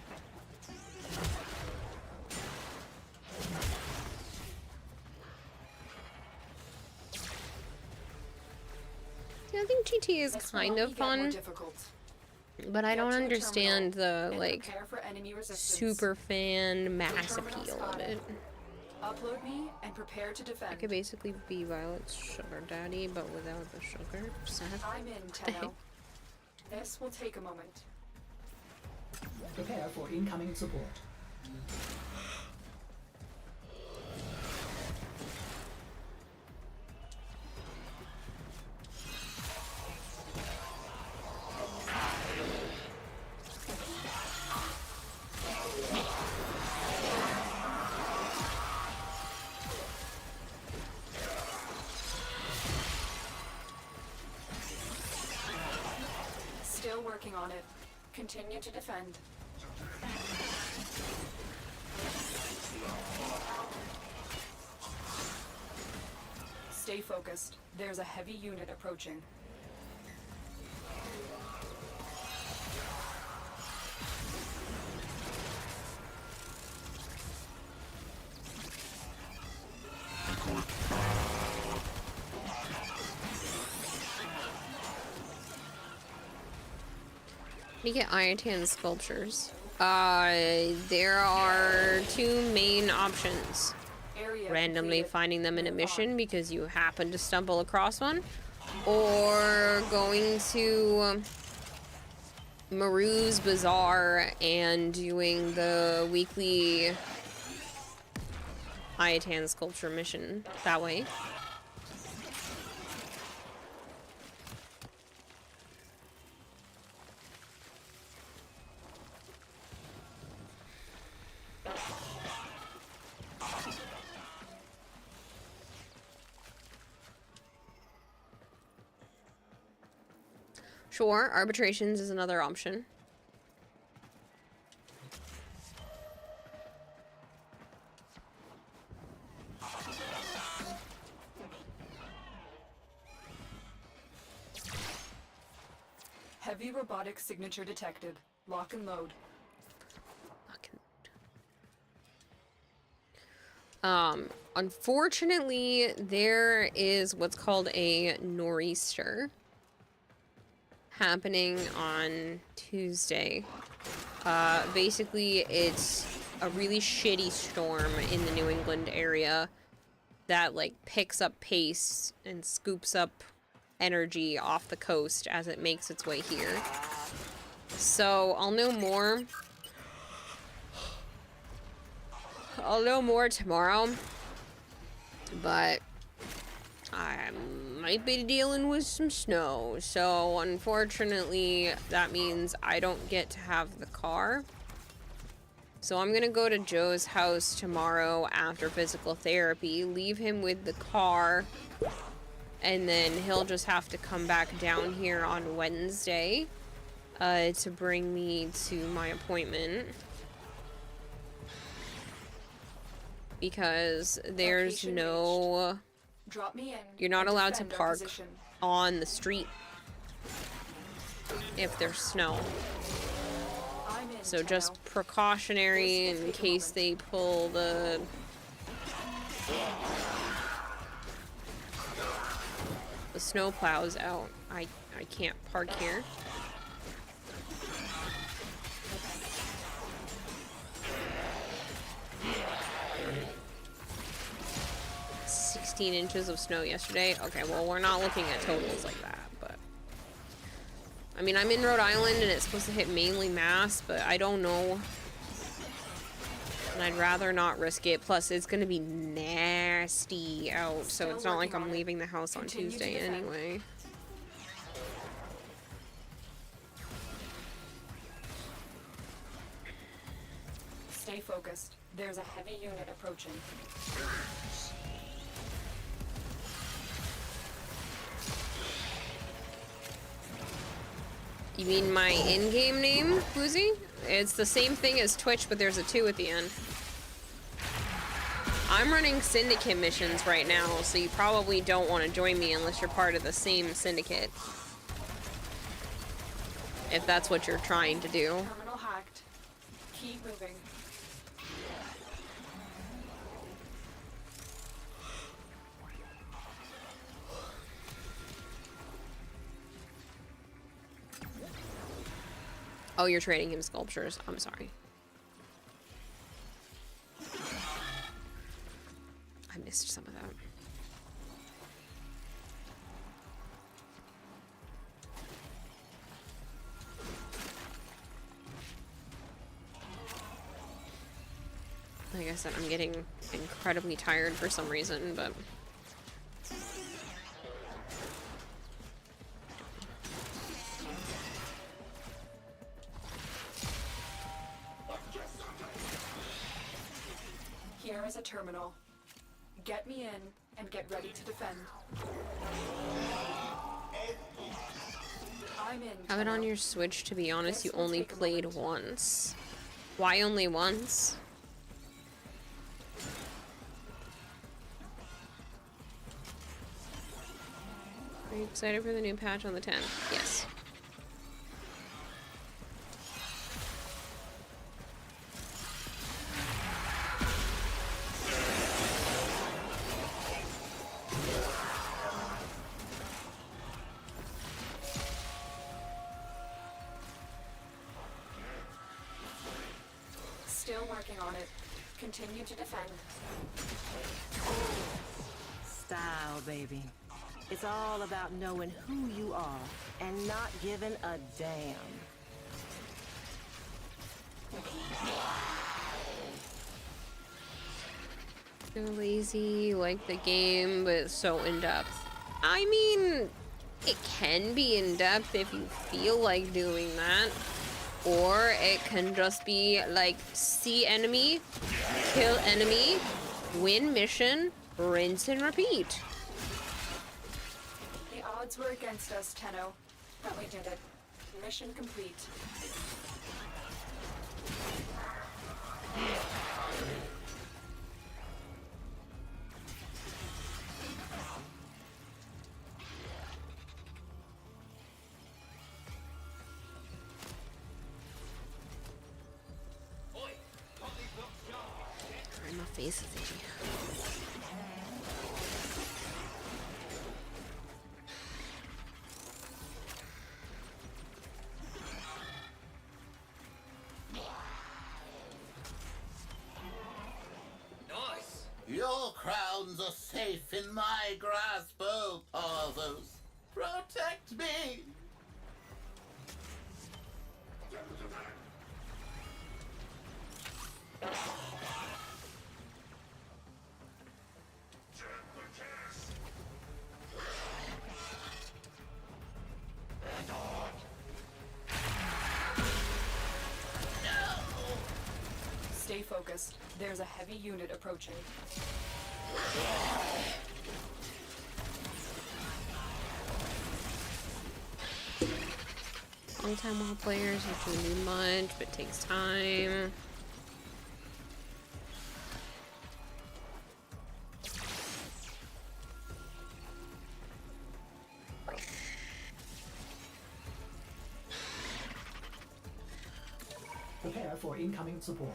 Yeah, I think GTA is This will kind only of get more fun, difficult. but I Get don't to the understand terminal the, and like, prepare for enemy resistance. super fan mass terminal's appeal of spotted. it. Upload me and prepare to I defend. could basically be Violet's sugar daddy, but without the sugar. Sad. I'm in, Tenno. This will take a moment. Prepare for incoming support. Still working on it. Continue to defend. Stay focused. There's a heavy unit approaching. You get Ayatan sculptures. There are two main options. Area Randomly completed. finding them in a mission because you happen to stumble across one, or going to Maru's Bazaar and doing the weekly Ayatan sculpture mission that way. Sure, arbitrations is another option. Heavy robotic signature detected. Lock and load. Unfortunately, there is what's called a nor'easter happening on Tuesday. Basically, it's a really shitty storm in the New England area that, like, picks up pace and scoops up energy off the coast as it makes its way here. So, I'll know more. I'll know more tomorrow, but I might be dealing with some snow, so unfortunately that means I don't get to have the car. So I'm gonna go to Joe's house tomorrow after physical therapy, leave him with the car, and then he'll just have to come back down here on Wednesday to bring me to my appointment. Because there's Location no... Drop me in. You're not and allowed to defend our park position. on the street if there's snow. I'm in, So Tenno. just precautionary in case they pull the snow plows out. I can't park here. Inches of snow yesterday. Okay, well, we're not looking at totals like that, but I mean, I'm in Rhode Island and it's supposed to hit mainly Mass, but I don't know, and I'd rather not risk it. Plus, it's gonna be nasty out, so it's not like I'm leaving the house on Tuesday anyway. Stay focused. There's a heavy unit approaching. You mean my in-game name, Boozy? It's the same thing as Twitch, but there's a 2 at the end. I'm running syndicate missions right now, so you probably don't want to join me unless you're part of the same syndicate. If that's what you're trying to do. Terminal hacked. Keep moving. Oh, you're trading him sculptures. I'm sorry. I missed some of that. Like I said, I'm getting incredibly tired for some reason, but... Here is a terminal. Get me in and get ready to defend. I'm in. Have it on your Switch, to be honest, you only played once. Why only once? Are you excited for the new patch on the 10th? Yes. Still working on it. Continue to defend. Style, baby. It's all about knowing who you are and not giving a damn. You're lazy, like the game, but it's so in-depth. I mean, it can be in-depth if you feel like doing that. Or it can just be like, see enemy, kill enemy, win mission, rinse and repeat. The odds were against us, Tenno, but we did it. Mission complete. My face is itchy. Nice! Your crowns are safe in my grasp, oh Parvos. Protect me! Stay focused. There's a heavy unit approaching. Long time while players usually do much, but it takes time. Prepare for incoming support.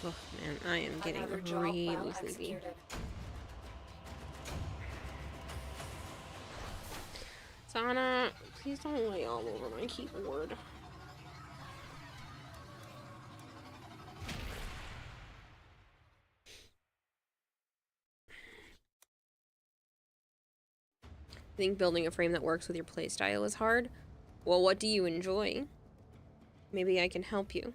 Oh man, I am getting Another job really well sleepy. executed. Sana, please don't lay all over my keyboard. I think building a frame that works with your playstyle is hard. Well, what do you enjoy? Maybe I can help you.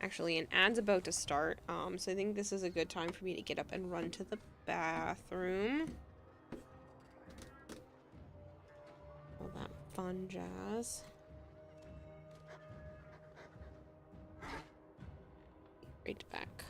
Actually, an ad's about to start, so I think this is a good time for me to get up and run to the bathroom. All that fun jazz. Right back.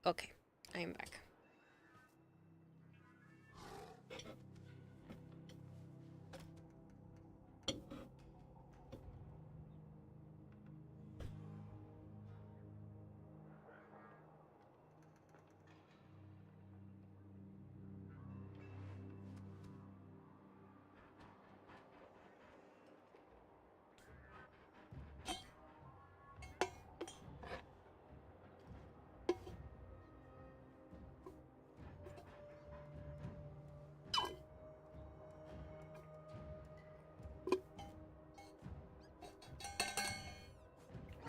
Okay, I am back.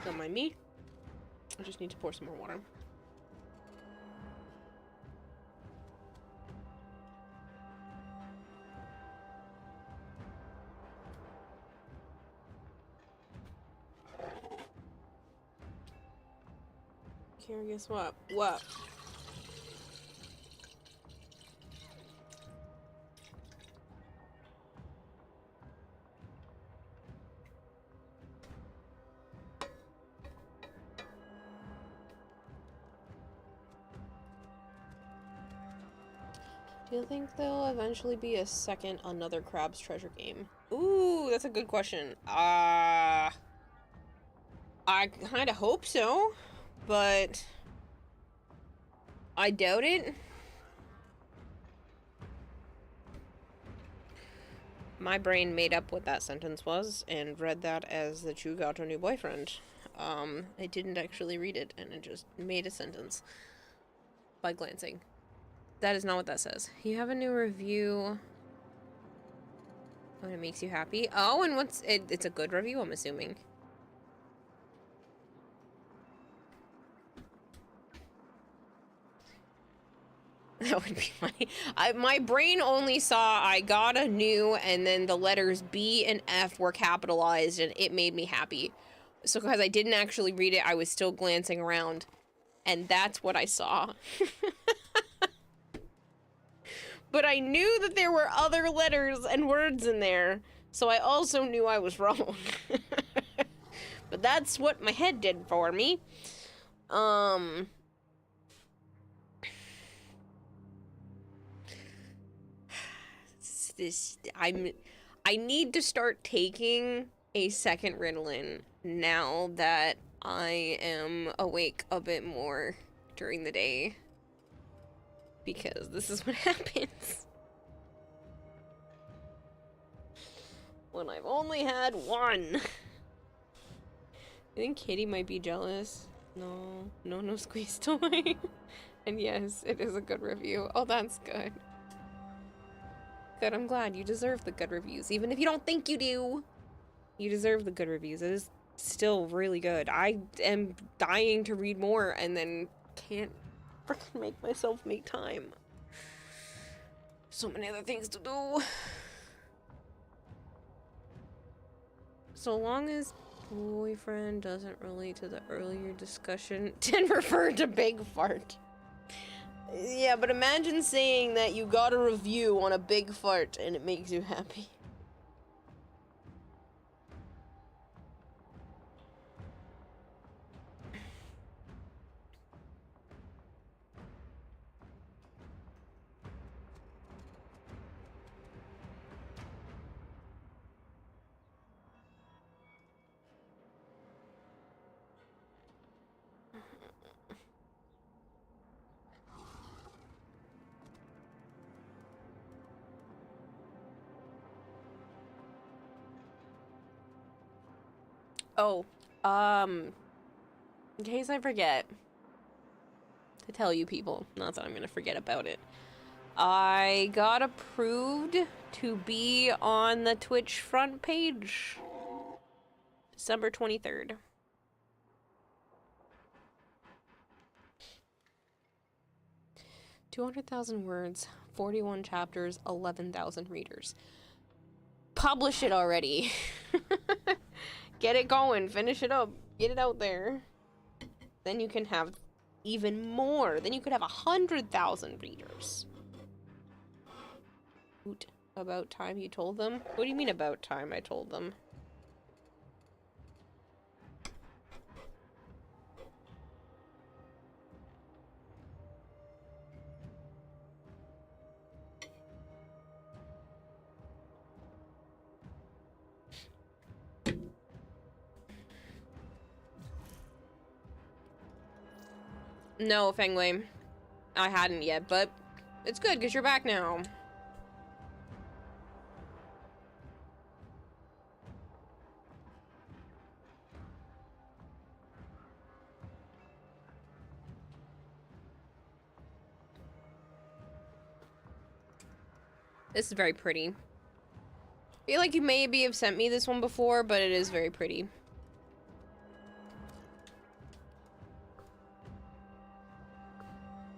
Don't mind me. I just need to pour some more water. Here, guess what? What? Do you think there'll eventually be a second Another Crab's Treasure game? Ooh, that's a good question. I kind of hope so, but I doubt it. My brain made up what that sentence was and read that as that you got a new boyfriend. I didn't actually read it, and it just made a sentence by glancing. That is not what that says. You have a new review. When it makes you happy. Oh, and what's it? It's a good review, I'm assuming. That would be funny. My brain only saw I got a new, and then the letters B and F were capitalized, and it made me happy. So because I didn't actually read it, I was still glancing around, and that's what I saw. But I knew that there were other letters and words in there, so I also knew I was wrong. But that's what my head did for me. I need to start taking a second Ritalin now that I am awake a bit more during the day. Because this is what happens when I've only had one. I think Kitty might be jealous. No squeeze toy. And yes, it is a good review. Oh, that's good. Good, I'm glad. You deserve the good reviews. Even if you don't think you do, you deserve the good reviews. It is still really good. I am dying to read more and then can't freaking make myself make time. So many other things to do. So long as boyfriend doesn't relate to the earlier discussion, didn't refer to big fart. Yeah, but imagine saying that you got a review on a big fart and it makes you happy. Oh, in case I forget to tell you people, not that I'm gonna forget about it. I got approved to be on the Twitch front page. December 23rd. $200,000 words, 41 chapters, 11,000 readers. Publish it already. Get it going, finish it up, get it out there. Then you can have even more. Then you could have 100,000 readers. About time you told them? What do you mean about time I told them? No, Fengway. I hadn't yet, but it's good because you're back now. This is very pretty. I feel like you maybe have sent me this one before, but it is very pretty.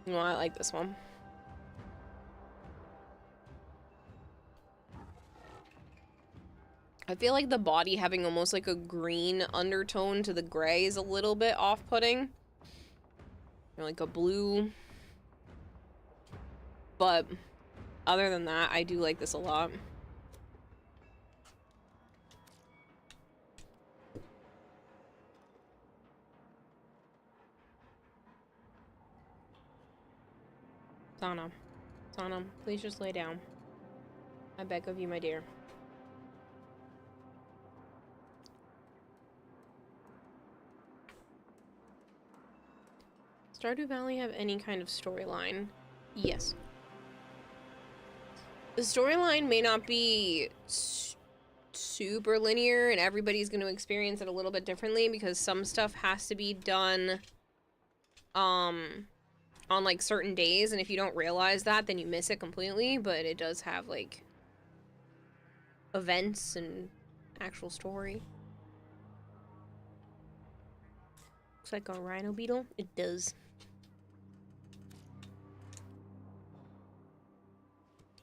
Well, I like this one. I feel like the body having almost like a green undertone to the gray is a little bit off-putting. Or like a blue. But other than that, I do like this a lot. Sana. Sana, please just lay down. I beg of you, my dear. Stardew Valley have any kind of storyline? Yes. The storyline may not be super linear, and everybody's going to experience it a little bit differently because some stuff has to be done on like certain days, and if you don't realize that, then you miss it completely. But it does have like events and actual story. Looks like a rhino beetle. It does.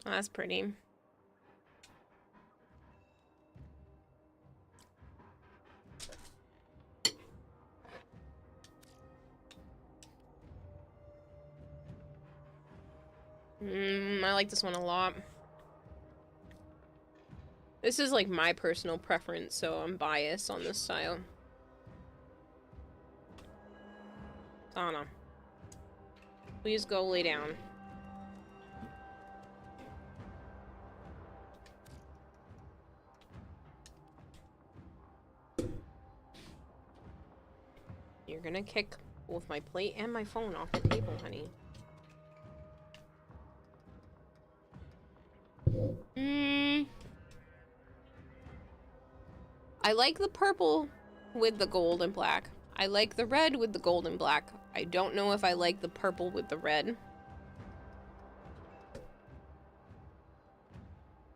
Oh, that's pretty. I like this one a lot. This is like my personal preference, so I'm biased on this style. Sana, please go lay down. You're gonna kick both my plate and my phone off the table, honey. I like the purple with the gold and black. I like the red with the gold and black. I don't know if I like the purple with the red.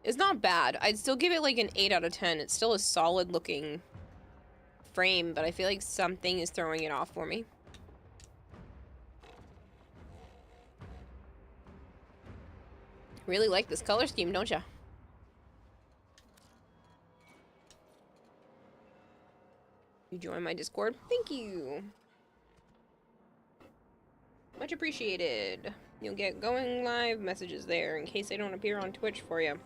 It's not bad. I'd still give it like an 8 out of 10. It's still a solid looking frame, but I feel like something is throwing it off for me. Really like this color scheme, don't ya? You join my Discord? Thank you. Much appreciated. You'll get going live messages there in case they don't appear on Twitch for you.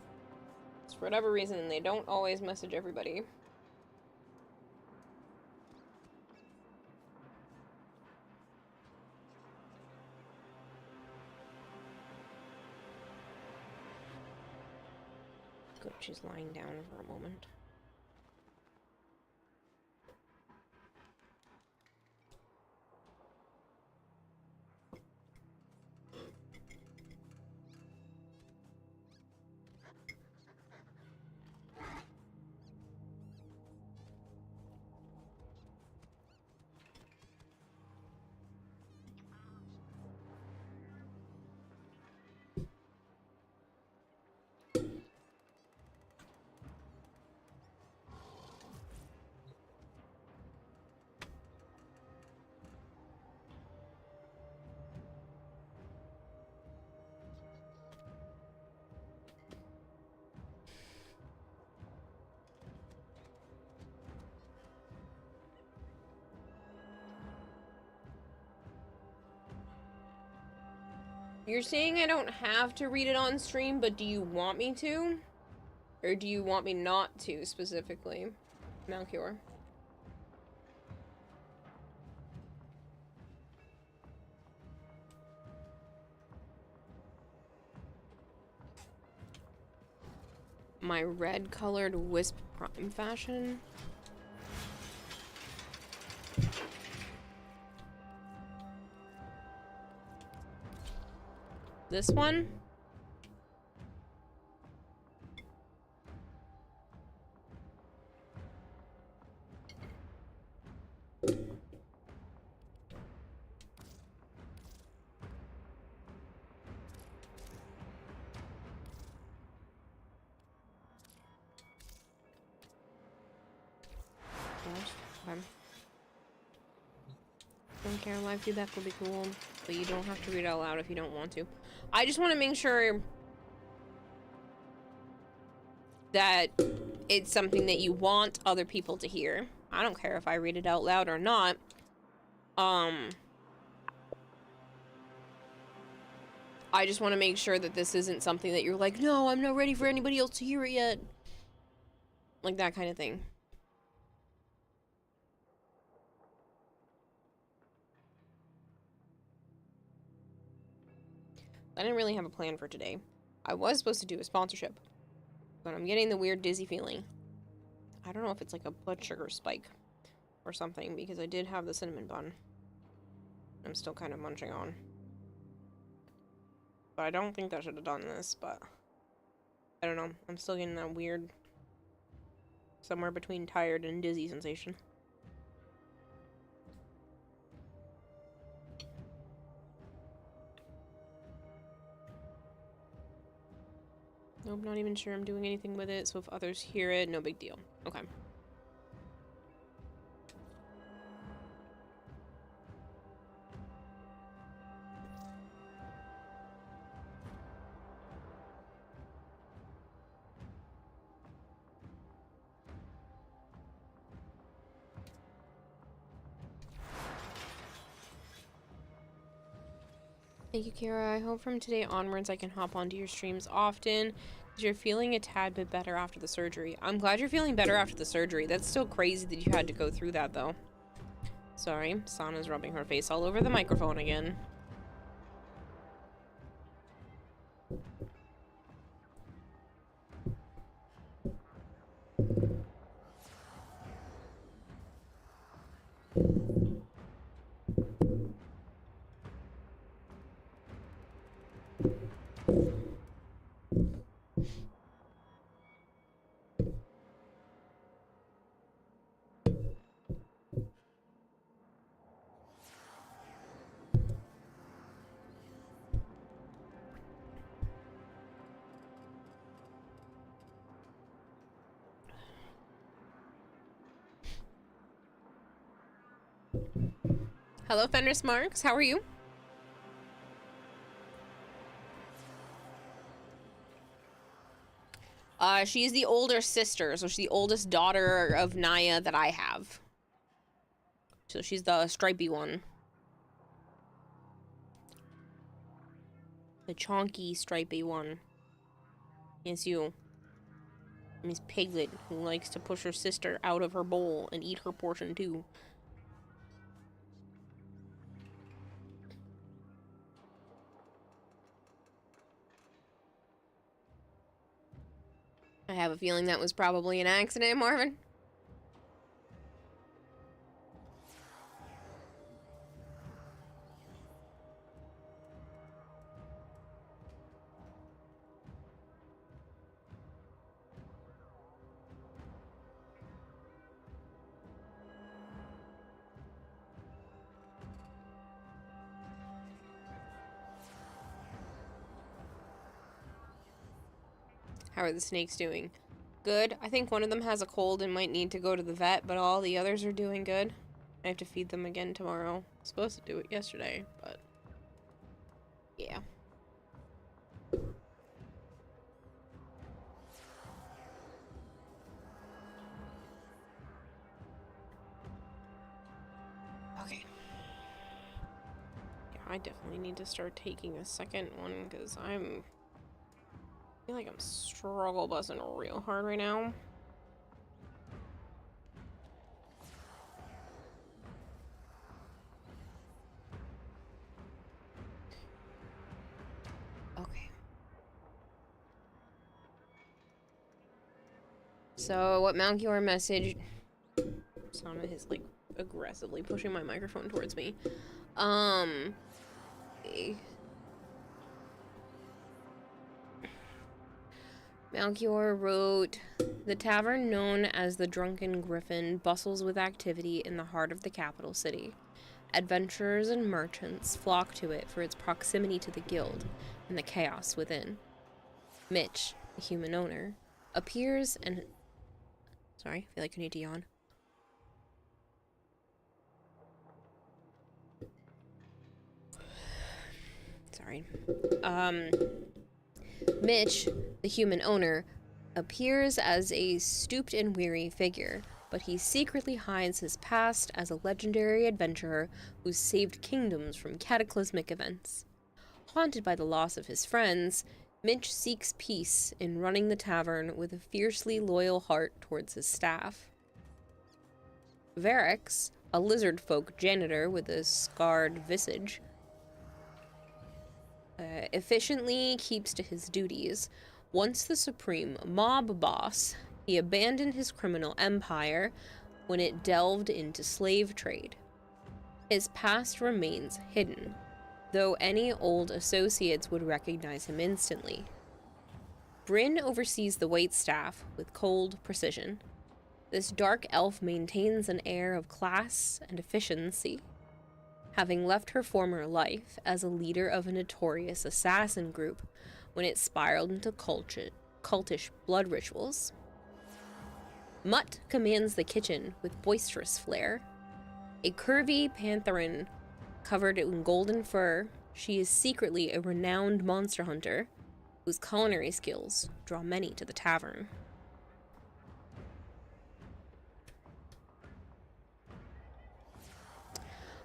It's for whatever reason, they don't always message everybody. Good, she's lying down for a moment. You're saying I don't have to read it on stream, but do you want me to? Or do you want me not to, specifically? Malchior. My red-colored Wisp Prime fashion? This one? Okay. Don't care, live feedback will be cool, but you don't have to read it out loud if you don't want to. I just want to make sure that it's something that you want other people to hear. I don't care if I read it out loud or not. I just want to make sure that this isn't something that you're like, no, I'm not ready for anybody else to hear it yet. Like that kind of thing. I didn't really have a plan for today. I was supposed to do a sponsorship, but I'm getting the weird dizzy feeling. I don't know if it's like a blood sugar spike or something, because I did have the cinnamon bun. I'm still kind of munching on. But I don't think I should have done this, but I don't know. I'm still getting that weird, somewhere between tired and dizzy sensation. Nope, not even sure I'm doing anything with it, so if others hear it, no big deal. Okay. Thank you, Kara. I hope from today onwards I can hop onto your streams often, because you're feeling a tad bit better after the surgery. I'm glad you're feeling better after the surgery. That's still crazy that you had to go through that, though. Sorry, Sana's rubbing her face all over the microphone again. Hello, Fenris Marks. How are you? She's the older sister, so she's the oldest daughter of Naya that I have. So she's the stripy one. The chonky, stripy one. Yes, you. Miss Piglet, who likes to push her sister out of her bowl and eat her portion too. I have a feeling that was probably an accident, Marvin. How are the snakes doing? Good. I think one of them has a cold and might need to go to the vet, but all the others are doing good. I have to feed them again tomorrow. I was supposed to do it yesterday, but yeah. Okay. Yeah, I definitely need to start taking a second one, because I feel like I'm struggle bussing real hard right now. Okay. So what Malchior message? Sana is like aggressively pushing my microphone towards me. Melchior wrote, "The tavern known as the Drunken Griffin bustles with activity in the heart of the capital city. Adventurers and merchants flock to it for its proximity to the guild and the chaos within. Mitch, the human owner, appears and... Sorry, I feel like I need to yawn. Sorry. Mitch, the human owner, appears as a stooped and weary figure, but he secretly hides his past as a legendary adventurer who saved kingdoms from cataclysmic events. Haunted by the loss of his friends, Mitch seeks peace in running the tavern with a fiercely loyal heart towards his staff. Varix, a lizard folk janitor with a scarred visage, efficiently keeps to his duties. Once the supreme mob boss, he abandoned his criminal empire when it delved into slave trade. His past remains hidden, though any old associates would recognize him instantly. Bryn oversees the waitstaff with cold precision. This dark elf maintains an air of class and efficiency, having left her former life as a leader of a notorious assassin group when it spiraled into cultish blood rituals. Mutt commands the kitchen with boisterous flair. A curvy pantherin covered in golden fur, she is secretly a renowned monster hunter whose culinary skills draw many to the tavern.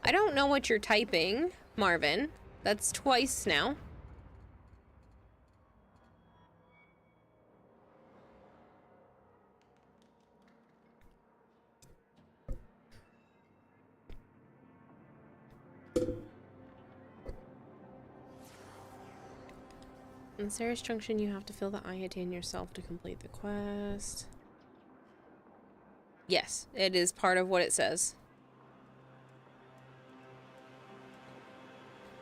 I don't know what you're typing, Marvin. That's twice now. In Sarah's Junction, you have to fill the iodine yourself to complete the quest. Yes, it is part of what it says.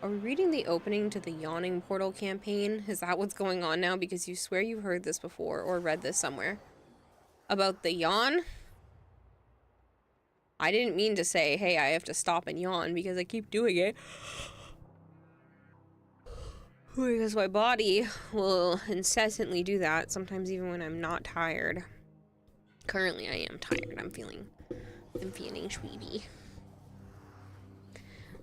Are we reading the opening to the Yawning Portal campaign? Is that what's going on now? Because you swear you've heard this before or read this somewhere. About the yawn? I didn't mean to say, hey, I have to stop and yawn because I keep doing it. Because my body will incessantly do that, sometimes even when I'm not tired. Currently, I am tired. I'm feeling sleepy.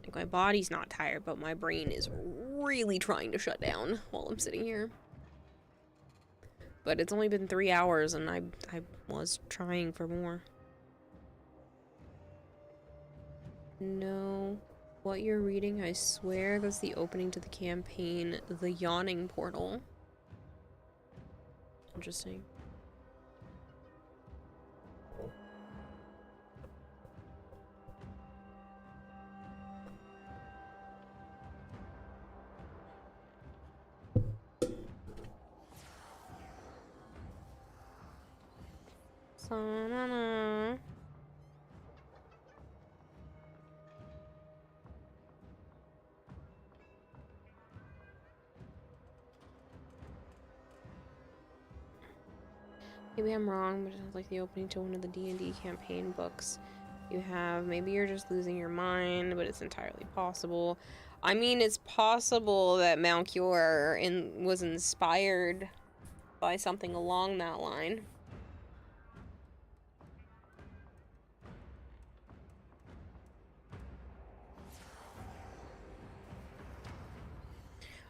Like, my body's not tired, but my brain is really trying to shut down while I'm sitting here. But it's only been 3 hours, and I was trying for more. No. What you're reading, I swear that's the opening to the campaign, The Yawning Portal. Interesting. Sa-na-na. Maybe I'm wrong, but it sounds like the opening to one of the D&D campaign books you have. Maybe you're just losing your mind, but it's entirely possible. I mean, it's possible that Malchior was inspired by something along that line.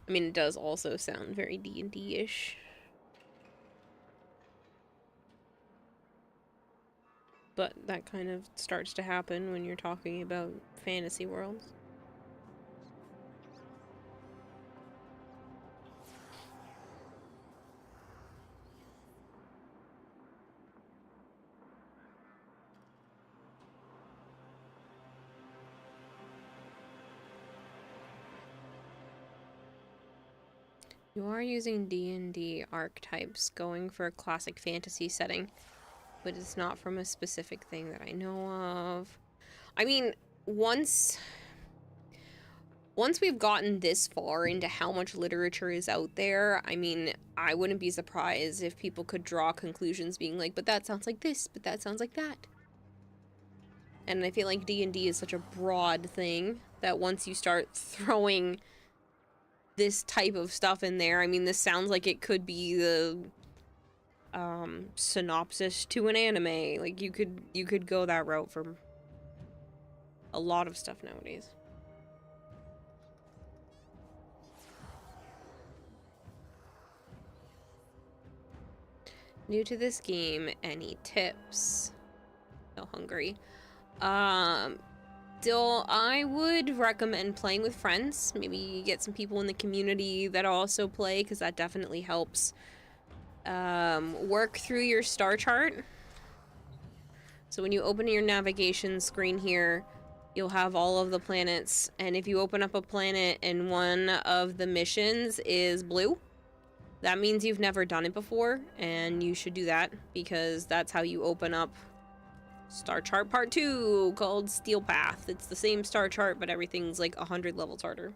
I mean, it does also sound very D&D-ish. But that kind of starts to happen when you're talking about fantasy worlds. You are using D&D archetypes, going for a classic fantasy setting, but it's not from a specific thing that I know of. I mean, once once we've gotten this far into how much literature is out there, I mean, I wouldn't be surprised if people could draw conclusions being like, but that sounds like this, but that sounds like that. And I feel like D&D is such a broad thing that once you start throwing this type of stuff in there, I mean, this sounds like it could be the synopsis to an anime. Like, you could go that route for a lot of stuff nowadays. New to this game, any tips? So hungry. Still, I would recommend playing with friends. Maybe get some people in the community that also play, because that definitely helps. Work through your star chart. So when you open your navigation screen here, you'll have all of the planets, and if you open up a planet and one of the missions is blue, that means you've never done it before, and you should do that, because that's how you open up Star Chart Part 2, called Steel Path. It's the same star chart, but everything's like 100 levels harder.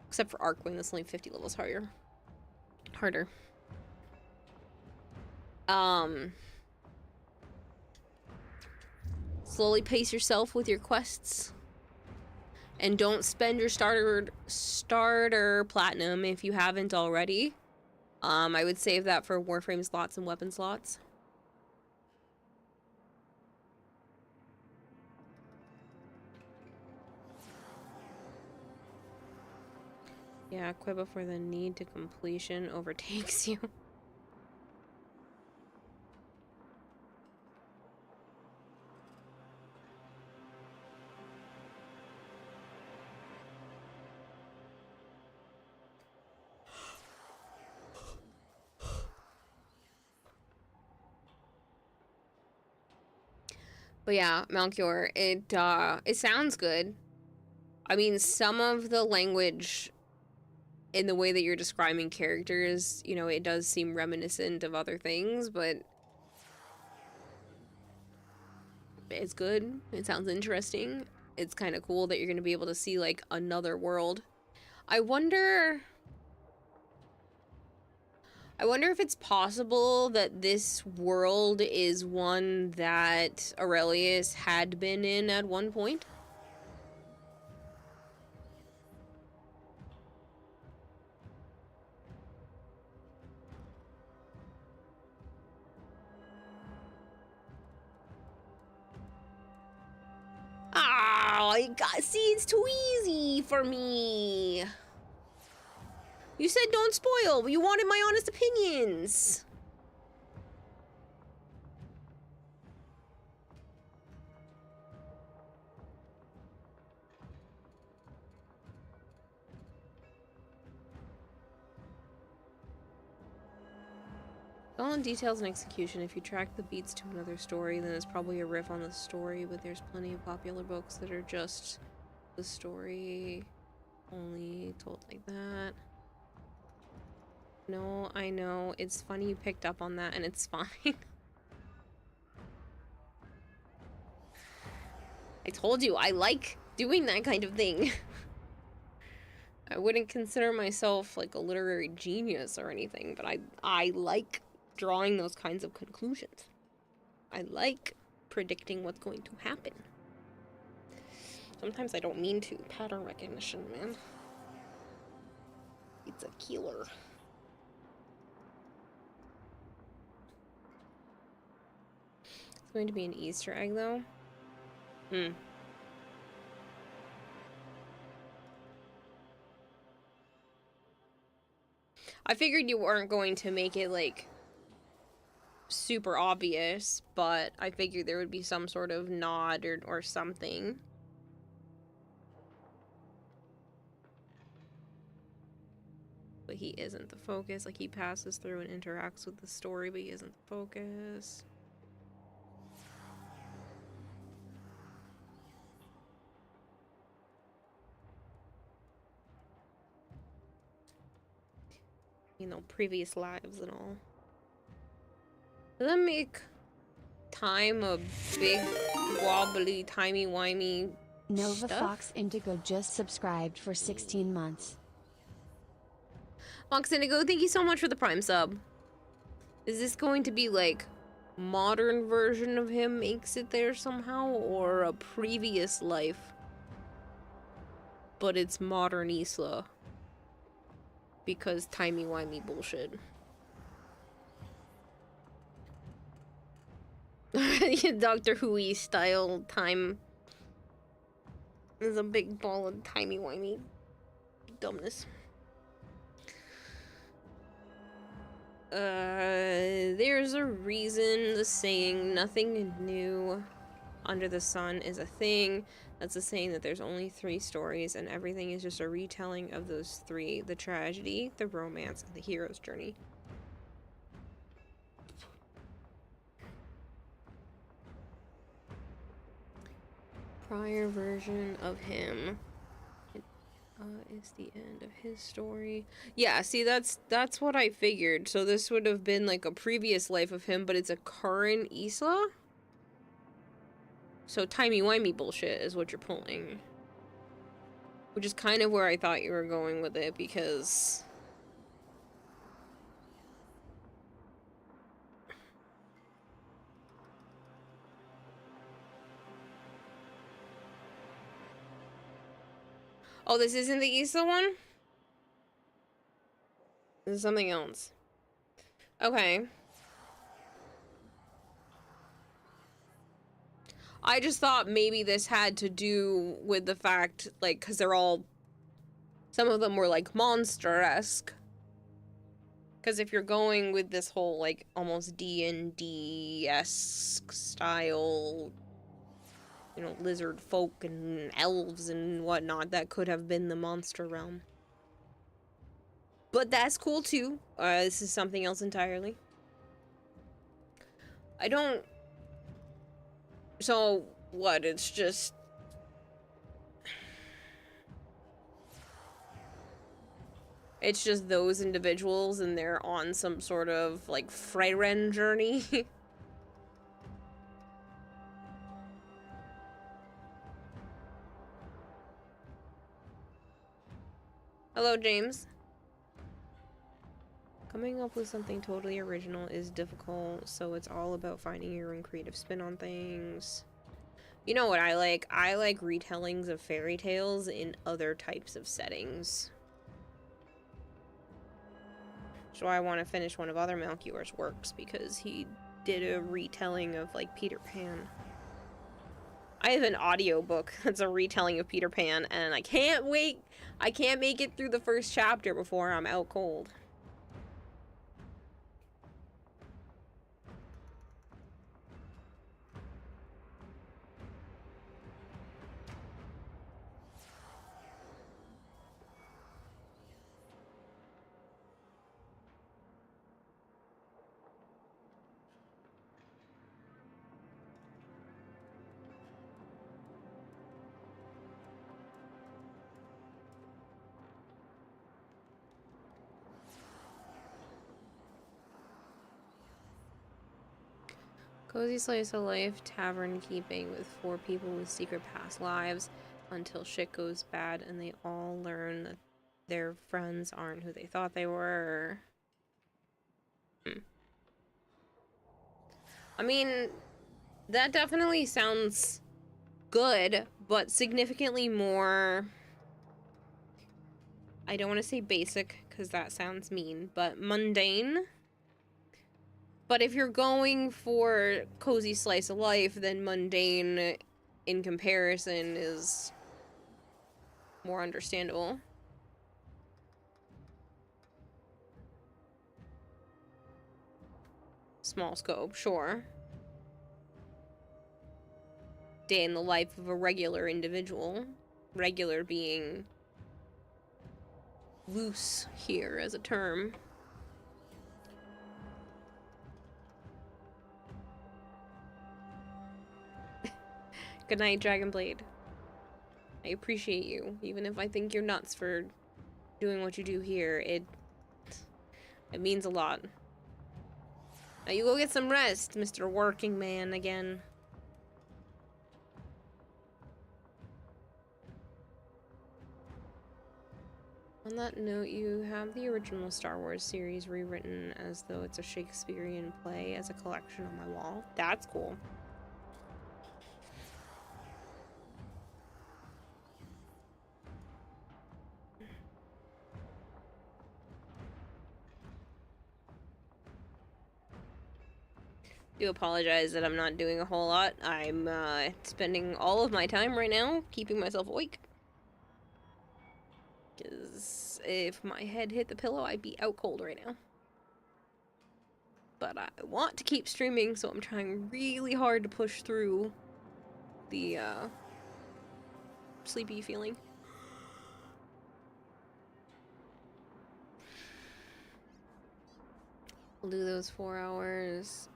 Except for Arcwing, that's only 50 levels harder. Slowly pace yourself with your quests. And don't spend your starter platinum if you haven't already. I would save that for Warframe slots and weapon slots. Yeah, quit before the need to completion overtakes you. But yeah, Malchior, it sounds good. I mean, some of the language in the way that you're describing characters, you know, it does seem reminiscent of other things, but it's good. It sounds interesting. It's kind of cool that you're going to be able to see, like, another world. I wonder if it's possible that this world is one that Aurelius had been in at one point. See, it's too easy for me. You said don't spoil, but you wanted my honest opinions. All in details and execution. If you track the beats to another story, then it's probably a riff on the story, but there's plenty of popular books that are just the story, only told like that. No, I know. It's funny you picked up on that, and it's fine. I told you, I like doing that kind of thing. I wouldn't consider myself like a literary genius or anything, but I like drawing those kinds of conclusions. I like predicting what's going to happen. Sometimes I don't mean to. Pattern recognition, man. It's a killer. It's going to be an Easter egg, though. I figured you weren't going to make it, like, super obvious, but I figured there would be some sort of nod or something. But he isn't the focus. Like, he passes through and interacts with the story, but he isn't the focus. You know, previous lives and all. Does that make time a big, wobbly, timey-wimey Nova stuff. Fox Indigo just subscribed for 16 months. Fox Indigo, thank you so much for the Prime sub. Is this going to be like modern version of him makes it there somehow, or a previous life, but it's modern Isla? Because timey-wimey bullshit. Doctor Who-y style time is a big ball of timey-wimey dumbness. There's a reason the saying nothing new under the sun is a thing. That's the saying that there's only 3 stories and everything is just a retelling of those 3: the tragedy, the romance, and the hero's journey. Prior version of him is the end of his story. Yeah, see, that's what I figured. So this would have been like a previous life of him, but it's a current Isla? So timey-wimey bullshit is what you're pulling. Which is kind of where I thought you were going with it, because... Oh, this isn't the Isla one? This is something else. Okay. I just thought maybe this had to do with the fact, like, because they're all... Some of them were, like, monster-esque. Because if you're going with this whole, like, almost D&D-esque style... You know, lizard folk and elves and whatnot, that could have been the monster realm. But that's cool too. This is something else entirely. I don't... So, what? It's just... It's just those individuals and they're on some sort of, like, Freyren journey. Hello, James. Coming up with something totally original is difficult, so it's all about finding your own creative spin on things. You know what I like? I like retellings of fairy tales in other types of settings. So I want to finish one of other Melchior's works, because he did a retelling of, like, Peter Pan. I have an audiobook that's a retelling of Peter Pan, and I can't wait. I can't make it through the first chapter before I'm out cold. Cozy slice of life, tavern keeping with 4 people with secret past lives until shit goes bad and they all learn that their friends aren't who they thought they were. I mean, that definitely sounds good, but significantly more... I don't want to say basic, because that sounds mean, but mundane. But if you're going for cozy slice of life, then mundane in comparison is more understandable. Small scope, sure. Day in the life of a regular individual. Regular being loose here as a term. Good night, Dragonblade. I appreciate you, even if I think you're nuts for doing what you do here. It means a lot. Now you go get some rest, Mr. Working Man again. On that note, you have the original Star Wars series rewritten as though it's a Shakespearean play as a collection on my wall. That's cool. Do apologize that I'm not doing a whole lot. I'm spending all of my time right now keeping myself awake. Because if my head hit the pillow, I'd be out cold right now. But I want to keep streaming, so I'm trying really hard to push through the sleepy feeling. We'll do those 4 hours.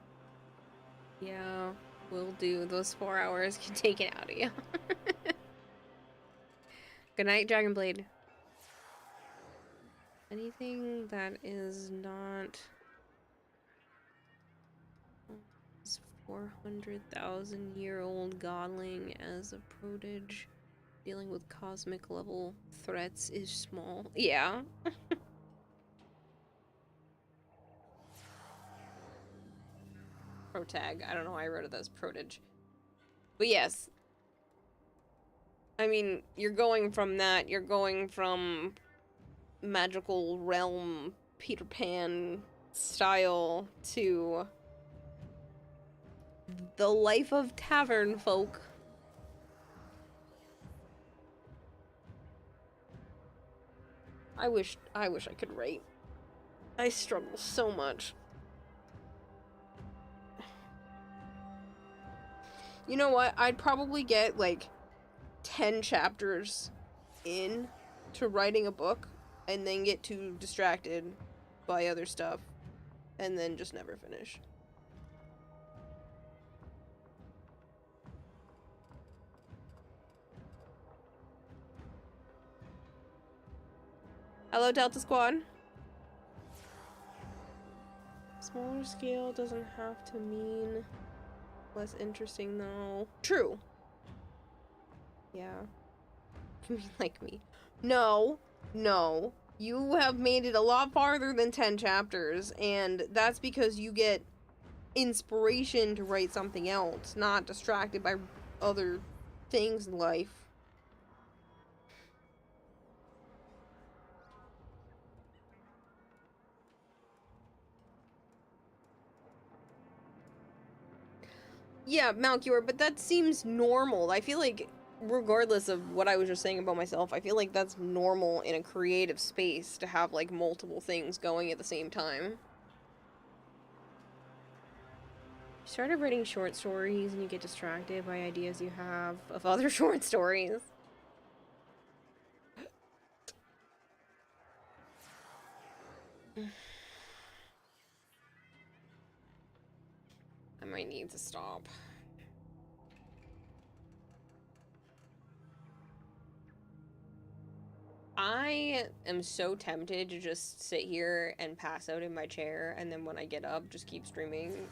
Yeah, we'll do those 4 hours. Can take it out of you. Good night, Dragonblade. Anything that is not 400,000-year-old godling as a prodige dealing with cosmic level threats is small. Yeah. Protag. I don't know why I wrote it as prodige. But yes. I mean, you're going from that, you're going from magical realm Peter Pan style to the life of tavern folk. I wish I could write. I struggle so much. You know what? I'd probably get like 10 chapters in to writing a book and then get too distracted by other stuff and then just never finish. Hello, Delta Squad. Smaller scale doesn't have to mean less interesting, though. True. Yeah. Like me. No. No. You have made it a lot farther than 10 chapters, and that's because you get inspiration to write something else, not distracted by other things in life. Yeah, Malchior, but that seems normal. I feel like, regardless of what I was just saying about myself, I feel like that's normal in a creative space to have, like, multiple things going at the same time. You started writing short stories and you get distracted by ideas you have of other short stories. I might need to stop. I am so tempted to just sit here and pass out in my chair, and then when I get up, just keep streaming.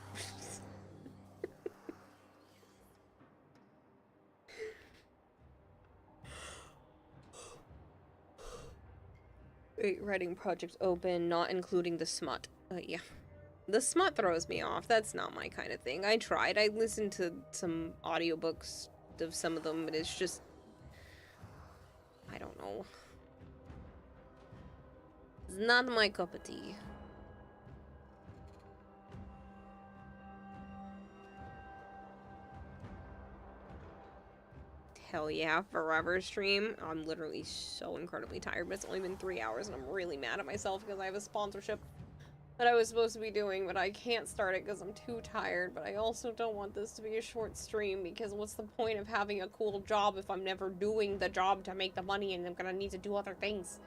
Wait, writing project open, not including the smut. Yeah. The smut throws me off. That's not my kind of thing. I tried. I listened to some audiobooks of some of them, but it's just... I don't know. It's not my cup of tea. Hell yeah, forever stream. I'm literally so incredibly tired, but it's only been 3 hours and I'm really mad at myself because I have a sponsorship that I was supposed to be doing, but I can't start it because I'm too tired. But I also don't want this to be a short stream because what's the point of having a cool job if I'm never doing the job to make the money and I'm gonna need to do other things?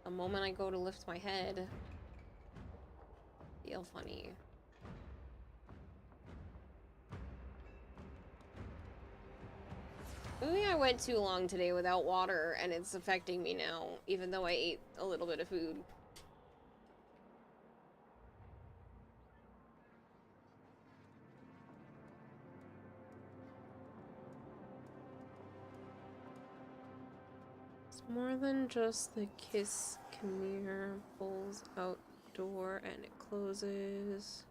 The moment I go to lift my head, feel funny. Maybe I went too long today without water and it's affecting me now, even though I ate a little bit of food. It's more than just the kiss. Khmer pulls out door and it closes.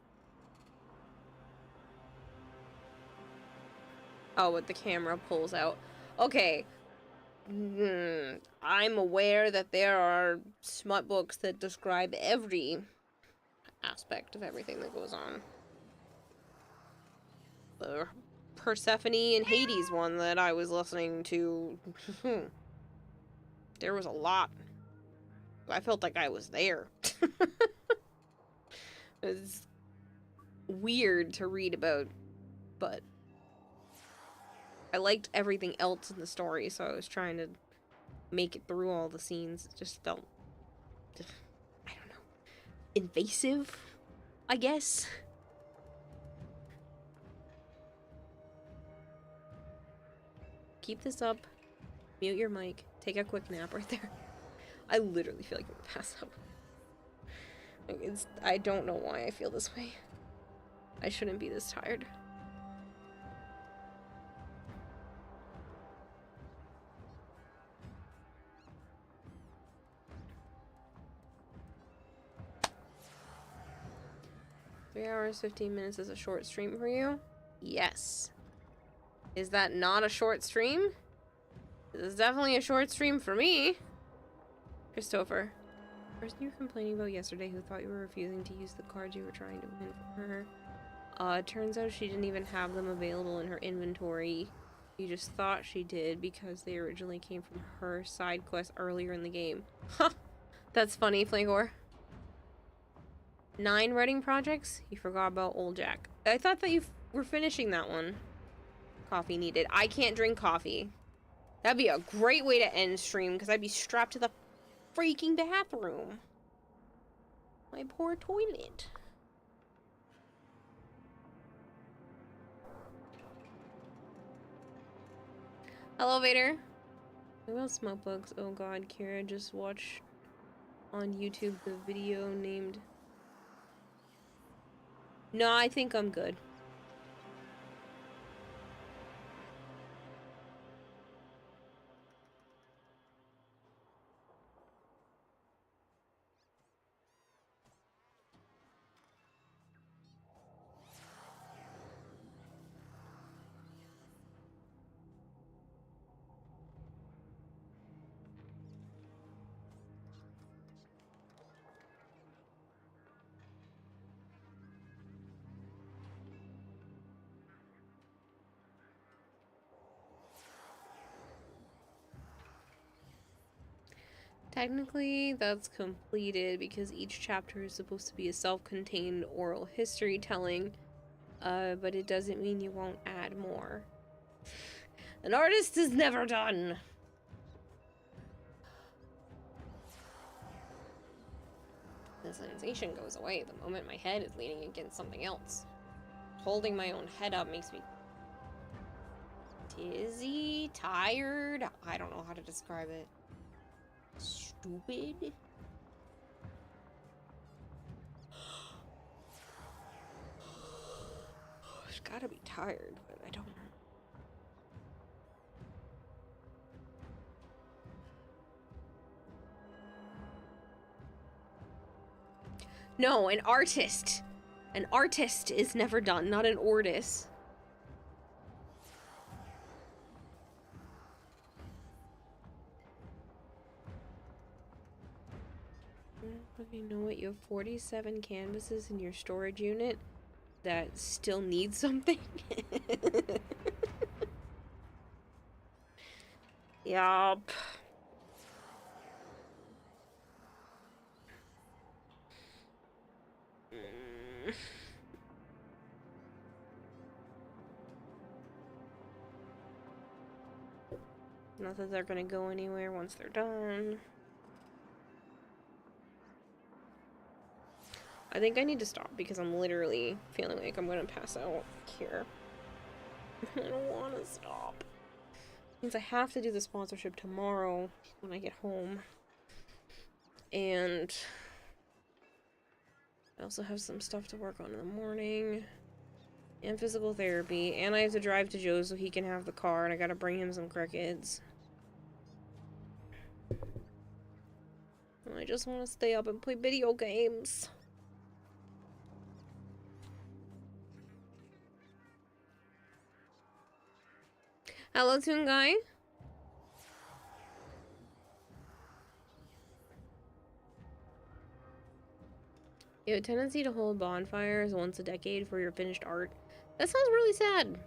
Oh, but the camera pulls out. Okay. I'm aware that there are smut books that describe every aspect of everything that goes on. The Persephone and Hades one that I was listening to, there was a lot. I felt like I was there. It's weird to read about, but I liked everything else in the story, so I was trying to make it through all the scenes. It just felt, I don't know, invasive, I guess. Keep this up, mute your mic, take a quick nap right there. I literally feel like I'm gonna pass out. Like, I don't know why I feel this way. I shouldn't be this tired. Three hours, 15 minutes is a short stream for you? Yes. Is that not a short stream? This is definitely a short stream for me. Christopher. Person you were complaining about yesterday who thought you were refusing to use the cards you were trying to win for her. Turns out she didn't even have them available in her inventory. You just thought she did because they originally came from her side quest earlier in the game. Huh! That's funny, Flagor. 9 writing projects? You forgot about Old Jack. I thought that you were finishing that one. Coffee needed. I can't drink coffee. That'd be a great way to end stream because I'd be strapped to the freaking bathroom. My poor toilet. Hello, Vader. What about smoke bugs? Oh god, Kira, just watched on YouTube the video named... No, I think I'm good. Technically, that's completed because each chapter is supposed to be a self-contained oral history telling, but it doesn't mean you won't add more. An artist is never done! The sensation goes away the moment my head is leaning against something else. Holding my own head up makes me dizzy, tired, I don't know how to describe it. Stupid. It's gotta be tired, but I don't know. No, an artist. An artist is never done, not an ortis. You know what? You have 47 canvases in your storage unit that still need something. Yup. Not that they're gonna go anywhere once they're done. I think I need to stop because I'm literally feeling like I'm gonna pass out here. I don't want to stop. Means I have to do the sponsorship tomorrow when I get home. And I also have some stuff to work on in the morning. And physical therapy. And I have to drive to Joe so he can have the car. And I gotta bring him some crickets. just want to stay up and play video games. Hello, Toon Guy. You have a tendency to hold bonfires once a decade for your finished art. That sounds really sad.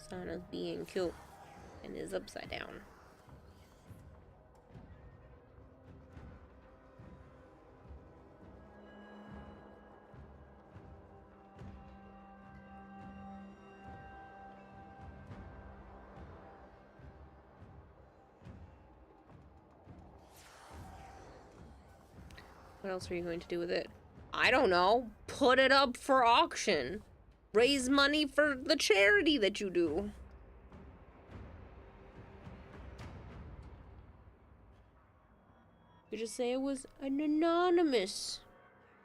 Sana's being cute and is upside down. What else are you going to do with it? I don't know. Put it up for auction. Raise money for the charity that you do. You just say it was an anonymous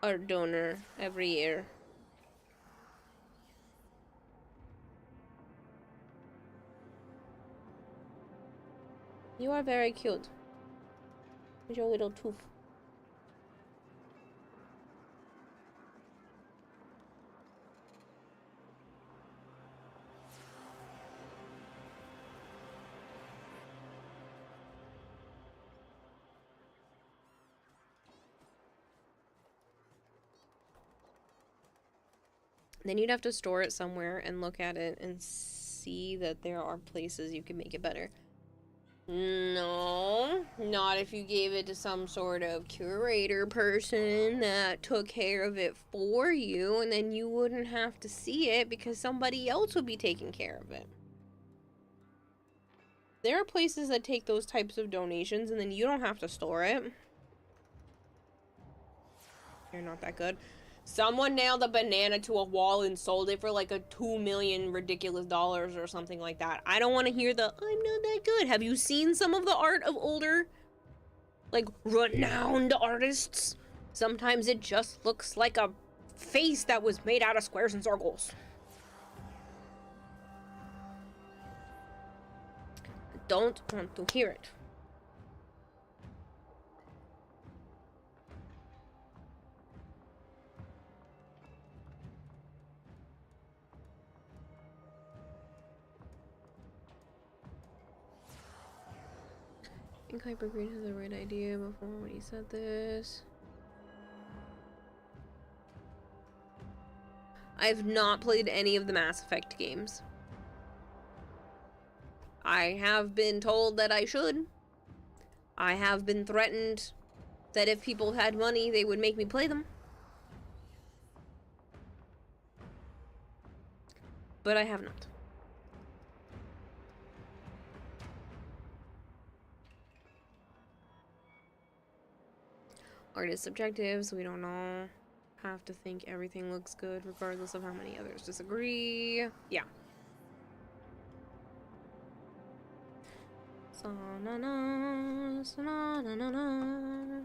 art donor every year. You are very cute. With your little tooth. Then you'd have to store it somewhere and look at it and see that there are places you can make it better. No, not if you gave it to some sort of curator person that took care of it for you, and then you wouldn't have to see it because somebody else would be taking care of it. There are places that take those types of donations and then you don't have to store it. They're not that good. Someone nailed a banana to a wall and sold it for like a $2 million ridiculous dollars or something like that. I don't want to hear the, I'm not that good. Have you seen some of the art of older, like, renowned artists? Sometimes it just looks like a face that was made out of squares and circles. I don't want to hear it. I think Hypergreen has the right idea before when he said this. I've not played any of the Mass Effect games. I have been told that I should. I have been threatened that if people had money, they would make me play them. But I have not. Art is subjective, so we don't all have to think everything looks good regardless of how many others disagree. Yeah. Sa-na-na, sa-na-na-na-na.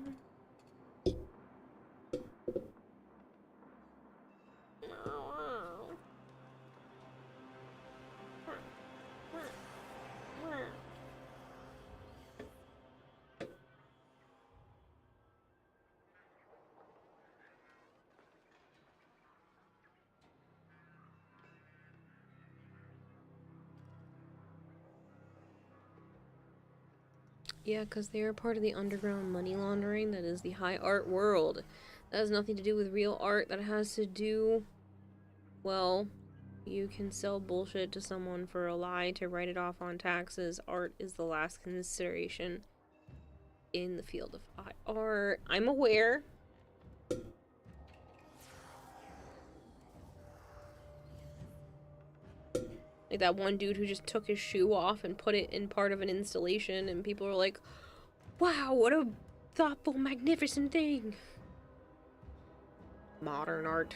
Yeah, because they are part of the underground money laundering that is the high art world. That has nothing to do with real art. That has to do... Well, you can sell bullshit to someone for a lie to write it off on taxes. Art is the last consideration in the field of high art. I'm aware. Like that one dude who just took his shoe off and put it in part of an installation, and people were like, wow, what a thoughtful, magnificent thing. Modern art.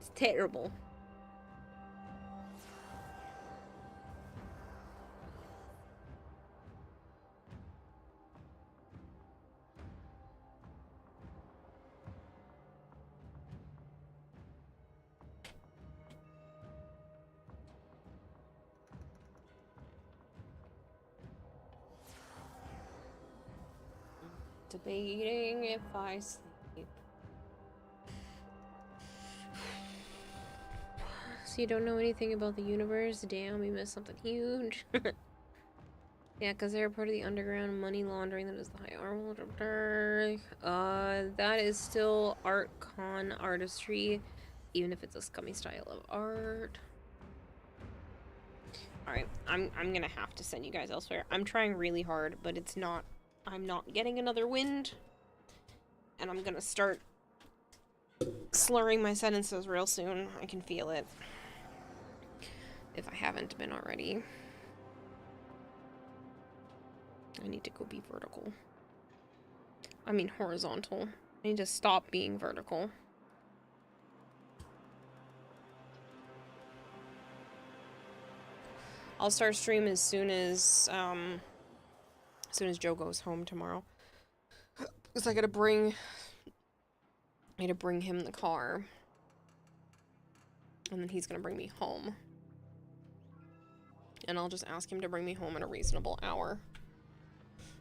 It's terrible. Debating if I sleep. So you don't know anything about the universe? Damn, you missed something huge. Yeah, because they're part of the underground money laundering that is the high armor. That is still art con artistry, even if it's a scummy style of art. Alright, I'm gonna have to send you guys elsewhere. I'm trying really hard, but it's not, I'm not getting another wind. And I'm gonna start slurring my sentences real soon. I can feel it. If I haven't been already. I need to go be vertical. I mean horizontal. I need to stop being vertical. I'll start stream as soon as Joe goes home tomorrow. Because I gotta bring him the car. And then he's gonna bring me home. And I'll just ask him to bring me home at a reasonable hour.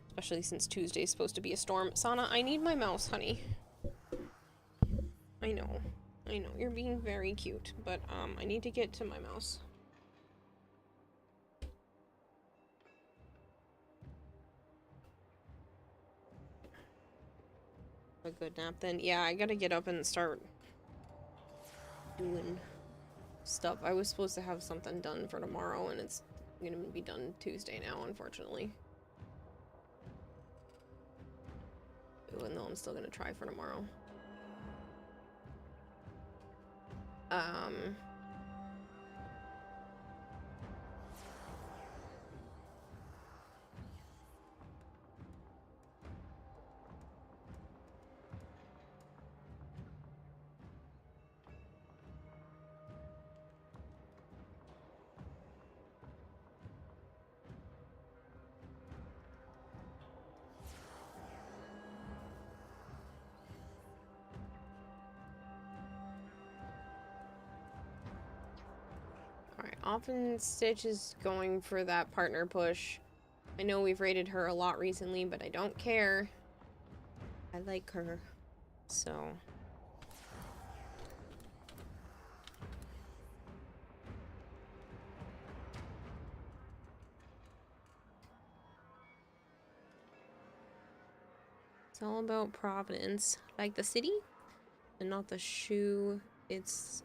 Especially since Tuesday's supposed to be a storm. Sana, I need my mouse, honey. I know. You're being very cute. But, I need to get to my mouse. A good nap then. Yeah, I gotta get up and start doing stuff. I was supposed to have something done for tomorrow, and it's gonna be done Tuesday now, unfortunately. Even though I'm still gonna try for tomorrow. Alright, often Stitch is going for that partner push. I know we've rated her a lot recently, but I don't care. I like her. So... it's all about Providence. Like the city? And not the shoe. It's...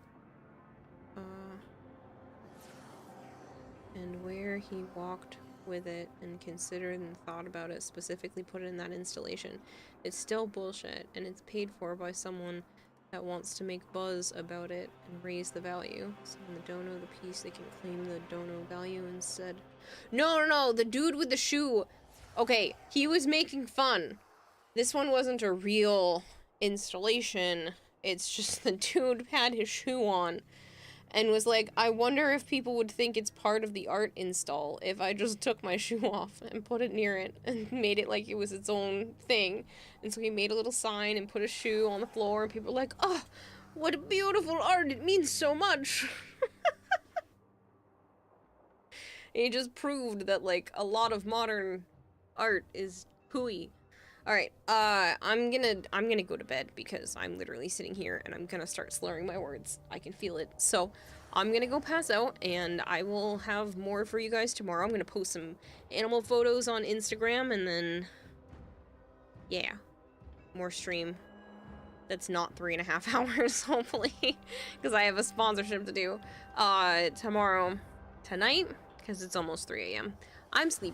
and where he walked with it and considered and thought about it, specifically put it in that installation. It's still bullshit, and it's paid for by someone that wants to make buzz about it and raise the value. So when they don't know the piece, they can claim the dono value instead. No, the dude with the shoe. Okay, he was making fun. This one wasn't a real installation. It's just the dude had his shoe on. And was like, I wonder if people would think it's part of the art install if I just took my shoe off and put it near it and made it like it was its own thing. And so he made a little sign and put a shoe on the floor, and people were like, oh, what beautiful art, it means so much. He just proved that, like, a lot of modern art is hooey. Alright, I'm gonna go to bed because I'm literally sitting here and I'm gonna start slurring my words. I can feel it. So, I'm gonna go pass out and I will have more for you guys tomorrow. I'm gonna post some animal photos on Instagram and then... yeah. More stream. That's not 3.5 hours, hopefully. Because I have a sponsorship to do. Tonight, because it's almost 3 AM. I'm sleepy.